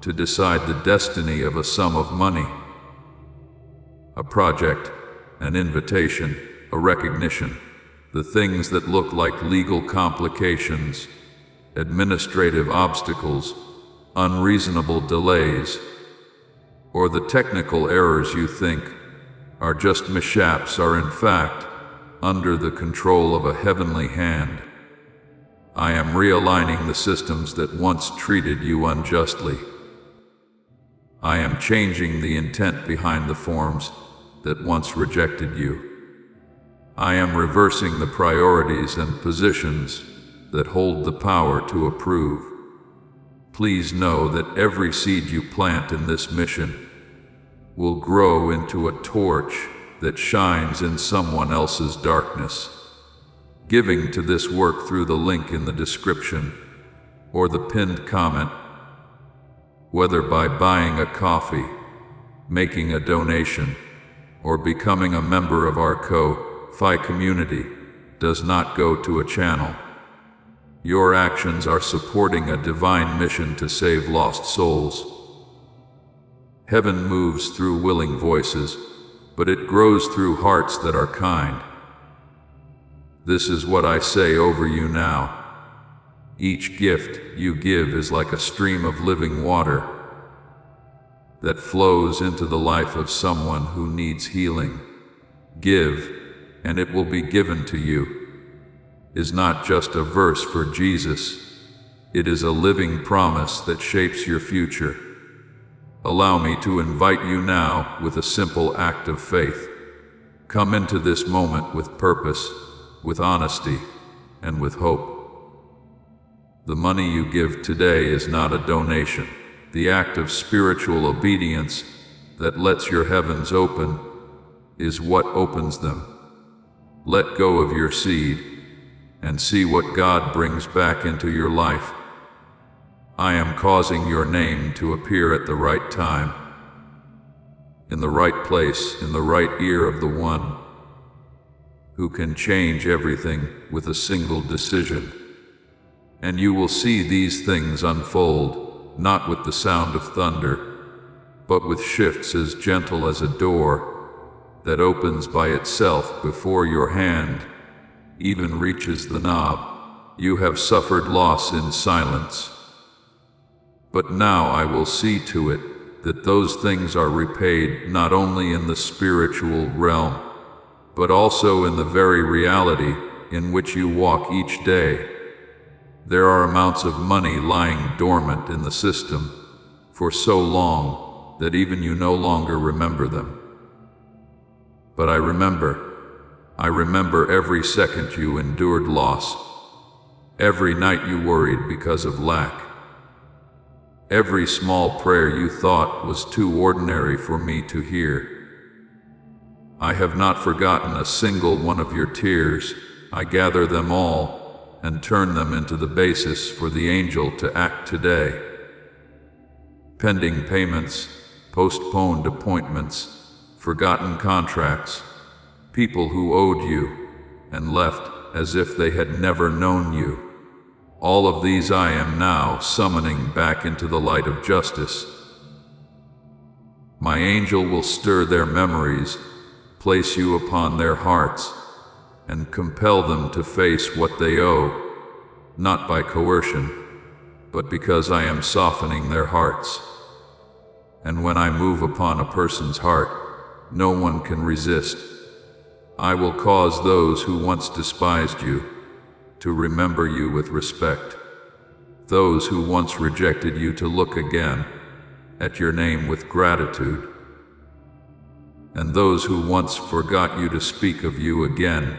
to decide the destiny of a sum of money, a project, an invitation, a recognition, the things that look like legal complications, administrative obstacles, unreasonable delays, or the technical errors you think are just mishaps are in fact under the control of a heavenly hand. I am realigning the systems that once treated you unjustly. I am changing the intent behind the forms that once rejected you. I am reversing the priorities and positions that hold the power to approve. Please know that every seed you plant in this mission will grow into a torch that shines in someone else's darkness. Giving to this work through the link in the description or the pinned comment whether by buying a coffee, making a donation, or becoming a member of our Ko-Fi community, does not go to a channel. Your actions are supporting a divine mission to save lost souls. Heaven moves through willing voices, but it grows through hearts that are kind. This is what I say over you now. Each gift you give is like a stream of living water that flows into the life of someone who needs healing. Give, and it will be given to you is not just a verse for Jesus. It is a living promise that shapes your future. Allow me to invite you now with a simple act of faith. Come into this moment with purpose, with honesty, and with hope. The money you give today is not a donation. The act of spiritual obedience that lets your heavens open is what opens them. Let go of your seed and see what God brings back into your life. I am causing your name to appear at the right time, in the right place, in the right ear of the one who can change everything with a single decision. And you will see these things unfold, not with the sound of thunder, but with shifts as gentle as a door that opens by itself before your hand even reaches the knob. You have suffered loss in silence, but now I will see to it that those things are repaid not only in the spiritual realm, but also in the very reality in which you walk each day. There are amounts of money lying dormant in the system for so long that even you no longer remember them. But I remember every second you endured loss, every night you worried because of lack, every small prayer you thought was too ordinary for me to hear. I have not forgotten a single one of your tears. I gather them all and turn them into the basis for the angel to act today. Pending payments, postponed appointments, forgotten contracts, people who owed you and left as if they had never known you. All of these I am now summoning back into the light of justice. My angel will stir their memories, place you upon their hearts, and compel them to face what they owe, not by coercion, but because I am softening their hearts. And when I move upon a person's heart, no one can resist. I will cause those who once despised you to remember you with respect, those who once rejected you to look again at your name with gratitude, and those who once forgot you to speak of you again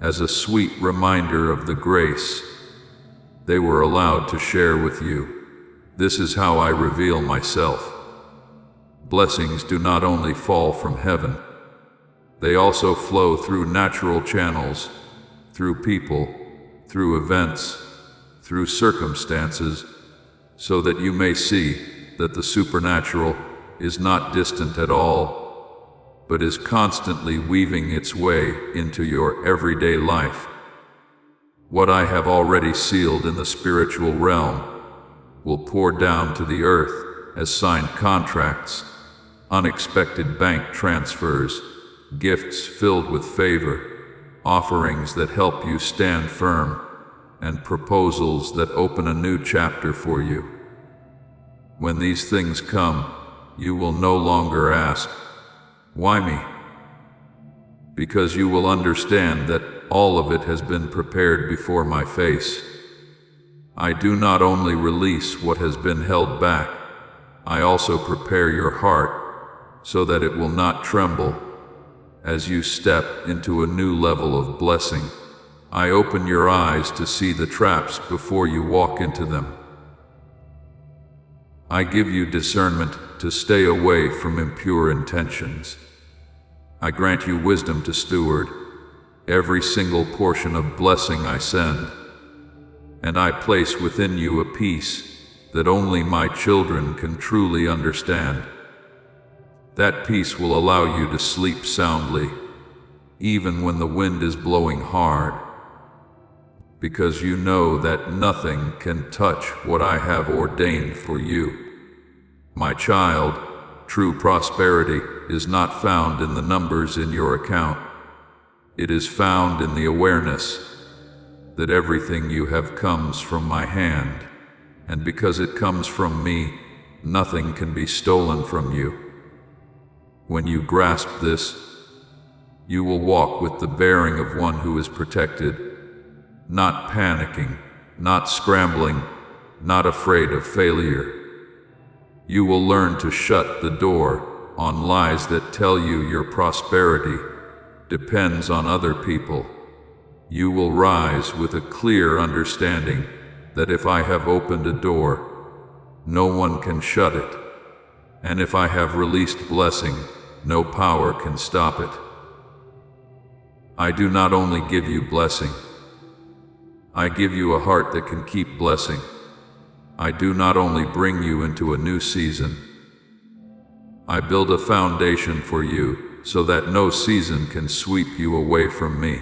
as a sweet reminder of the grace they were allowed to share with you. This is how I reveal myself. Blessings do not only fall from heaven, they also flow through natural channels, through people, through events, through circumstances, so that you may see that the supernatural is not distant at all, but is constantly weaving its way into your everyday life. What I have already sealed in the spiritual realm will pour down to the earth as signed contracts, unexpected bank transfers, gifts filled with favor, offerings that help you stand firm, and proposals that open a new chapter for you. When these things come, you will no longer ask, "Why me?" Because you will understand that all of it has been prepared before my face. I do not only release what has been held back, I also prepare your heart so that it will not tremble. As you step into a new level of blessing, I open your eyes to see the traps before you walk into them. I give you discernment to stay away from impure intentions. I grant you wisdom to steward every single portion of blessing I send, and I place within you a peace that only my children can truly understand. That peace will allow you to sleep soundly, even when the wind is blowing hard, because you know that nothing can touch what I have ordained for you. My child, true prosperity is not found in the numbers in your account. It is found in the awareness that everything you have comes from my hand, and because it comes from me, nothing can be stolen from you. When you grasp this, you will walk with the bearing of one who is protected, not panicking, not scrambling, not afraid of failure. You will learn to shut the door on lies that tell you your prosperity depends on other people. You will rise with a clear understanding that if I have opened a door, no one can shut it, and if I have released blessing, no power can stop it. I do not only give you blessing, I give you a heart that can keep blessing. I do not only bring you into a new season, I build a foundation for you so that no season can sweep you away from me.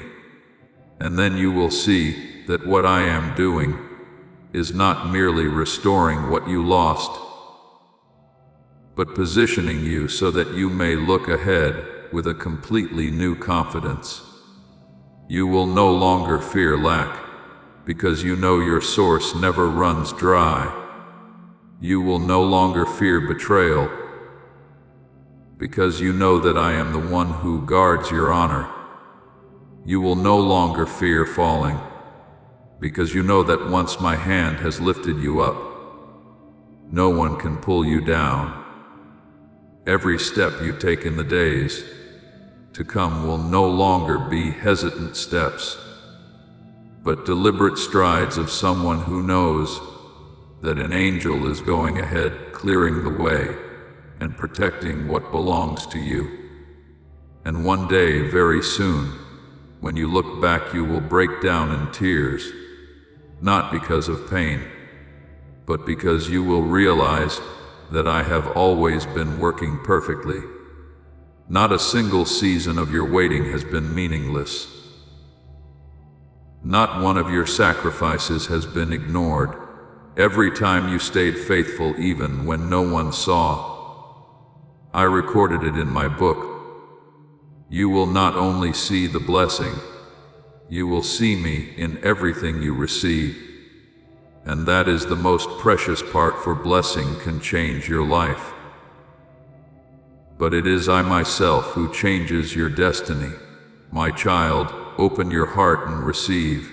And then you will see that what I am doing is not merely restoring what you lost, but positioning you so that you may look ahead with a completely new confidence. You will no longer fear lack, because you know your source never runs dry. You will no longer fear betrayal, because you know that I am the one who guards your honor. You will no longer fear falling, because you know that once my hand has lifted you up, no one can pull you down. Every step you take in the days to come will no longer be hesitant steps, but deliberate strides of someone who knows that an angel is going ahead, clearing the way and protecting what belongs to you. And one day, very soon, when you look back, you will break down in tears, not because of pain, but because you will realize that I have always been working perfectly. Not a single season of your waiting has been meaningless. Not one of your sacrifices has been ignored. Every time you stayed faithful even when no one saw. I recorded it in my book. You will not only see the blessing, you will see me in everything you receive. And that is the most precious part, for blessing can change your life. But it is I myself who changes your destiny. My child, open your heart and receive.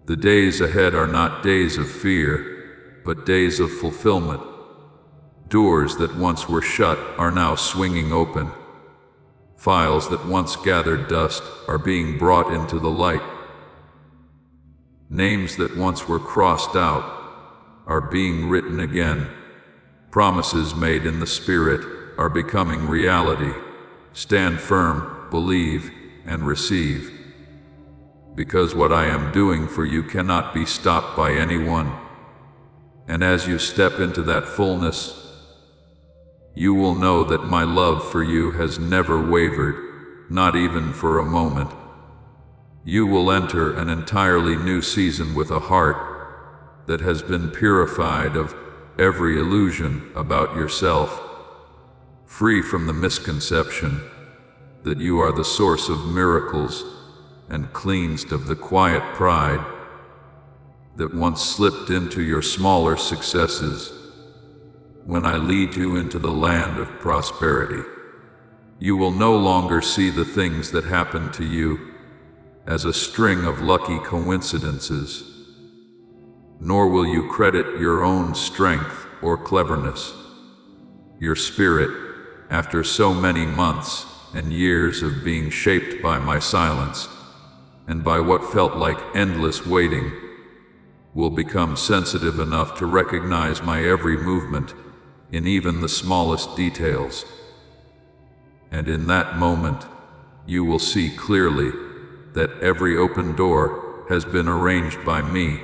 The days ahead are not days of fear, but days of fulfillment. Doors that once were shut are now swinging open. Files that once gathered dust are being brought into the light. Names that once were crossed out are being written again. Promises made in the Spirit are becoming reality. Stand firm, believe, and receive. Because what I am doing for you cannot be stopped by anyone. And as you step into that fullness, you will know that my love for you has never wavered, not even for a moment. You will enter an entirely new season with a heart that has been purified of every illusion about yourself, free from the misconception that you are the source of miracles, and cleansed of the quiet pride that once slipped into your smaller successes. When I lead you into the land of prosperity, you will no longer see the things that happen to you as a string of lucky coincidences, nor will you credit your own strength or cleverness. Your spirit, after so many months and years of being shaped by my silence, and by what felt like endless waiting, will become sensitive enough to recognize my every movement in even the smallest details. And in that moment, you will see clearly that every open door has been arranged by me.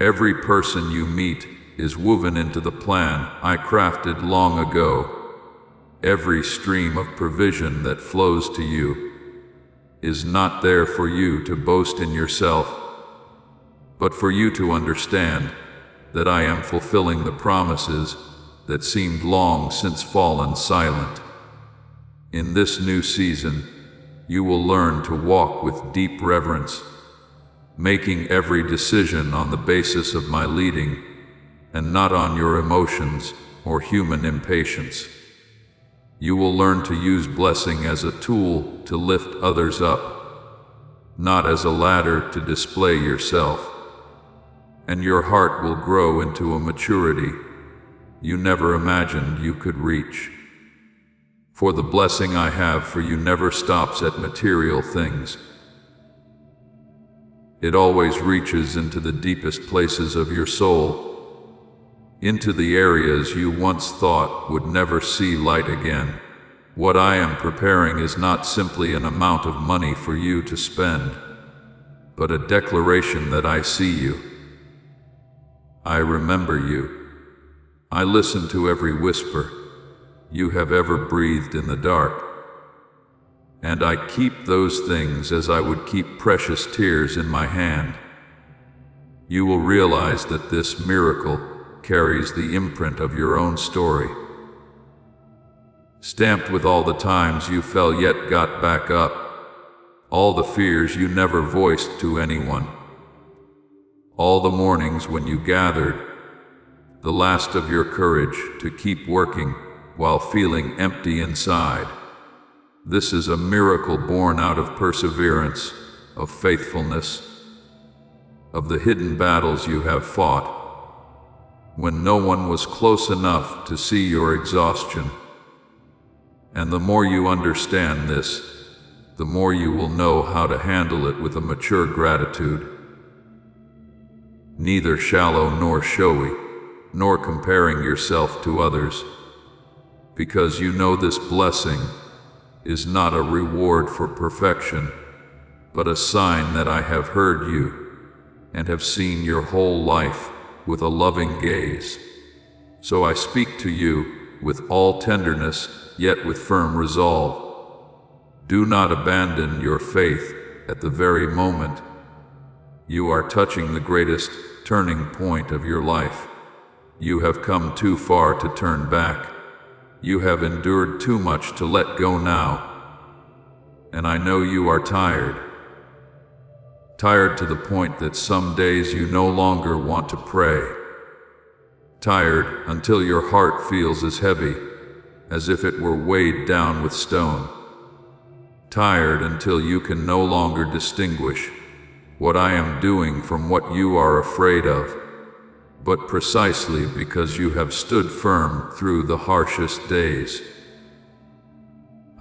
Every person you meet is woven into the plan I crafted long ago. Every stream of provision that flows to you is not there for you to boast in yourself, but for you to understand that I am fulfilling the promises that seemed long since fallen silent. In this new season, you will learn to walk with deep reverence, making every decision on the basis of my leading and not on your emotions or human impatience. You will learn to use blessing as a tool to lift others up, not as a ladder to display yourself. And your heart will grow into a maturity you never imagined you could reach. For the blessing I have for you never stops at material things. It always reaches into the deepest places of your soul, into the areas you once thought would never see light again. What I am preparing is not simply an amount of money for you to spend, but a declaration that I see you. I remember you. I listen to every whisper you have ever breathed in the dark. And I keep those things as I would keep precious tears in my hand. You will realize that this miracle carries the imprint of your own story, stamped with all the times you fell yet got back up, all the fears you never voiced to anyone, all the mornings when you gathered the last of your courage to keep working while feeling empty inside. This is a miracle born out of perseverance, of faithfulness, of the hidden battles you have fought, when no one was close enough to see your exhaustion. And the more you understand this, the more you will know how to handle it with a mature gratitude. Neither shallow nor showy, nor comparing yourself to others, because you know this blessing is not a reward for perfection, but a sign that I have heard you and have seen your whole life with a loving gaze. So I speak to you with all tenderness, yet with firm resolve. Do not abandon your faith at the very moment you are touching the greatest turning point of your life. You have come too far to turn back. You have endured too much to let go now. And I know you are tired. Tired to the point that some days you no longer want to pray. Tired until your heart feels as heavy as if it were weighed down with stone. Tired until you can no longer distinguish what I am doing from what you are afraid of. But precisely because you have stood firm through the harshest days,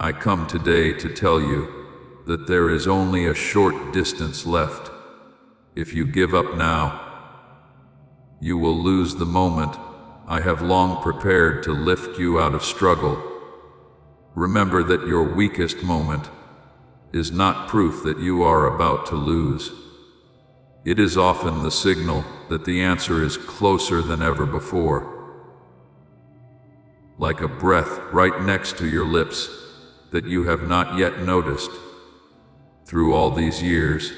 I come today to tell you that there is only a short distance left. If you give up now, you will lose the moment I have long prepared to lift you out of struggle. Remember that your weakest moment is not proof that you are about to lose. It is often the signal that the answer is closer than ever before. Like a breath right next to your lips that you have not yet noticed. Through all these years,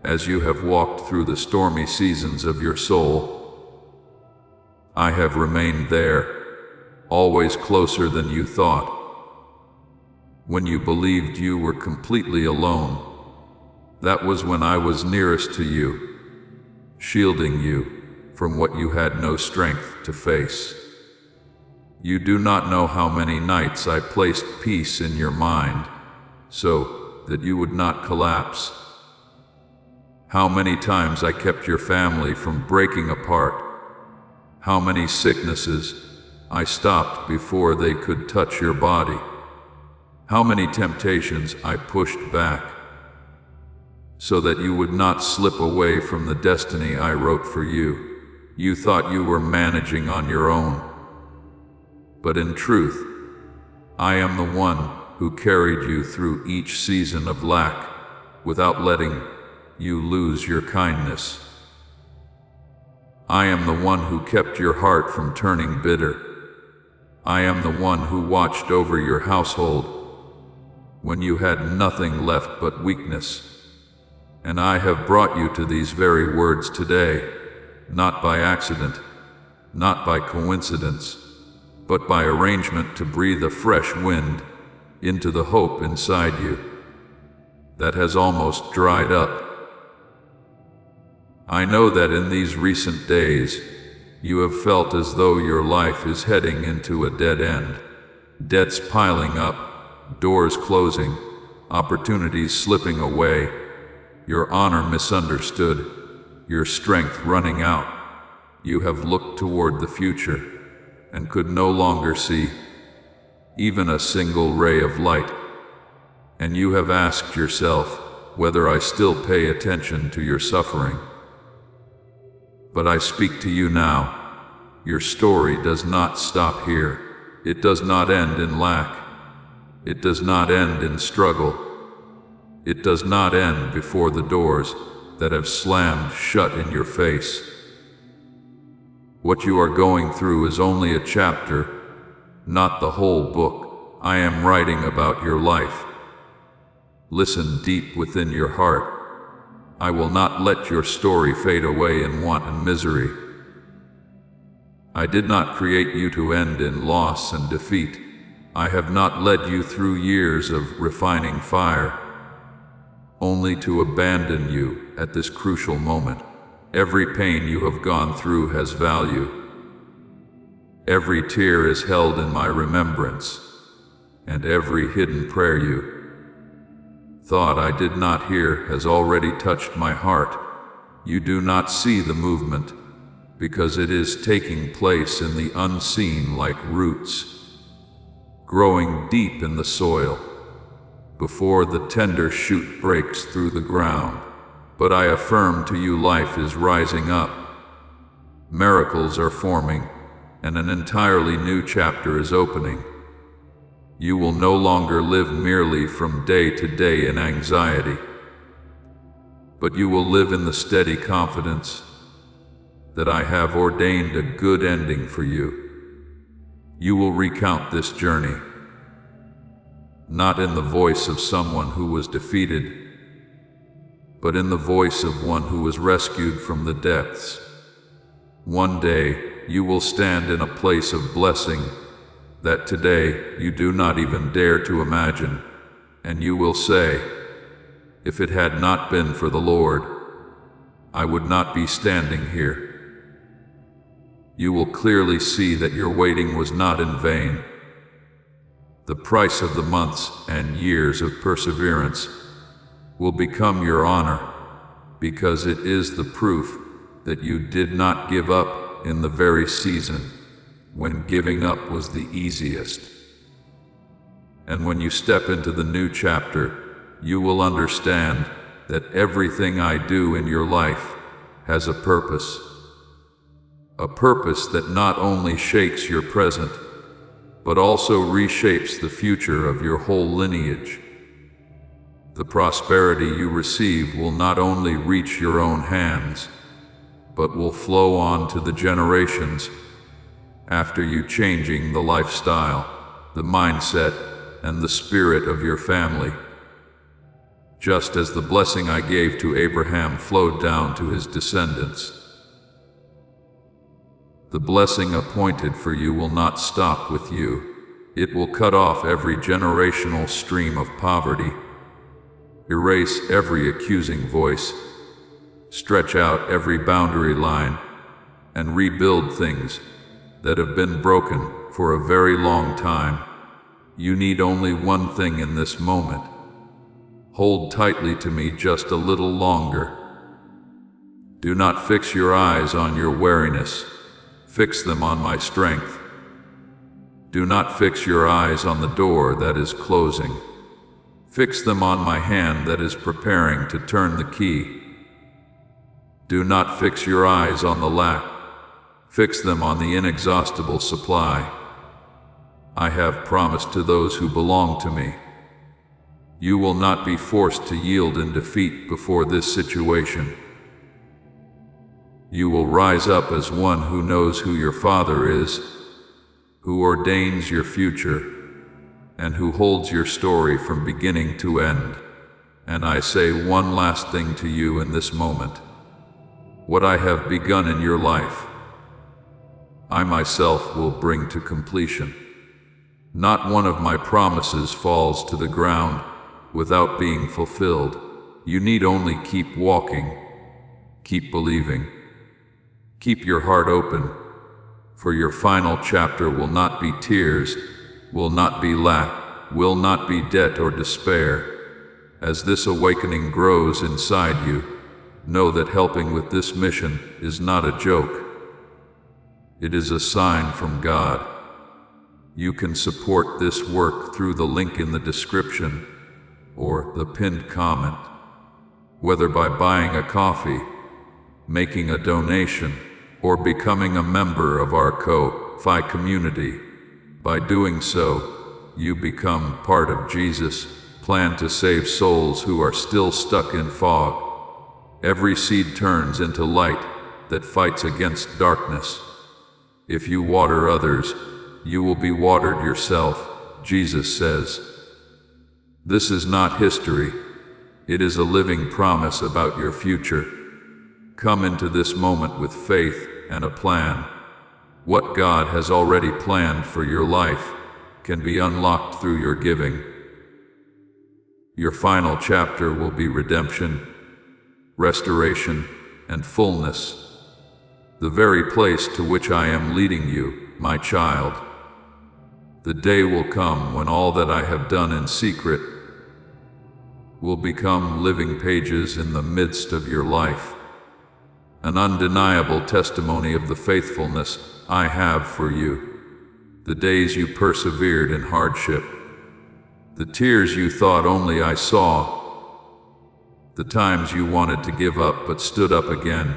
as you have walked through the stormy seasons of your soul, I have remained there, always closer than you thought. When you believed you were completely alone, that was when I was nearest to you, shielding you from what you had no strength to face. You do not know how many nights I placed peace in your mind, so that you would not collapse. How many times I kept your family from breaking apart. How many sicknesses I stopped before they could touch your body. How many temptations I pushed back, so that you would not slip away from the destiny I wrote for you. You thought you were managing on your own. But in truth, I am the one who carried you through each season of lack without letting you lose your kindness. I am the one who kept your heart from turning bitter. I am the one who watched over your household when you had nothing left but weakness. And I have brought you to these very words today, not by accident, not by coincidence, but by arrangement to breathe a fresh wind into the hope inside you that has almost dried up. I know that in these recent days, you have felt as though your life is heading into a dead end. Debts piling up, doors closing, opportunities slipping away, your honor misunderstood, your strength running out. You have looked toward the future and could no longer see even a single ray of light. And you have asked yourself whether I still pay attention to your suffering. But I speak to you now. Your story does not stop here. It does not end in lack. It does not end in struggle. It does not end before the doors that have slammed shut in your face. What you are going through is only a chapter, not the whole book. I am writing about your life. Listen deep within your heart. I will not let your story fade away in want and misery. I did not create you to end in loss and defeat. I have not led you through years of refining fire, only to abandon you at this crucial moment. Every pain you have gone through has value. Every tear is held in my remembrance, and every hidden prayer you thought I did not hear has already touched my heart. You do not see the movement, because it is taking place in the unseen like roots, growing deep in the soil, before the tender shoot breaks through the ground. But I affirm to you, life is rising up. Miracles are forming, and an entirely new chapter is opening. You will no longer live merely from day to day in anxiety, but you will live in the steady confidence that I have ordained a good ending for you. You will recount this journey, not in the voice of someone who was defeated, but in the voice of one who was rescued from the depths. One day, you will stand in a place of blessing that today you do not even dare to imagine, and you will say, if it had not been for the Lord, I would not be standing here. You will clearly see that your waiting was not in vain. The price of the months and years of perseverance will become your honor, because it is the proof that you did not give up in the very season when giving up was the easiest. And when you step into the new chapter, you will understand that everything I do in your life has a purpose that not only shakes your present, but also reshapes the future of your whole lineage. The prosperity you receive will not only reach your own hands, but will flow on to the generations after you, changing the lifestyle, the mindset, and the spirit of your family. Just as the blessing I gave to Abraham flowed down to his descendants, the blessing appointed for you will not stop with you. It will cut off every generational stream of poverty, erase every accusing voice, stretch out every boundary line, and rebuild things that have been broken for a very long time. You need only one thing in this moment. Hold tightly to me just a little longer. Do not fix your eyes on your weariness. Fix them on my strength. Do not fix your eyes on the door that is closing. Fix them on my hand that is preparing to turn the key. Do not fix your eyes on the lack. Fix them on the inexhaustible supply I have promised to those who belong to me. You will not be forced to yield in defeat before this situation. You will rise up as one who knows who your Father is, who ordains your future, and who holds your story from beginning to end. And I say one last thing to you in this moment. What I have begun in your life, I myself will bring to completion. Not one of my promises falls to the ground without being fulfilled. You need only keep walking, keep believing, keep your heart open, for your final chapter will not be tears, will not be lack, will not be debt or despair. As this awakening grows inside you, know that helping with this mission is not a joke. It is a sign from God. You can support this work through the link in the description or the pinned comment, whether by buying a coffee, making a donation, or becoming a member of our Ko-Fi community. By doing so, you become part of Jesus' plan to save souls who are still stuck in fog. Every seed turns into light that fights against darkness. If you water others, you will be watered yourself, Jesus says. This is not history. It is a living promise about your future. Come into this moment with faith and a plan. What God has already planned for your life can be unlocked through your giving. Your final chapter will be redemption, restoration, and fullness. The very place to which I am leading you, my child. The day will come when all that I have done in secret will become living pages in the midst of your life. An undeniable testimony of the faithfulness I have for you. The days you persevered in hardship. The tears you thought only I saw. The times you wanted to give up but stood up again.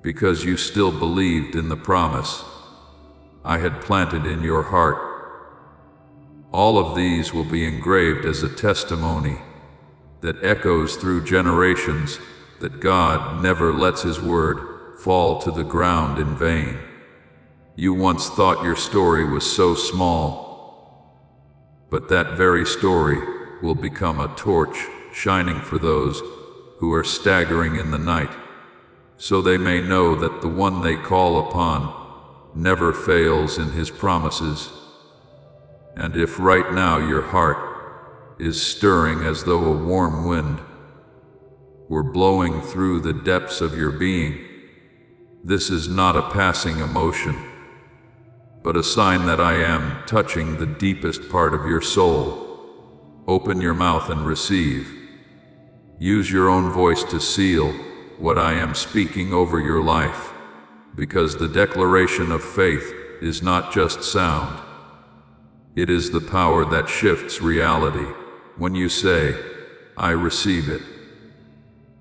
Because you still believed in the promise I had planted in your heart. All of these will be engraved as a testimony that echoes through generations that God never lets His word fall to the ground in vain. You once thought your story was so small, but that very story will become a torch shining for those who are staggering in the night, so they may know that the one they call upon never fails in His promises. And if right now your heart is stirring as though a warm wind were blowing through the depths of your being, this is not a passing emotion, but a sign that I am touching the deepest part of your soul. Open your mouth and receive. Use your own voice to seal what I am speaking over your life, because the declaration of faith is not just sound. It is the power that shifts reality. When you say, I receive it,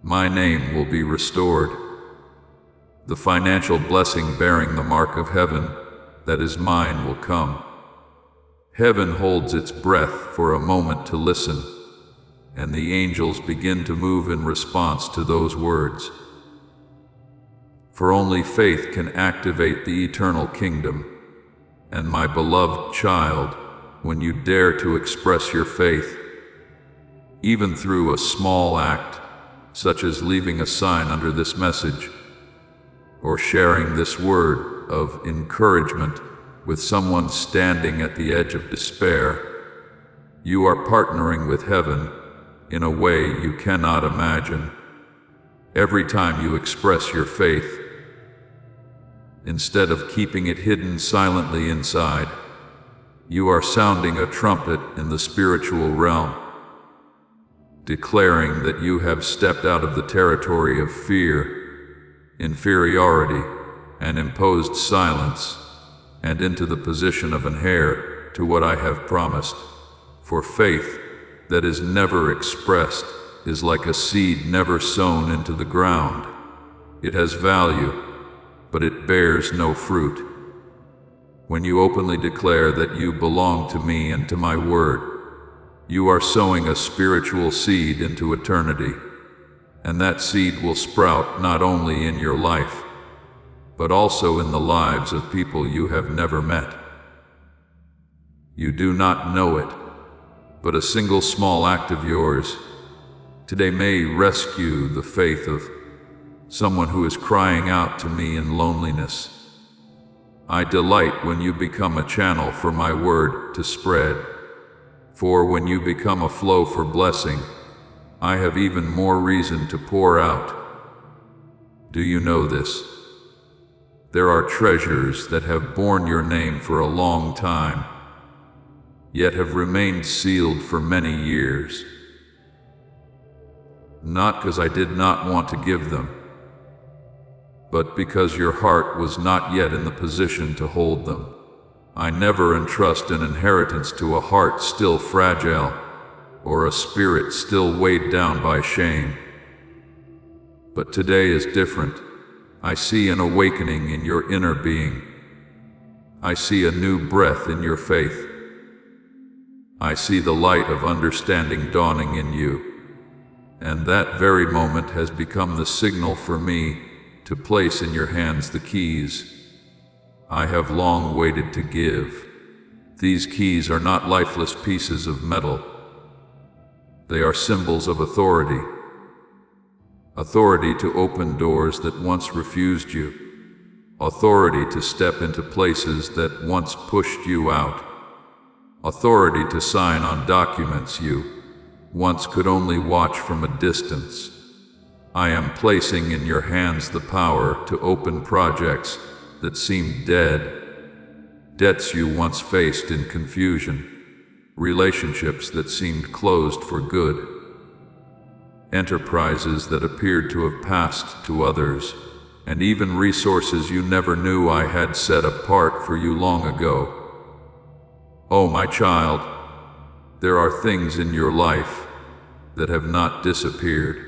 my name will be restored. The financial blessing bearing the mark of heaven that is mine will come. Heaven holds its breath for a moment to listen, and the angels begin to move in response to those words. For only faith can activate the eternal kingdom. And my beloved child, when you dare to express your faith, even through a small act, such as leaving a sign under this message, or sharing this word of encouragement with someone standing at the edge of despair, you are partnering with heaven in a way you cannot imagine. Every time you express your faith, instead of keeping it hidden silently inside, you are sounding a trumpet in the spiritual realm, declaring that you have stepped out of the territory of fear, inferiority, and imposed silence, and into the position of an heir to what I have promised. For faith that is never expressed is like a seed never sown into the ground. It has value, but it bears no fruit. When you openly declare that you belong to me and to my word, you are sowing a spiritual seed into eternity. and that seed will sprout not only in your life, but also in the lives of people you have never met. You do not know it, but a single small act of yours today may rescue the faith of someone who is crying out to me in loneliness. I delight when you become a channel for my word to spread, for when you become a flow for blessing, I have even more reason to pour out. Do you know this? There are treasures that have borne your name for a long time, yet have remained sealed for many years. Not because I did not want to give them, but because your heart was not yet in the position to hold them. I never entrust an inheritance to a heart still fragile, or a spirit still weighed down by shame. But today is different. I see an awakening in your inner being. I see a new breath in your faith. I see the light of understanding dawning in you. And that very moment has become the signal for me to place in your hands the keys I have long waited to give. These keys are not lifeless pieces of metal. They are symbols of authority. Authority to open doors that once refused you. Authority to step into places that once pushed you out. Authority to sign on documents you once could only watch from a distance. I am placing in your hands the power to open projects that seemed dead, debts you once faced in confusion, relationships that seemed closed for good, enterprises that appeared to have passed to others, and even resources you never knew I had set apart for you long ago. Oh, my child, there are things in your life that have not disappeared.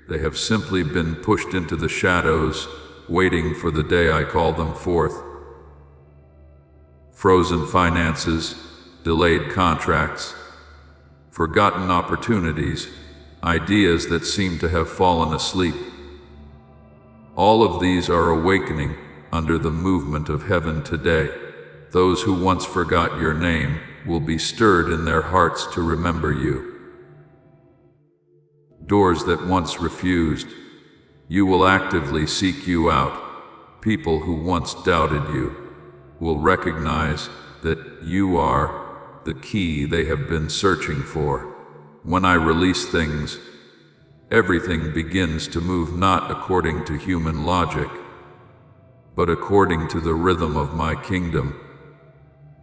They have simply been pushed into the shadows, waiting for the day I call them forth. Frozen finances, delayed contracts, forgotten opportunities, ideas that seem to have fallen asleep. All of these are awakening under the movement of heaven today. Those who once forgot your name will be stirred in their hearts to remember you. Doors that once refused, you will actively seek you out. People who once doubted you will recognize that you are the key they have been searching for. When I release things, everything begins to move not according to human logic, but according to the rhythm of my kingdom.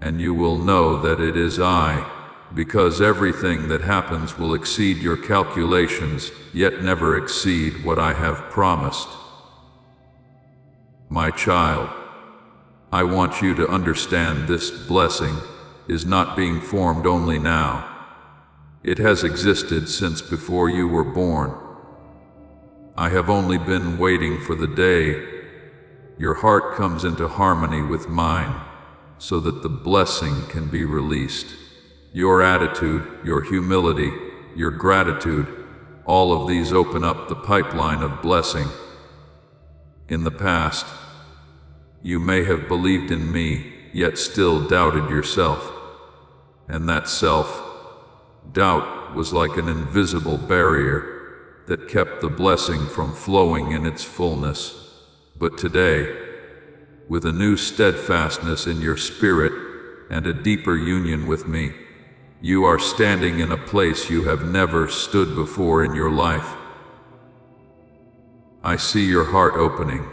And you will know that it is I, because everything that happens will exceed your calculations, yet never exceed what I have promised. My child, I want you to understand this blessing is not being formed only now. It has existed since before you were born. I have only been waiting for the day your heart comes into harmony with mine, so that the blessing can be released. Your attitude, your humility, your gratitude, all of these open up the pipeline of blessing. In the past, you may have believed in me, yet still doubted yourself. And that self-doubt was like an invisible barrier that kept the blessing from flowing in its fullness. But today, with a new steadfastness in your spirit and a deeper union with me, you are standing in a place you have never stood before in your life. I see your heart opening,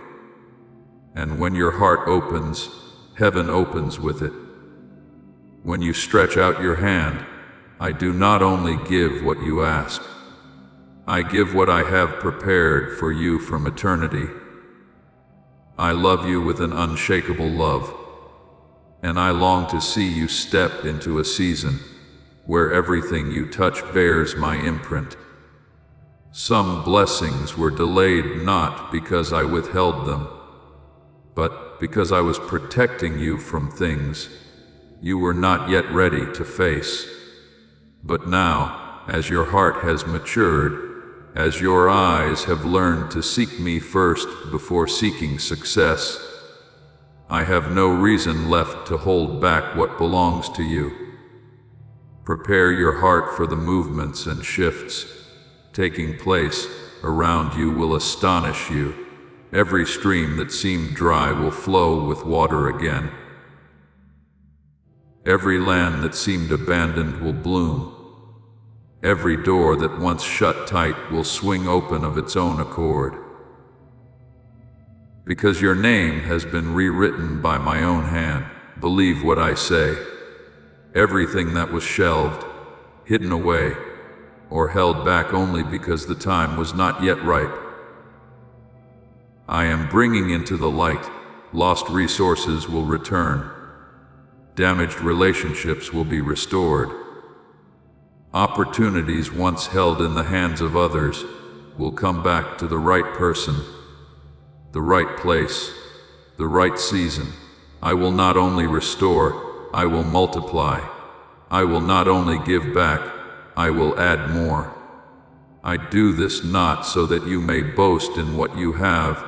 and when your heart opens, heaven opens with it. When you stretch out your hand, I do not only give what you ask, I give what I have prepared for you from eternity. I love you with an unshakable love, and I long to see you step into a season where everything you touch bears my imprint. Some blessings were delayed not because I withheld them, but because I was protecting you from things you were not yet ready to face. But now, as your heart has matured as your eyes have learned to seek me first before seeking success, I have no reason left to hold back what belongs to you. Prepare your heart for the movements and shifts taking place around you will astonish you. Every stream that seemed dry will flow with water again. Every land that seemed abandoned will bloom. Every door that once shut tight will swing open of its own accord. Because your name has been rewritten by my own hand, believe what I say. Everything that was shelved, hidden away, or held back only because the time was not yet ripe, I am bringing into the light. Lost resources will return. Damaged relationships will be restored. Opportunities once held in the hands of others will come back to the right person, the right place, the right season. I will not only restore, I will multiply. I will not only give back, I will add more. I do this not so that you may boast in what you have,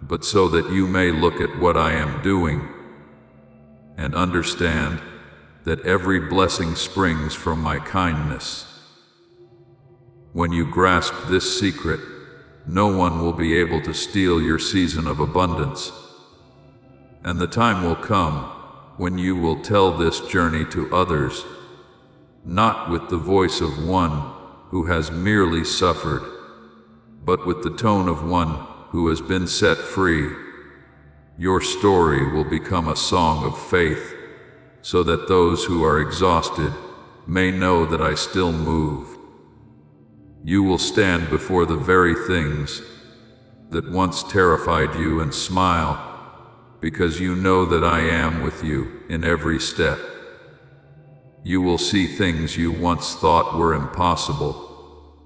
but so that you may look at what I am doing and understand that every blessing springs from my kindness. When you grasp this secret, no one will be able to steal your season of abundance. And the time will come when you will tell this journey to others, not with the voice of one who has merely suffered, but with the tone of one who has been set free. Your story will become a song of faith, so that those who are exhausted may know that I still move. You will stand before the very things that once terrified you and smile, because you know that I am with you in every step. You will see things you once thought were impossible,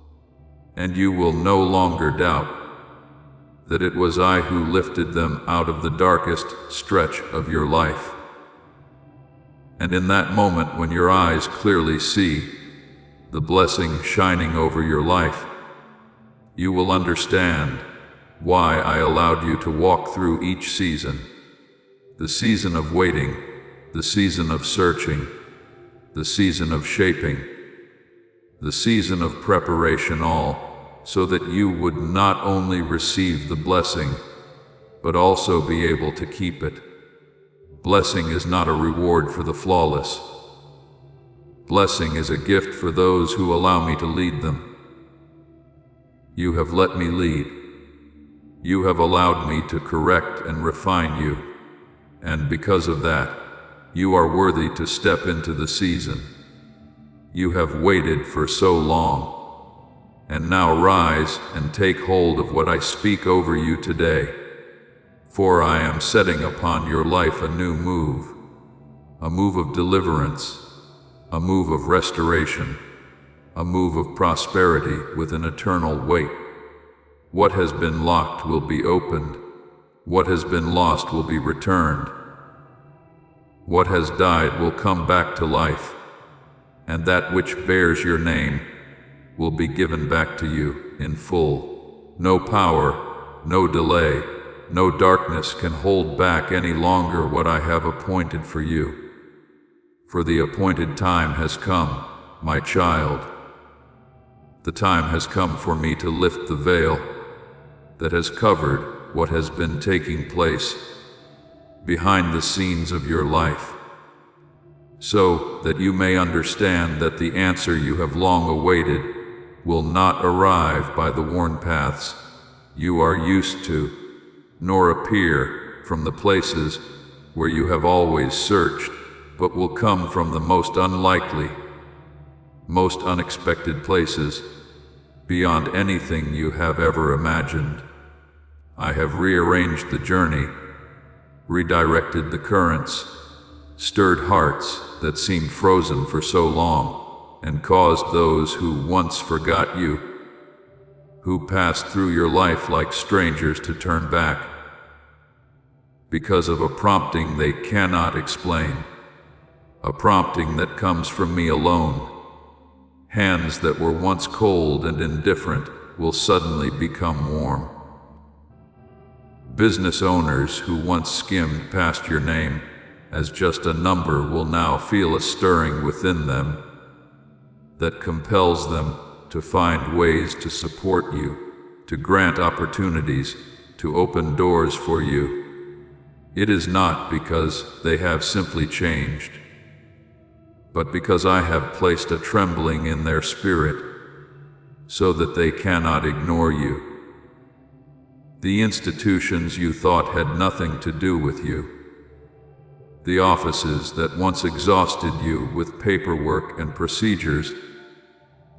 and you will no longer doubt that it was I who lifted them out of the darkest stretch of your life. And in that moment when your eyes clearly see the blessing shining over your life, you will understand why I allowed you to walk through each season. The season of waiting, the season of searching, the season of shaping, the season of preparation, all so that you would not only receive the blessing, but also be able to keep it. Blessing is not a reward for the flawless. Blessing is a gift for those who allow me to lead them. You have let me lead. You have allowed me to correct and refine you, and because of that, you are worthy to step into the season. You have waited for so long, and now rise and take hold of what I speak over you today. For I am setting upon your life a new move, a move of deliverance, a move of restoration, a move of prosperity with an eternal weight. What has been locked will be opened. What has been lost will be returned. What has died will come back to life, and that which bears your name will be given back to you in full. No power, no delay, no darkness can hold back any longer what I have appointed for you. For the appointed time has come, my child. The time has come for me to lift the veil that has covered what has been taking place behind the scenes of your life, so that you may understand that the answer you have long awaited will not arrive by the worn paths you are used to, nor appear from the places where you have always searched, but will come from the most unlikely, most unexpected places, beyond anything you have ever imagined. I have rearranged the journey, redirected the currents, stirred hearts that seemed frozen for so long, and caused those who once forgot you, who passed through your life like strangers, to turn back, because of a prompting they cannot explain, a prompting that comes from me alone. Hands that were once cold and indifferent will suddenly become warm. Business owners who once skimmed past your name as just a number will now feel a stirring within them that compels them to find ways to support you, to grant opportunities, to open doors for you. It is not because they have simply changed, but because I have placed a trembling in their spirit so that they cannot ignore you. The institutions you thought had nothing to do with you, the offices that once exhausted you with paperwork and procedures,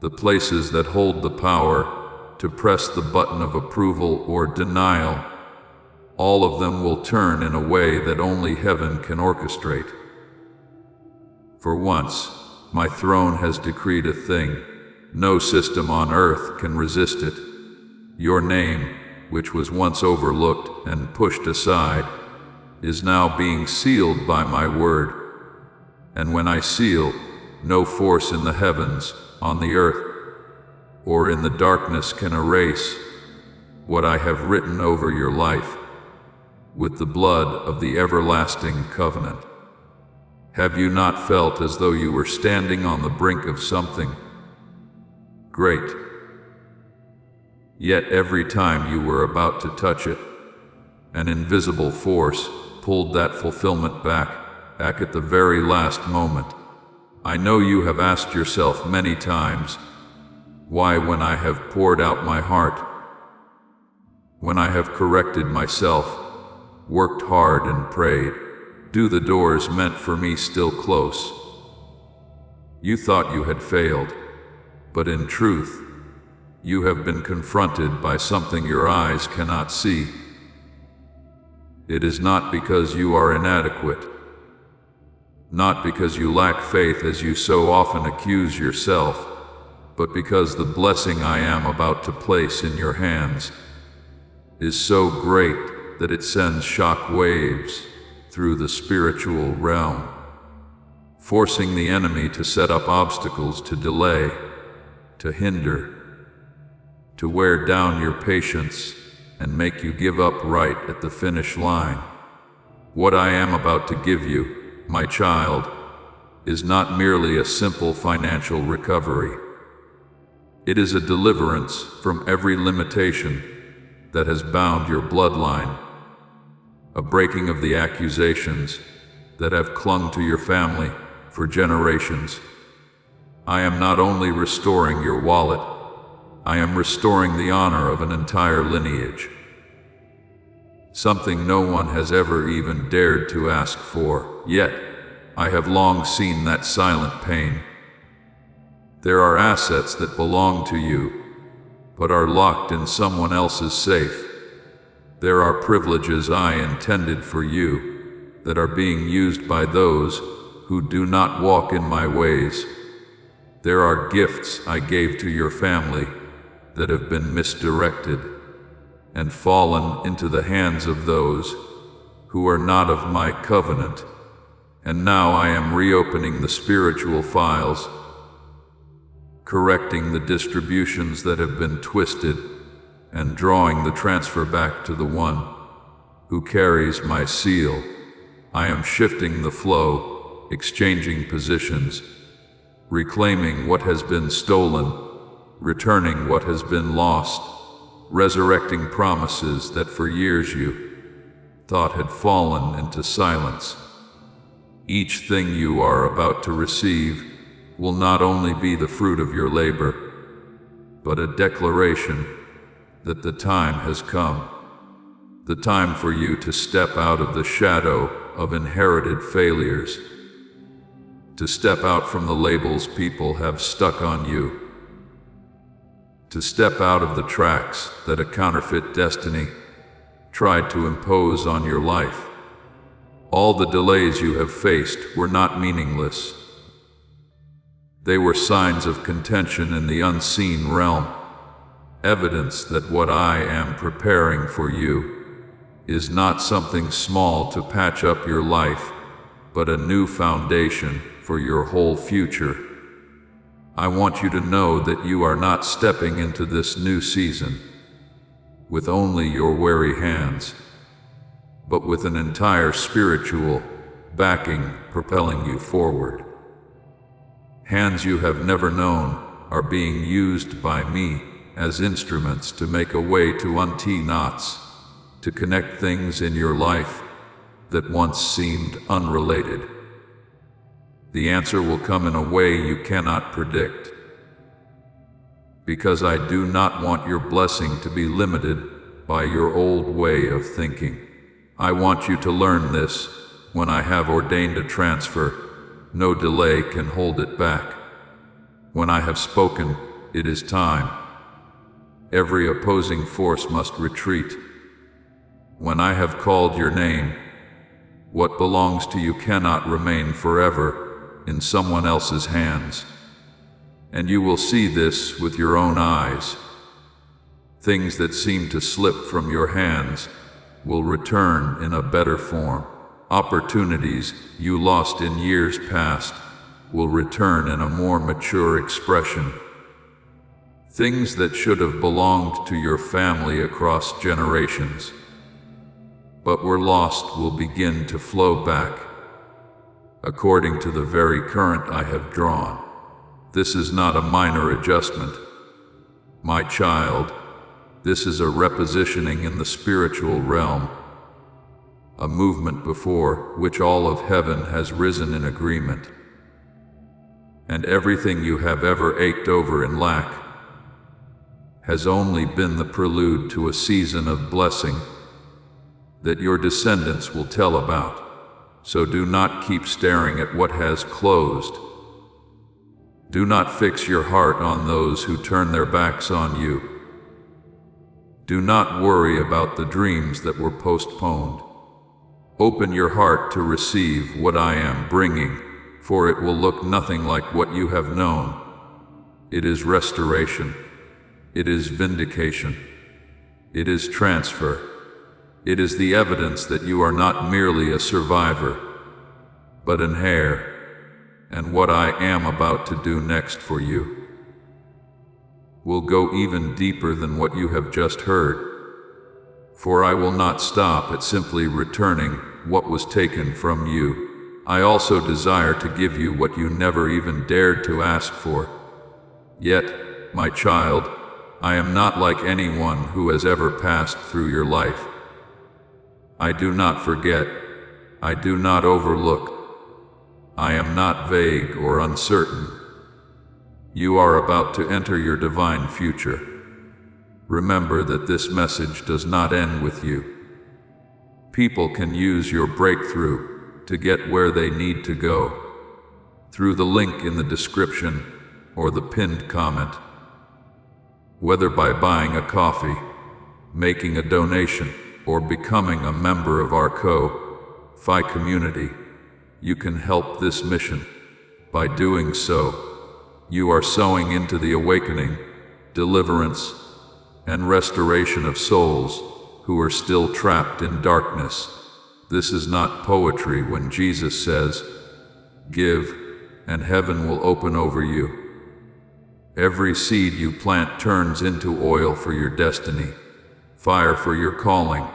the places that hold the power to press the button of approval or denial, all of them will turn in a way that only heaven can orchestrate. For once, my throne has decreed a thing. No system on earth can resist it. Your name, which was once overlooked and pushed aside, is now being sealed by my word. And when I seal, no force in the heavens, on the earth, or in the darkness can erase what I have written over your life with the blood of the everlasting covenant. Have you not felt as though you were standing on the brink of something great? Yet every time you were about to touch it, an invisible force pulled that fulfillment back at the very last moment. I know you have asked yourself many times, why, when I have poured out my heart, when I have corrected myself, worked hard and prayed, do the doors meant for me still close? You thought you had failed, but in truth, you have been confronted by something your eyes cannot see. It is not because you are inadequate, not because you lack faith as you so often accuse yourself, but because the blessing I am about to place in your hands is so great that it sends shock waves through the spiritual realm, forcing the enemy to set up obstacles, to delay, to hinder, to wear down your patience and make you give up right at the finish line. What I am about to give you, my child, is not merely a simple financial recovery. It is a deliverance from every limitation that has bound your bloodline, a breaking of the accusations that have clung to your family for generations. I am not only restoring your wallet, I am restoring the honor of an entire lineage. Something no one has ever even dared to ask for, yet I have long seen that silent pain. There are assets that belong to you, but are locked in someone else's safe. There are privileges I intended for you that are being used by those who do not walk in my ways. There are gifts I gave to your family that have been misdirected and fallen into the hands of those who are not of my covenant. And now I am reopening the spiritual files, correcting the distributions that have been twisted, and drawing the transfer back to the one who carries my seal. I am shifting the flow, exchanging positions, reclaiming what has been stolen, returning what has been lost, resurrecting promises that for years you thought had fallen into silence. Each thing you are about to receive will not only be the fruit of your labor, but a declaration that the time has come, the time for you to step out of the shadow of inherited failures, to step out from the labels people have stuck on you, to step out of the tracks that a counterfeit destiny tried to impose on your life. All the delays you have faced were not meaningless. They were signs of contention in the unseen realm, evidence that what I am preparing for you is not something small to patch up your life, but a new foundation for your whole future. I want you to know that you are not stepping into this new season with only your weary hands, but with an entire spiritual backing propelling you forward. Hands you have never known are being used by me as instruments to make a way to untie knots, to connect things in your life that once seemed unrelated. The answer will come in a way you cannot predict. Because I do not want your blessing to be limited by your old way of thinking. I want you to learn this. When I have ordained a transfer, no delay can hold it back. When I have spoken, it is time. Every opposing force must retreat. When I have called your name, what belongs to you cannot remain forever in someone else's hands. And you will see this with your own eyes. Things that seem to slip from your hands will return in a better form. Opportunities you lost in years past will return in a more mature expression. Things that should have belonged to your family across generations, but were lost, will begin to flow back, according to the very current I have drawn. This is not a minor adjustment, my child. This is a repositioning in the spiritual realm, a movement before which all of heaven has risen in agreement. And everything you have ever ached over in lack has only been the prelude to a season of blessing that your descendants will tell about. So do not keep staring at what has closed. Do not fix your heart on those who turn their backs on you. Do not worry about the dreams that were postponed. Open your heart to receive what I am bringing, for it will look nothing like what you have known. It is restoration. It is vindication. It is transfer. It is the evidence that you are not merely a survivor, but an heir, and what I am about to do next for you will go even deeper than what you have just heard. For I will not stop at simply returning what was taken from you. I also desire to give you what you never even dared to ask for. Yet, my child, I am not like anyone who has ever passed through your life. I do not forget. I do not overlook. I am not vague or uncertain. You are about to enter your divine future. Remember that this message does not end with you. People can use your breakthrough to get where they need to go through the link in the description or the pinned comment. Whether by buying a coffee, making a donation, or becoming a member of our Ko-Fi community, you can help this mission. By doing so, you are sowing into the awakening, deliverance, and restoration of souls who are still trapped in darkness. This is not poetry when Jesus says, "Give, and heaven will open over you." Every seed you plant turns into oil for your destiny, fire for your calling,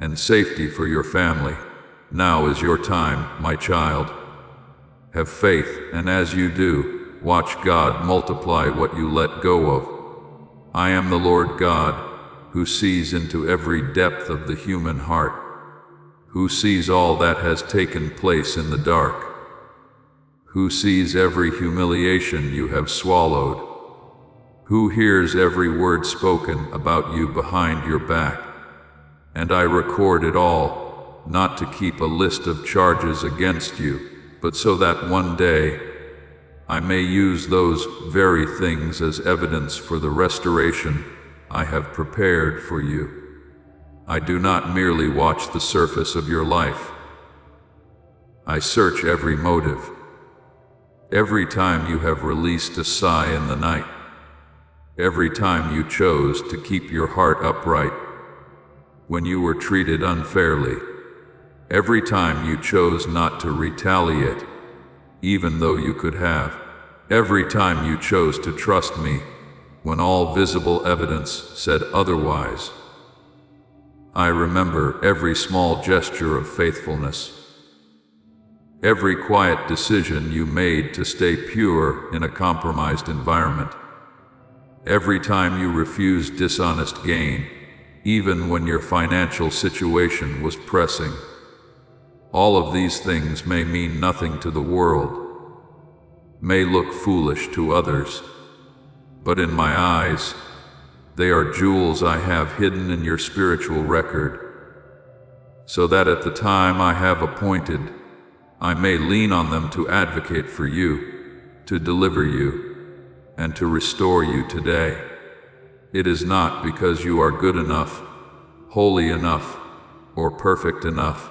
and safety for your family. Now is your time, my child. Have faith, and as you do, watch God multiply what you let go of. I am the Lord God, who sees into every depth of the human heart, who sees all that has taken place in the dark, who sees every humiliation you have swallowed, who hears every word spoken about you behind your back. And I record it all, not to keep a list of charges against you, but so that one day I may use those very things as evidence for the restoration I have prepared for you. I do not merely watch the surface of your life. I search every motive. Every time you have released a sigh in the night, every time you chose to keep your heart upright when you were treated unfairly, every time you chose not to retaliate, even though you could have, Every time you chose to trust me, when all visible evidence said otherwise. I remember every small gesture of faithfulness, every quiet decision you made to stay pure in a compromised environment, every time you refused dishonest gain, even when your financial situation was pressing. All of these things may mean nothing to the world, may look foolish to others, but in my eyes, they are jewels I have hidden in your spiritual record, so that at the time I have appointed, I may lean on them to advocate for you, to deliver you, and to restore you today. It is not because you are good enough, holy enough, or perfect enough,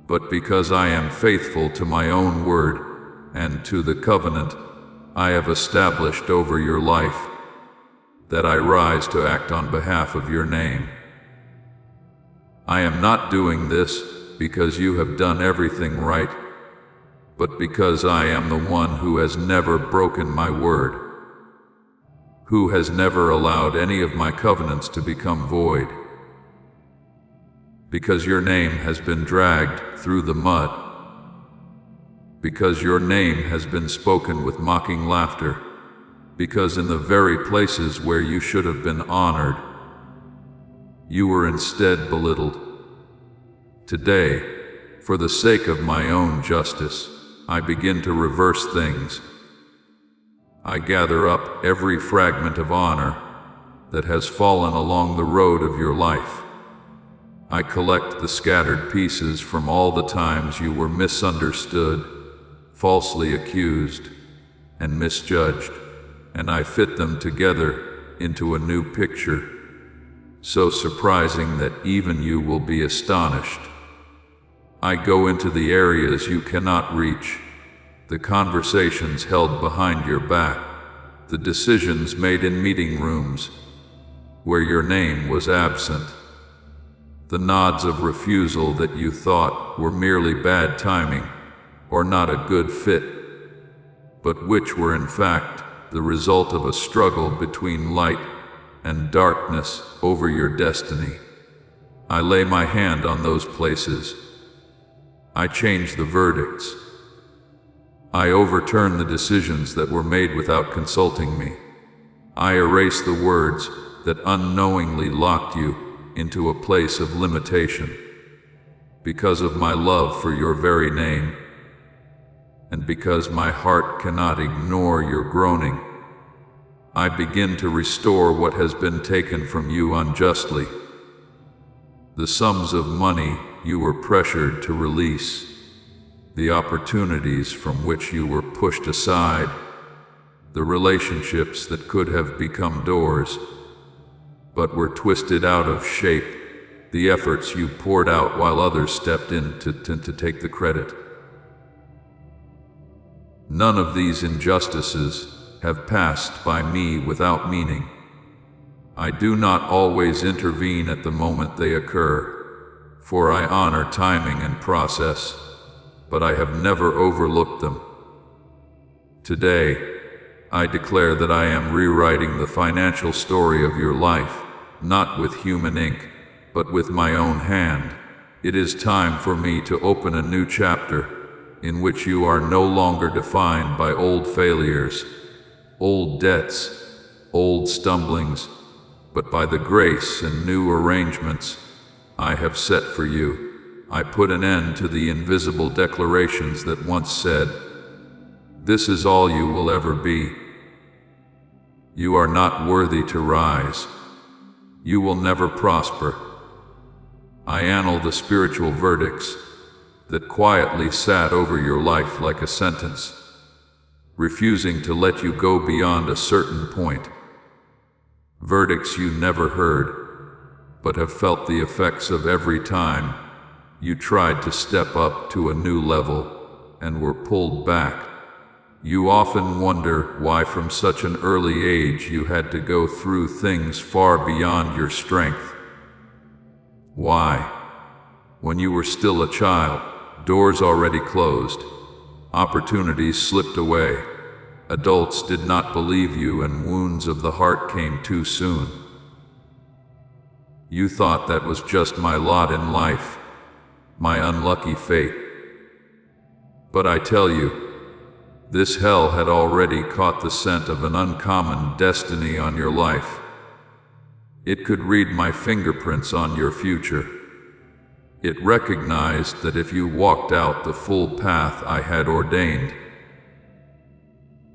but because I am faithful to my own word and to the covenant I have established over your life, that I rise to act on behalf of your name. I am not doing this because you have done everything right, but because I am the one who has never broken my word, who has never allowed any of my covenants to become void. Because your name has been dragged through the mud, because your name has been spoken with mocking laughter, because in the very places where you should have been honored, you were instead belittled. Today, for the sake of my own justice, I begin to reverse things. I gather up every fragment of honor that has fallen along the road of your life. I collect the scattered pieces from all the times you were misunderstood, falsely accused, and misjudged, and I fit them together into a new picture, so surprising that even you will be astonished. I go into the areas you cannot reach, the conversations held behind your back, the decisions made in meeting rooms where your name was absent, the nods of refusal that you thought were merely bad timing or not a good fit, but which were in fact the result of a struggle between light and darkness over your destiny. I lay my hand on those places. I change the verdicts. I overturn the decisions that were made without consulting me. I erase the words that unknowingly locked you into a place of limitation. Because of my love for your very name, and because my heart cannot ignore your groaning, I begin to restore what has been taken from you unjustly. The sums of money you were pressured to release, the opportunities from which you were pushed aside, the relationships that could have become doors, but were twisted out of shape, the efforts you poured out while others stepped in to take the credit. None of these injustices have passed by me without meaning. I do not always intervene at the moment they occur, for I honor timing and process, but I have never overlooked them. Today, I declare that I am rewriting the financial story of your life, not with human ink, but with my own hand. It is time for me to open a new chapter, in which you are no longer defined by old failures, old debts, old stumblings, but by the grace and new arrangements I have set for you. I put an end to the invisible declarations that once said, "This is all you will ever be. You are not worthy to rise. You will never prosper." I annul the spiritual verdicts that quietly sat over your life like a sentence, refusing to let you go beyond a certain point. Verdicts you never heard, but have felt the effects of every time you tried to step up to a new level and were pulled back. You often wonder why from such an early age you had to go through things far beyond your strength. Why, when you were still a child, doors already closed, opportunities slipped away, Adults did not believe you, and wounds of the heart came too soon. You thought that was just my lot in life, my unlucky fate. But I tell you, this hell had already caught the scent of an uncommon destiny on your life. It could read my fingerprints on your future. It recognized that if you walked out the full path I had ordained,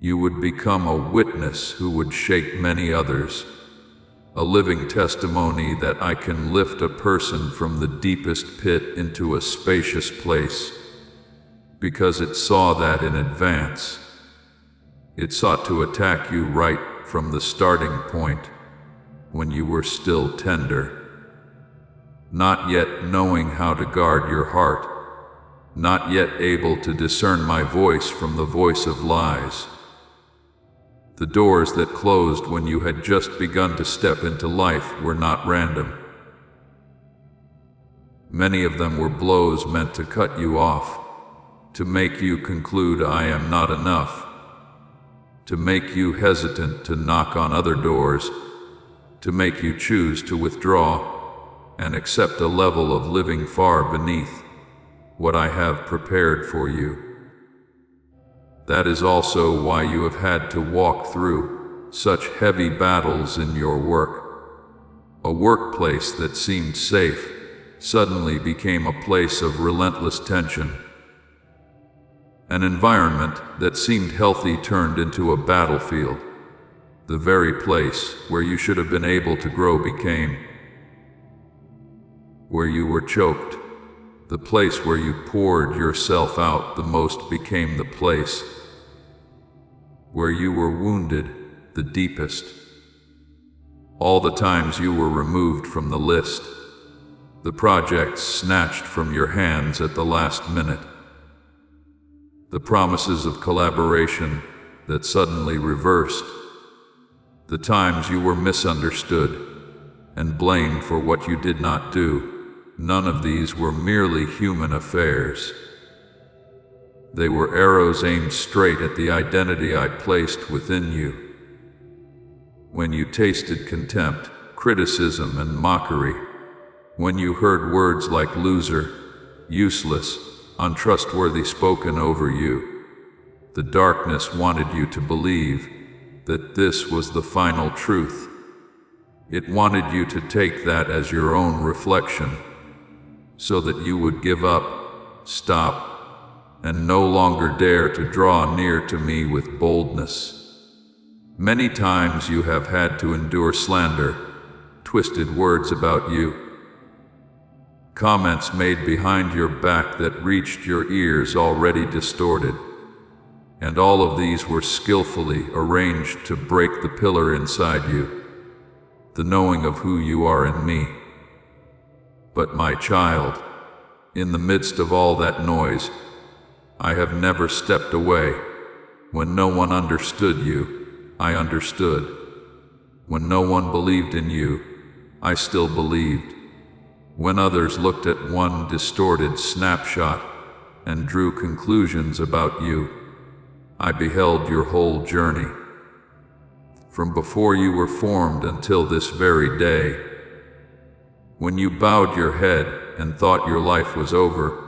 you would become a witness who would shake many others, a living testimony that I can lift a person from the deepest pit into a spacious place, because it saw that in advance. It sought to attack you right from the starting point, when you were still tender, not yet knowing how to guard your heart, not yet able to discern my voice from the voice of lies. The doors that closed when you had just begun to step into life were not random. Many of them were blows meant to cut you off, to make you conclude I am not enough, to make you hesitant to knock on other doors, to make you choose to withdraw and accept a level of living far beneath what I have prepared for you. That is also why you have had to walk through such heavy battles in your work. A workplace that seemed safe suddenly became a place of relentless tension. An environment that seemed healthy turned into a battlefield. The very place where you should have been able to grow became where you were choked. The place where you poured yourself out the most became the place where you were wounded the deepest. All the times you were removed from the list, the projects snatched from your hands at the last minute, the promises of collaboration that suddenly reversed, the times you were misunderstood and blamed for what you did not do. None of these were merely human affairs. They were arrows aimed straight at the identity I placed within you. When you tasted contempt, criticism, and mockery, when you heard words like loser, useless, untrustworthy spoken over you, the darkness wanted you to believe that this was the final truth. It wanted you to take that as your own reflection, so that you would give up, stop, and no longer dare to draw near to me with boldness. Many times you have had to endure slander, twisted words about you, comments made behind your back that reached your ears already distorted, and all of these were skillfully arranged to break the pillar inside you, the knowing of who you are in me. But my child, in the midst of all that noise, I have never stepped away. When no one understood you, I understood. When no one believed in you, I still believed. When others looked at one distorted snapshot and drew conclusions about you, I beheld your whole journey. From before you were formed until this very day. When you bowed your head and thought your life was over,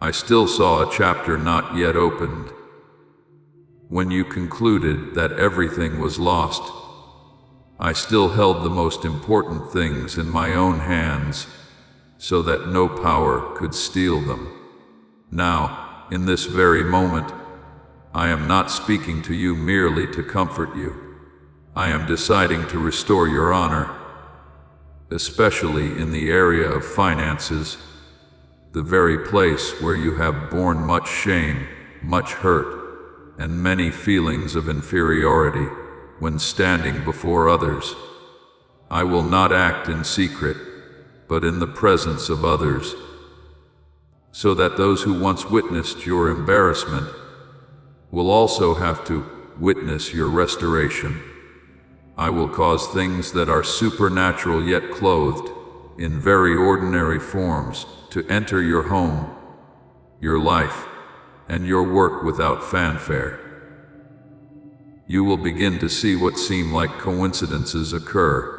I still saw a chapter not yet opened. When you concluded that everything was lost, I still held the most important things in my own hands, so that no power could steal them. Now, in this very moment, I am not speaking to you merely to comfort you. I am deciding to restore your honor, especially in the area of finances, the very place where you have borne much shame, much hurt, and many feelings of inferiority when standing before others. I will not act in secret, but in the presence of others, so that those who once witnessed your embarrassment will also have to witness your restoration. I will cause things that are supernatural yet clothed in very ordinary forms to enter your home, your life, and your work without fanfare. you will begin to see what seem like coincidences occur.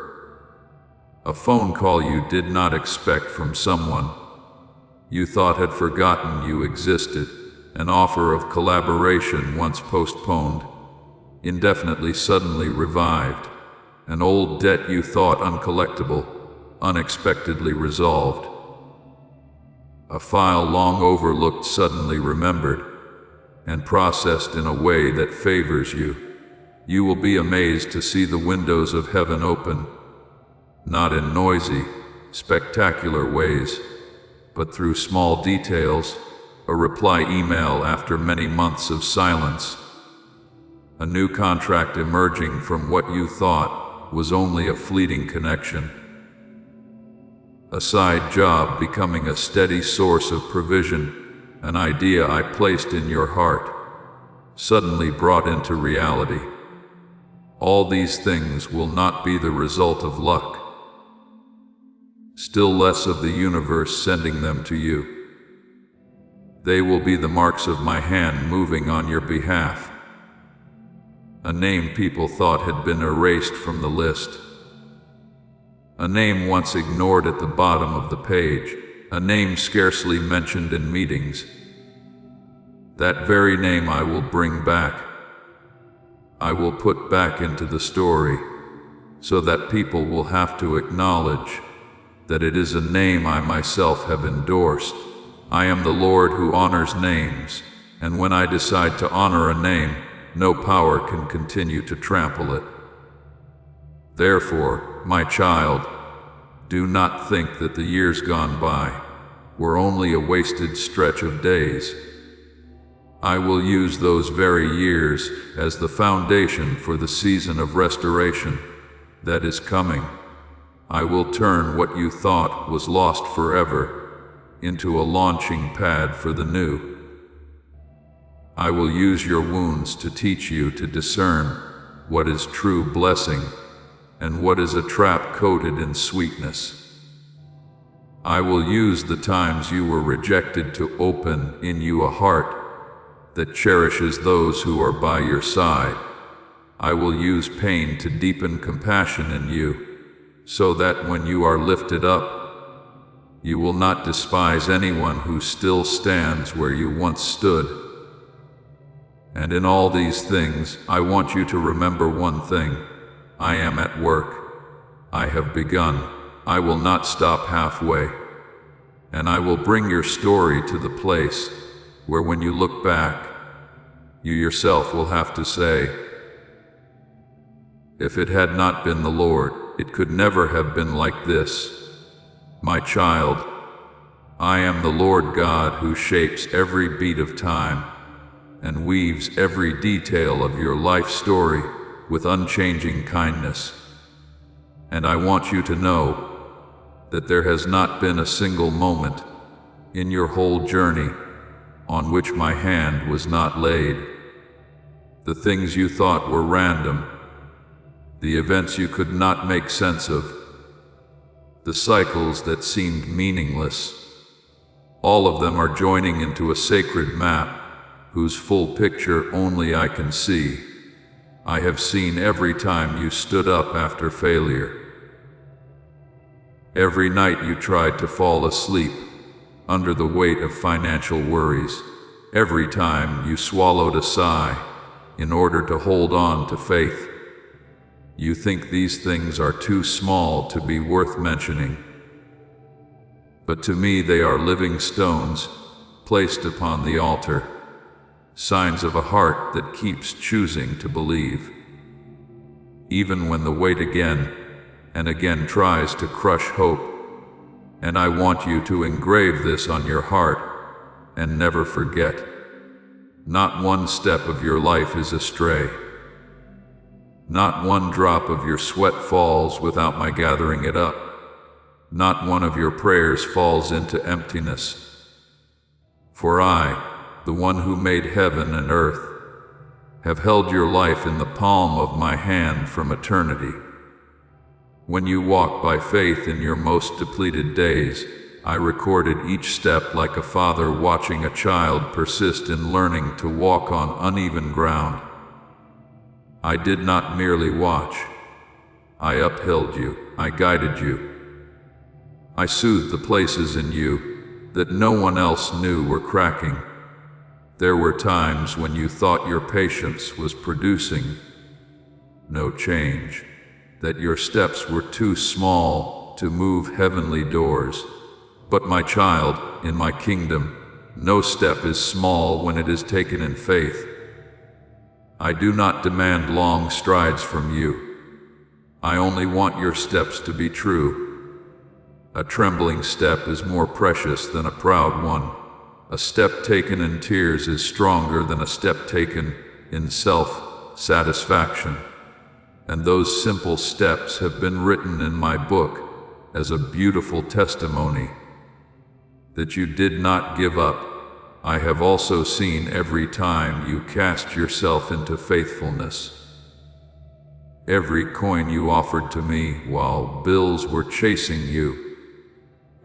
A phone call you did not expect from someone you thought had forgotten you existed, an offer of collaboration once postponed, indefinitely suddenly revived, an old debt you thought uncollectible, unexpectedly resolved, a file long overlooked suddenly remembered, and processed in a way that favors you. You will be amazed to see the windows of heaven open, not in noisy, spectacular ways, but through small details, a reply email after many months of silence, a new contract emerging from what you thought was only a fleeting connection, a side job becoming a steady source of provision, an idea I placed in your heart, suddenly brought into reality. All these things will not be the result of luck, still less of the universe sending them to you. They will be the marks of my hand moving on your behalf. A name people thought had been erased from the list. A name once ignored at the bottom of the page. A name scarcely mentioned in meetings. That very name I will bring back. I will put back into the story, so that people will have to acknowledge that it is a name I myself have endorsed. I am the Lord who honors names, and when I decide to honor a name, no power can continue to trample it. Therefore, my child, do not think that the years gone by were only a wasted stretch of days. I will use those very years as the foundation for the season of restoration that is coming. I will turn what you thought was lost forever into a launching pad for the new. I will use your wounds to teach you to discern what is true blessing and what is a trap coated in sweetness. I will use the times you were rejected to open in you a heart that cherishes those who are by your side. I will use pain to deepen compassion in you, so that when you are lifted up, you will not despise anyone who still stands where you once stood. And in all these things, I want you to remember one thing. I am at work. I have begun. I will not stop halfway. And I will bring your story to the place where when you look back, you yourself will have to say, if it had not been the Lord, it could never have been like this. My child, I am the Lord God who shapes every beat of time and weaves every detail of your life story with unchanging kindness. And I want you to know that there has not been a single moment in your whole journey on which my hand was not laid. The things you thought were random, the events you could not make sense of, the cycles that seemed meaningless, all of them are joining into a sacred map whose full picture only I can see. I have seen every time you stood up after failure, every night you tried to fall asleep under the weight of financial worries, every time you swallowed a sigh in order to hold on to faith. You think these things are too small to be worth mentioning, but to me they are living stones placed upon the altar, signs of a heart that keeps choosing to believe, even when the weight again and again tries to crush hope. And I want you to engrave this on your heart and never forget. Not one step of your life is astray. Not one drop of your sweat falls without my gathering it up. Not one of your prayers falls into emptiness. For I, the one who made heaven and earth, have held your life in the palm of my hand from eternity. When you walked by faith in your most depleted days, I recorded each step like a father watching a child persist in learning to walk on uneven ground. I did not merely watch. I upheld you. I guided you. I soothed the places in you that no one else knew were cracking. There were times when you thought your patience was producing no change, that your steps were too small to move heavenly doors. But my child, in my kingdom, no step is small when it is taken in faith. I do not demand long strides from you. I only want your steps to be true. A trembling step is more precious than a proud one. A step taken in tears is stronger than a step taken in self-satisfaction. And those simple steps have been written in my book as a beautiful testimony that you did not give up. I have also seen every time you cast yourself into faithfulness. Every coin you offered to me while bills were chasing you.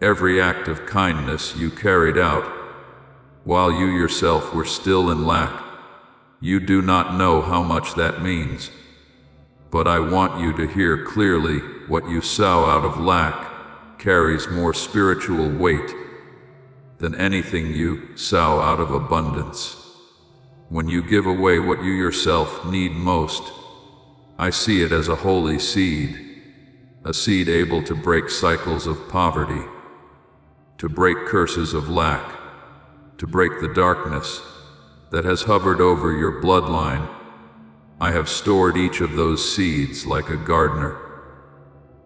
Every act of kindness you carried out while you yourself were still in lack. You do not know how much that means. But I want you to hear clearly, what you sow out of lack carries more spiritual weight than anything you sow out of abundance. When you give away what you yourself need most, I see it as a holy seed, a seed able to break cycles of poverty, to break curses of lack, to break the darkness that has hovered over your bloodline. I have stored each of those seeds like a gardener,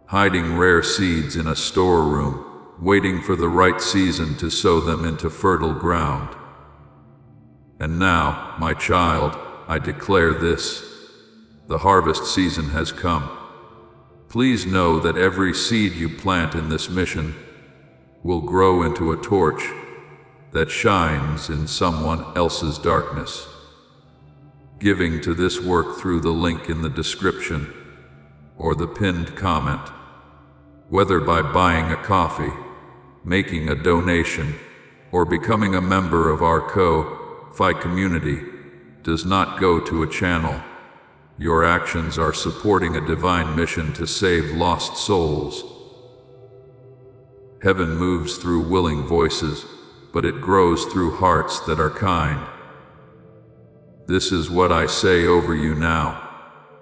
hiding rare seeds in a storeroom, waiting for the right season to sow them into fertile ground. And now, my child, I declare this: the harvest season has come. Please know that every seed you plant in this mission will grow into a torch that shines in someone else's darkness. Giving to this work through the link in the description or the pinned comment, whether by buying a coffee, making a donation, or becoming a member of our Ko-Fi community, does not go to a channel. Your actions are supporting a divine mission to save lost souls. Heaven moves through willing voices, but it grows through hearts that are kind. This is what I say over you now.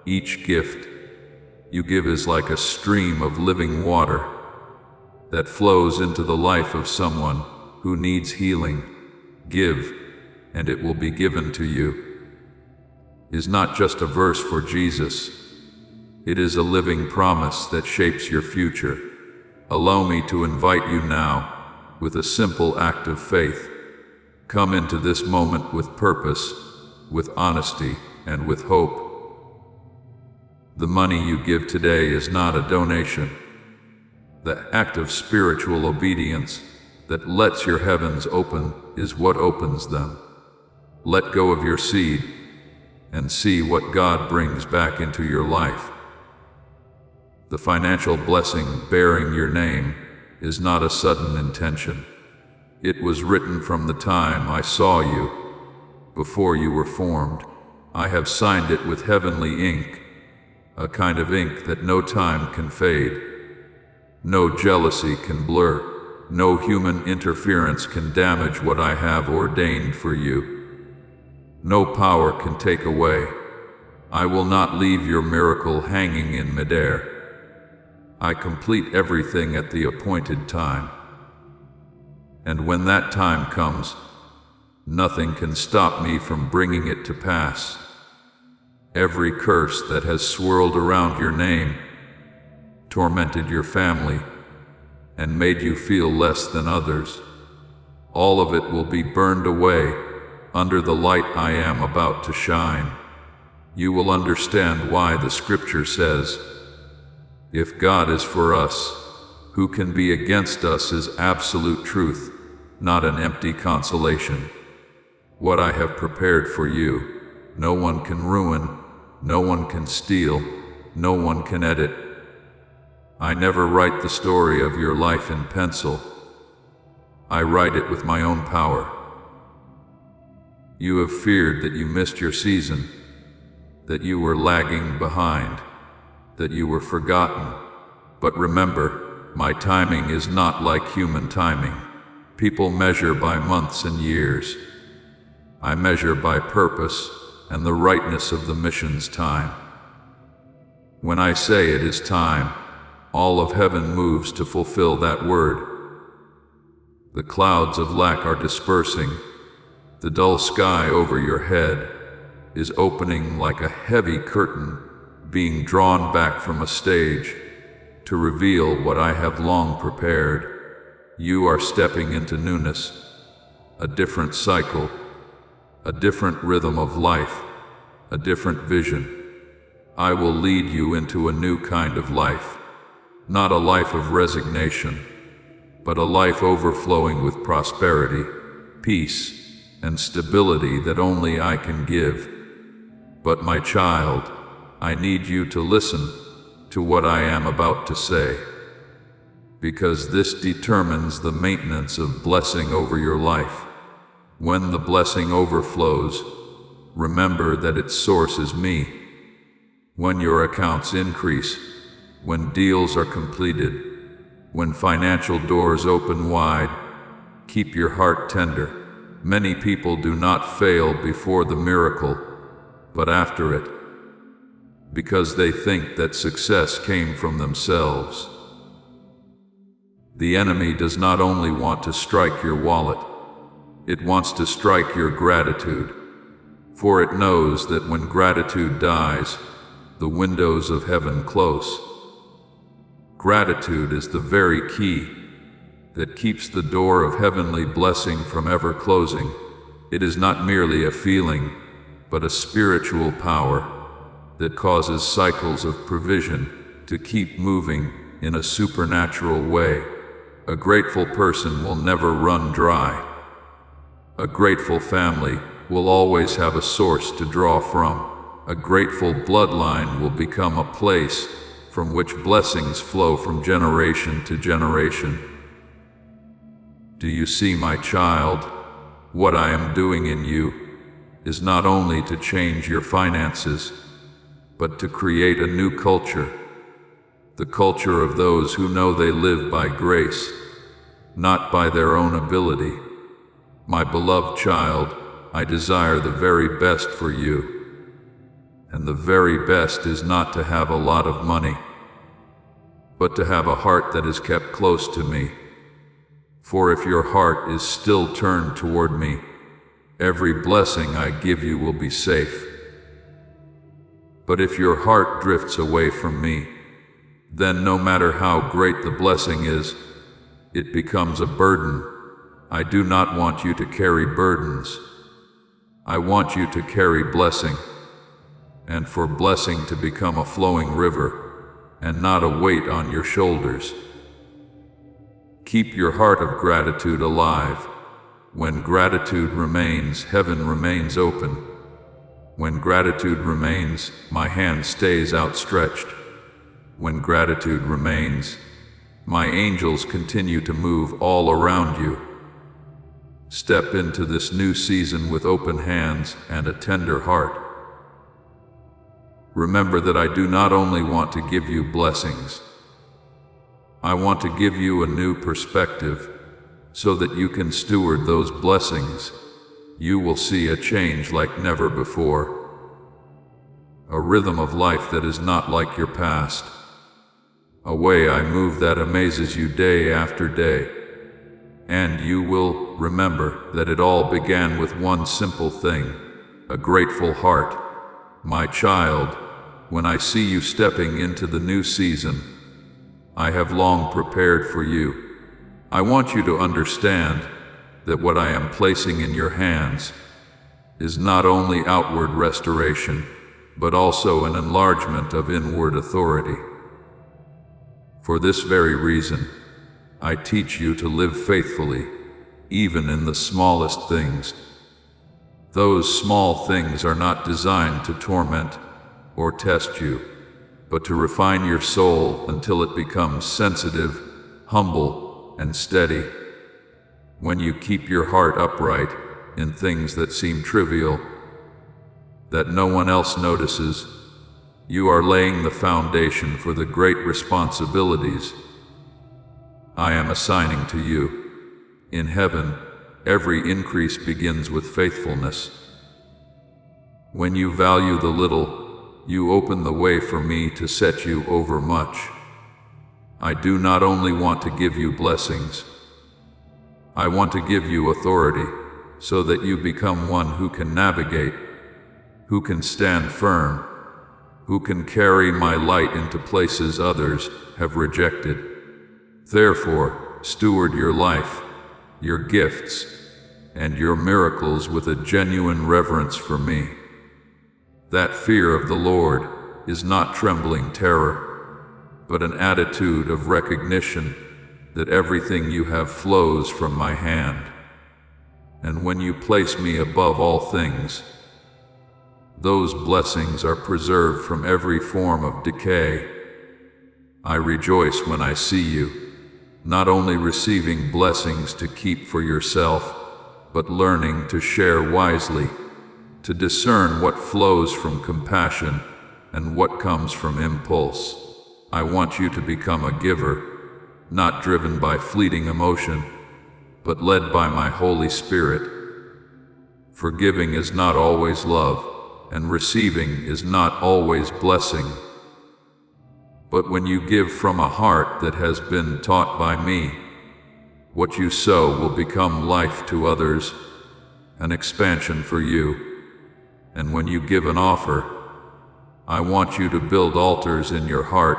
Each gift you give is like a stream of living water that flows into the life of someone who needs healing. Give, and it will be given to you is not just a verse for Jesus. It is a living promise that shapes your future. Allow me to invite you now, with a simple act of faith. Come into this moment with purpose, with honesty, and with hope. The money you give today is not a donation. The act of spiritual obedience that lets your heavens open is what opens them. Let go of your seed and see what God brings back into your life. The financial blessing bearing your name is not a sudden intention. It was written from the time I saw you, before you were formed. I have signed it with heavenly ink, a kind of ink that no time can fade. No jealousy can blur, no human interference can damage what I have ordained for you. No power can take away. I will not leave your miracle hanging in midair. I complete everything at the appointed time. And when that time comes, nothing can stop me from bringing it to pass. Every curse that has swirled around your name, tormented your family, and made you feel less than others, all of it will be burned away under the light I am about to shine. You will understand why the scripture says, "If God is for us, who can be against us?" is absolute truth, not an empty consolation. What I have prepared for you, no one can ruin, no one can steal, no one can edit. I never write the story of your life in pencil. I write it with my own power. You have feared that you missed your season, that you were lagging behind, that you were forgotten. But remember, my timing is not like human timing. People measure by months and years. I measure by purpose and the rightness of the mission's time. When I say it is time, all of heaven moves to fulfill that word. The clouds of lack are dispersing. The dull sky over your head is opening like a heavy curtain being drawn back from a stage to reveal what I have long prepared. You are stepping into newness, a different cycle, a different rhythm of life, a different vision. I will lead you into a new kind of life, not a life of resignation, but a life overflowing with prosperity, peace, and stability that only I can give. But my child, I need you to listen to what I am about to say, because this determines the maintenance of blessing over your life. When the blessing overflows, remember that its source is me. When your accounts increase, when deals are completed, when financial doors open wide, keep your heart tender. Many people do not fail before the miracle, but after it, because they think that success came from themselves. The enemy does not only want to strike your wallet, it wants to strike your gratitude, for it knows that when gratitude dies, the windows of heaven close. Gratitude is the very key that keeps the door of heavenly blessing from ever closing. It is not merely a feeling, but a spiritual power that causes cycles of provision to keep moving in a supernatural way. A grateful person will never run dry. A grateful family will always have a source to draw from. A grateful bloodline will become a place from which blessings flow from generation to generation. Do you see, my child? What I am doing in you is not only to change your finances, but to create a new culture, the culture of those who know they live by grace, not by their own ability. My beloved child, I desire the very best for you. And the very best is not to have a lot of money, but to have a heart that is kept close to me. For if your heart is still turned toward me, every blessing I give you will be safe. But if your heart drifts away from me, then no matter how great the blessing is, it becomes a burden. I do not want you to carry burdens. I want you to carry blessing, and for blessing to become a flowing river and not a weight on your shoulders. Keep your heart of gratitude alive. When gratitude remains, heaven remains open. When gratitude remains, my hand stays outstretched. When gratitude remains, my angels continue to move all around you. Step into this new season with open hands and a tender heart. Remember that I do not only want to give you blessings, I want to give you a new perspective so that you can steward those blessings. You will see a change like never before, a rhythm of life that is not like your past, a way I move that amazes you day after day. And you will remember that it all began with one simple thing, a grateful heart. My child, when I see you stepping into the new season I have long prepared for you, I want you to understand that what I am placing in your hands is not only outward restoration, but also an enlargement of inward authority. For this very reason, I teach you to live faithfully, even in the smallest things. Those small things are not designed to torment or test you, but to refine your soul until it becomes sensitive, humble, and steady. When you keep your heart upright in things that seem trivial, that no one else notices. You are laying the foundation for the great responsibilities I am assigning to you. In heaven, every increase begins with faithfulness. When you value the little, you open the way for me to set you over much. I do not only want to give you blessings, I want to give you authority, so that you become one who can navigate, who can stand firm, who can carry my light into places others have rejected. Therefore, steward your life, your gifts, and your miracles with a genuine reverence for me. That fear of the Lord is not trembling terror, but an attitude of recognition that everything you have flows from my hand. And when you place me above all things, those blessings are preserved from every form of decay. I rejoice when I see you, not only receiving blessings to keep for yourself, but learning to share wisely, to discern what flows from compassion and what comes from impulse. I want you to become a giver, not driven by fleeting emotion, but led by my Holy Spirit. Forgiving is not always love, and receiving is not always blessing. But when you give from a heart that has been taught by me, what you sow will become life to others, an expansion for you. And when you give an offer, I want you to build altars in your heart,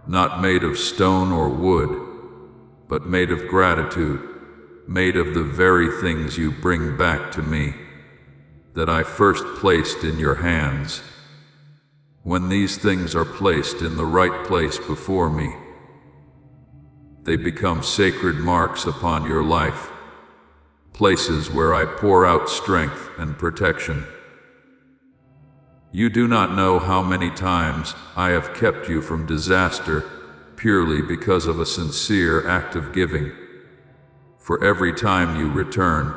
not made of stone or wood, but made of gratitude, made of the very things you bring back to me, that I first placed in your hands. When these things are placed in the right place before me, they become sacred marks upon your life, places where I pour out strength and protection. You do not know how many times I have kept you from disaster purely because of a sincere act of giving. For every time you return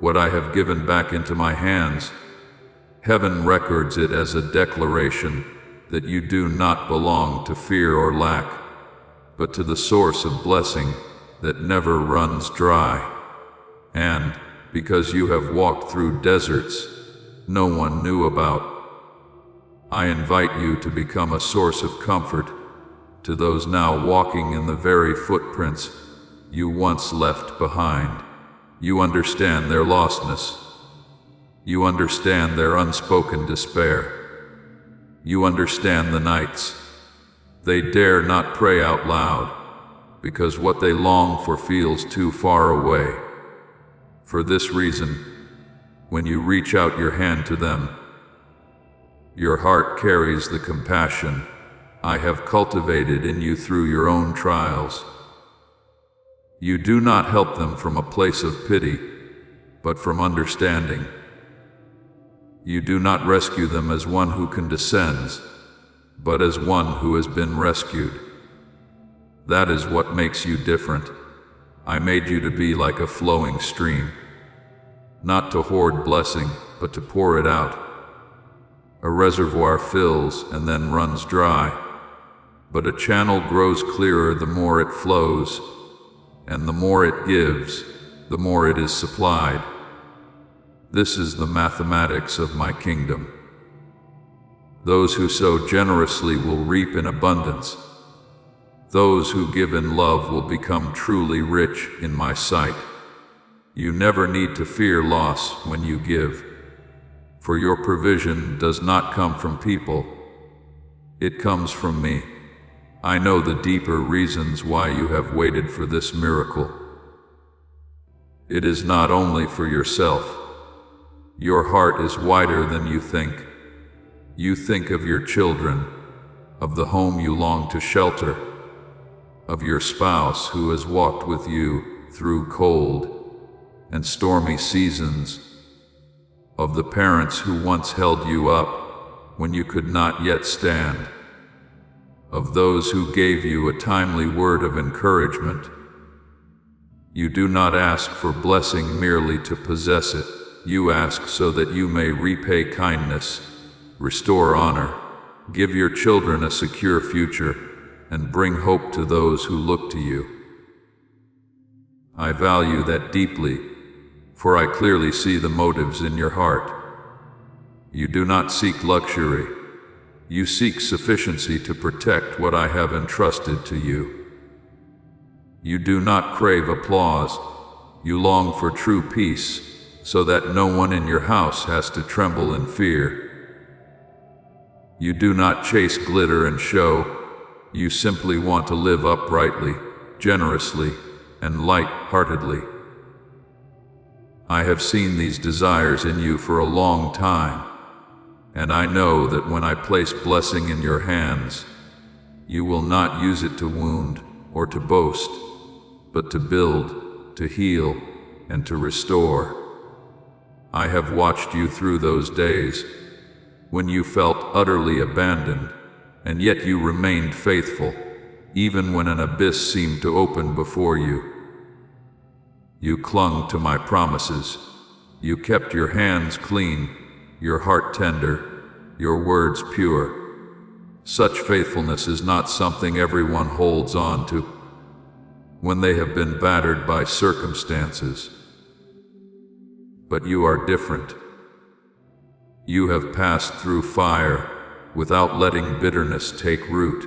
what I have given back into my hands, heaven records it as a declaration that you do not belong to fear or lack, but to the source of blessing that never runs dry. And because you have walked through deserts no one knew about, I invite you to become a source of comfort to those now walking in the very footprints you once left behind. You understand their lostness. You understand their unspoken despair. You understand the nights they dare not pray out loud, because what they long for feels too far away. For this reason, when you reach out your hand to them, your heart carries the compassion I have cultivated in you through your own trials. You do not help them from a place of pity, but from understanding. You do not rescue them as one who condescends, but as one who has been rescued. That is what makes you different. I made you to be like a flowing stream, not to hoard blessing, but to pour it out. A reservoir fills and then runs dry, but a channel grows clearer the more it flows, and the more it gives, the more it is supplied. This is the mathematics of my kingdom. Those who sow generously will reap in abundance. Those who give in love will become truly rich in my sight. You never need to fear loss when you give, for your provision does not come from people. It comes from me. I know the deeper reasons why you have waited for this miracle. It is not only for yourself. Your heart is wider than you think. You think of your children, of the home you long to shelter, of your spouse who has walked with you through cold and stormy seasons, of the parents who once held you up when you could not yet stand, of those who gave you a timely word of encouragement. You do not ask for blessing merely to possess it, you ask so that you may repay kindness, restore honor, give your children a secure future, and bring hope to those who look to you. I value that deeply, for I clearly see the motives in your heart. You do not seek luxury. You seek sufficiency to protect what I have entrusted to you. You do not crave applause. You long for true peace, so that no one in your house has to tremble in fear. You do not chase glitter and show. You simply want to live uprightly, generously, and light-heartedly. I have seen these desires in you for a long time, and I know that when I place blessing in your hands, you will not use it to wound or to boast, but to build, to heal, and to restore. I have watched you through those days, when you felt utterly abandoned, and yet you remained faithful, even when an abyss seemed to open before you. You clung to my promises. You kept your hands clean, your heart tender, your words pure. Such faithfulness is not something everyone holds on to when they have been battered by circumstances. But you are different. You have passed through fire without letting bitterness take root.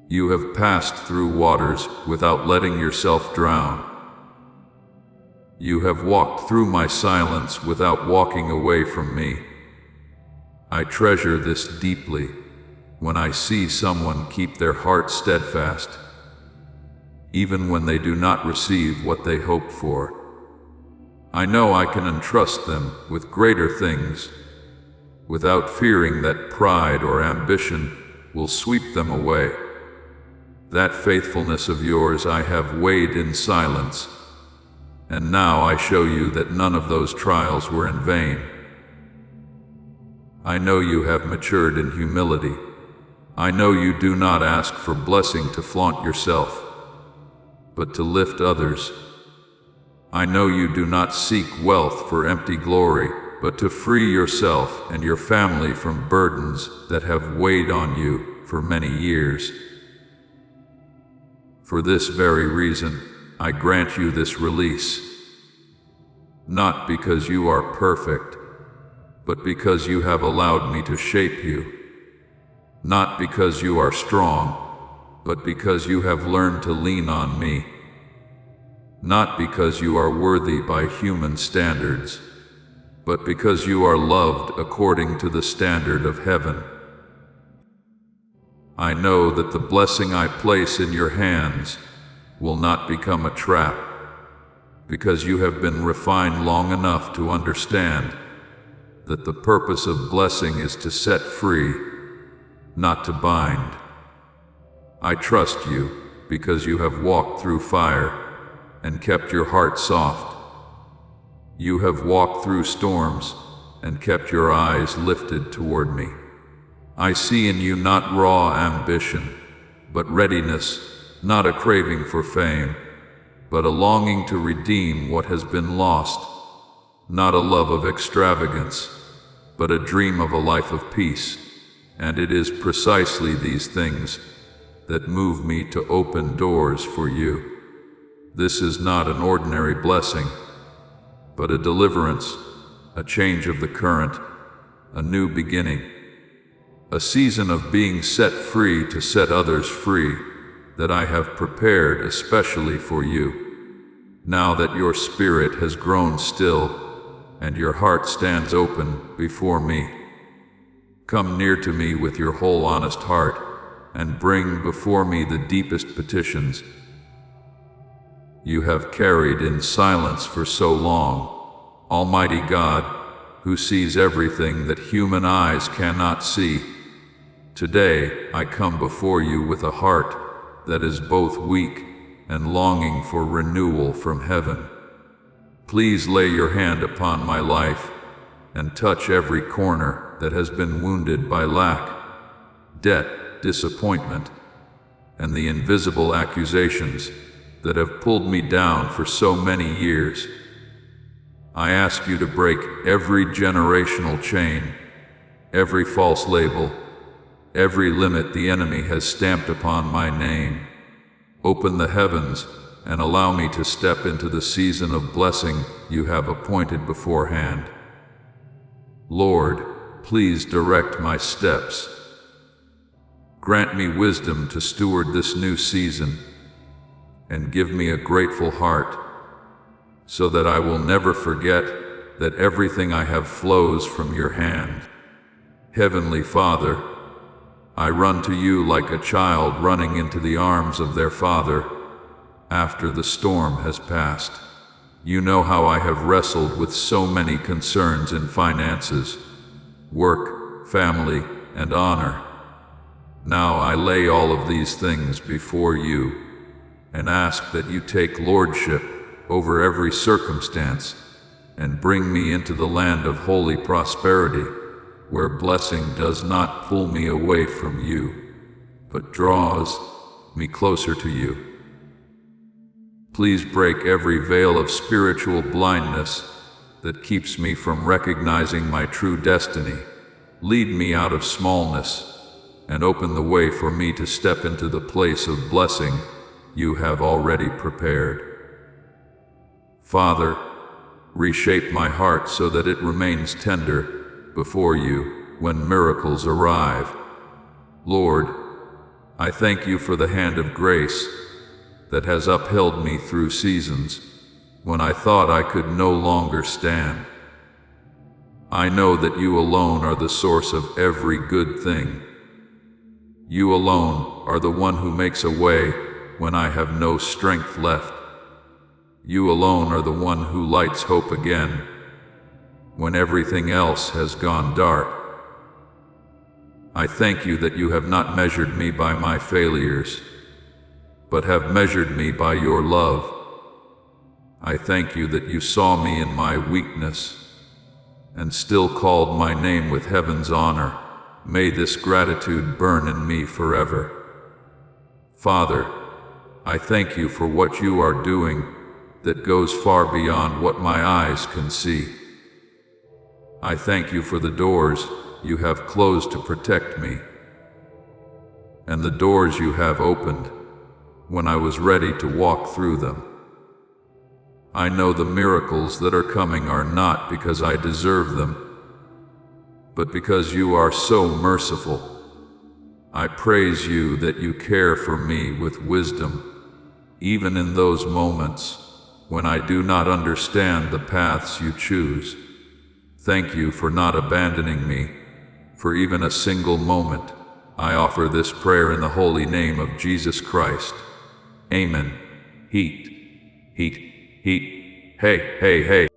You have passed through waters without letting yourself drown. You have walked through my silence without walking away from me. I treasure this deeply when I see someone keep their heart steadfast, even when they do not receive what they hope for. I know I can entrust them with greater things, without fearing that pride or ambition will sweep them away. That faithfulness of yours I have weighed in silence, and now I show you that none of those trials were in vain. I know you have matured in humility. I know you do not ask for blessing to flaunt yourself, but to lift others. I know you do not seek wealth for empty glory, but to free yourself and your family from burdens that have weighed on you for many years. For this very reason, I grant you this release, not because you are perfect, but because you have allowed me to shape you, not because you are strong, but because you have learned to lean on me, not because you are worthy by human standards, but because you are loved according to the standard of heaven. I know that the blessing I place in your hands will not become a trap, because you have been refined long enough to understand that the purpose of blessing is to set free, not to bind. I trust you because you have walked through fire and kept your heart soft. You have walked through storms and kept your eyes lifted toward me. I see in you not raw ambition, but readiness, not a craving for fame, but a longing to redeem what has been lost, not a love of extravagance, but a dream of a life of peace. And it is precisely these things that move me to open doors for you. This is not an ordinary blessing, but a deliverance, a change of the current, a new beginning, a season of being set free to set others free that I have prepared especially for you. Now that your spirit has grown still and your heart stands open before me, come near to me with your whole honest heart and bring before me the deepest petitions. You have carried in silence for so long, Almighty God, who sees everything that human eyes cannot see. Today I come before you with a heart that is both weak and longing for renewal from heaven. Please lay your hand upon my life and touch every corner that has been wounded by lack, debt, disappointment, and the invisible accusations that have pulled me down for so many years. I ask you to break every generational chain, every false label, every limit the enemy has stamped upon my name. Open the heavens and allow me to step into the season of blessing you have appointed beforehand. Lord, please direct my steps. Grant me wisdom to steward this new season, and give me a grateful heart, so that I will never forget that everything I have flows from your hand. Heavenly Father, I run to you like a child running into the arms of their father after the storm has passed. You know how I have wrestled with so many concerns in finances, work, family, and honor. Now I lay all of these things before you and ask that you take lordship over every circumstance and bring me into the land of holy prosperity, where blessing does not pull me away from you, but draws me closer to you. Please break every veil of spiritual blindness that keeps me from recognizing my true destiny. Lead me out of smallness and open the way for me to step into the place of blessing you have already prepared. Father, reshape my heart so that it remains tender before you when miracles arrive. Lord, I thank you for the hand of grace that has upheld me through seasons when I thought I could no longer stand. I know that you alone are the source of every good thing. You alone are the one who makes a way when I have no strength left. You alone are the one who lights hope again when everything else has gone dark. I thank you that you have not measured me by my failures, but have measured me by your love. I thank you that you saw me in my weakness and still called my name with heaven's honor. May this gratitude burn in me forever. Father, I thank you for what you are doing that goes far beyond what my eyes can see. I thank you for the doors you have closed to protect me, and the doors you have opened when I was ready to walk through them. I know the miracles that are coming are not because I deserve them, but because you are so merciful. I praise you that you care for me with wisdom, even in those moments when I do not understand the paths you choose. Thank you for not abandoning me for even a single moment. I offer this prayer in the holy name of Jesus Christ. Amen. Heat. Hey, hey, hey.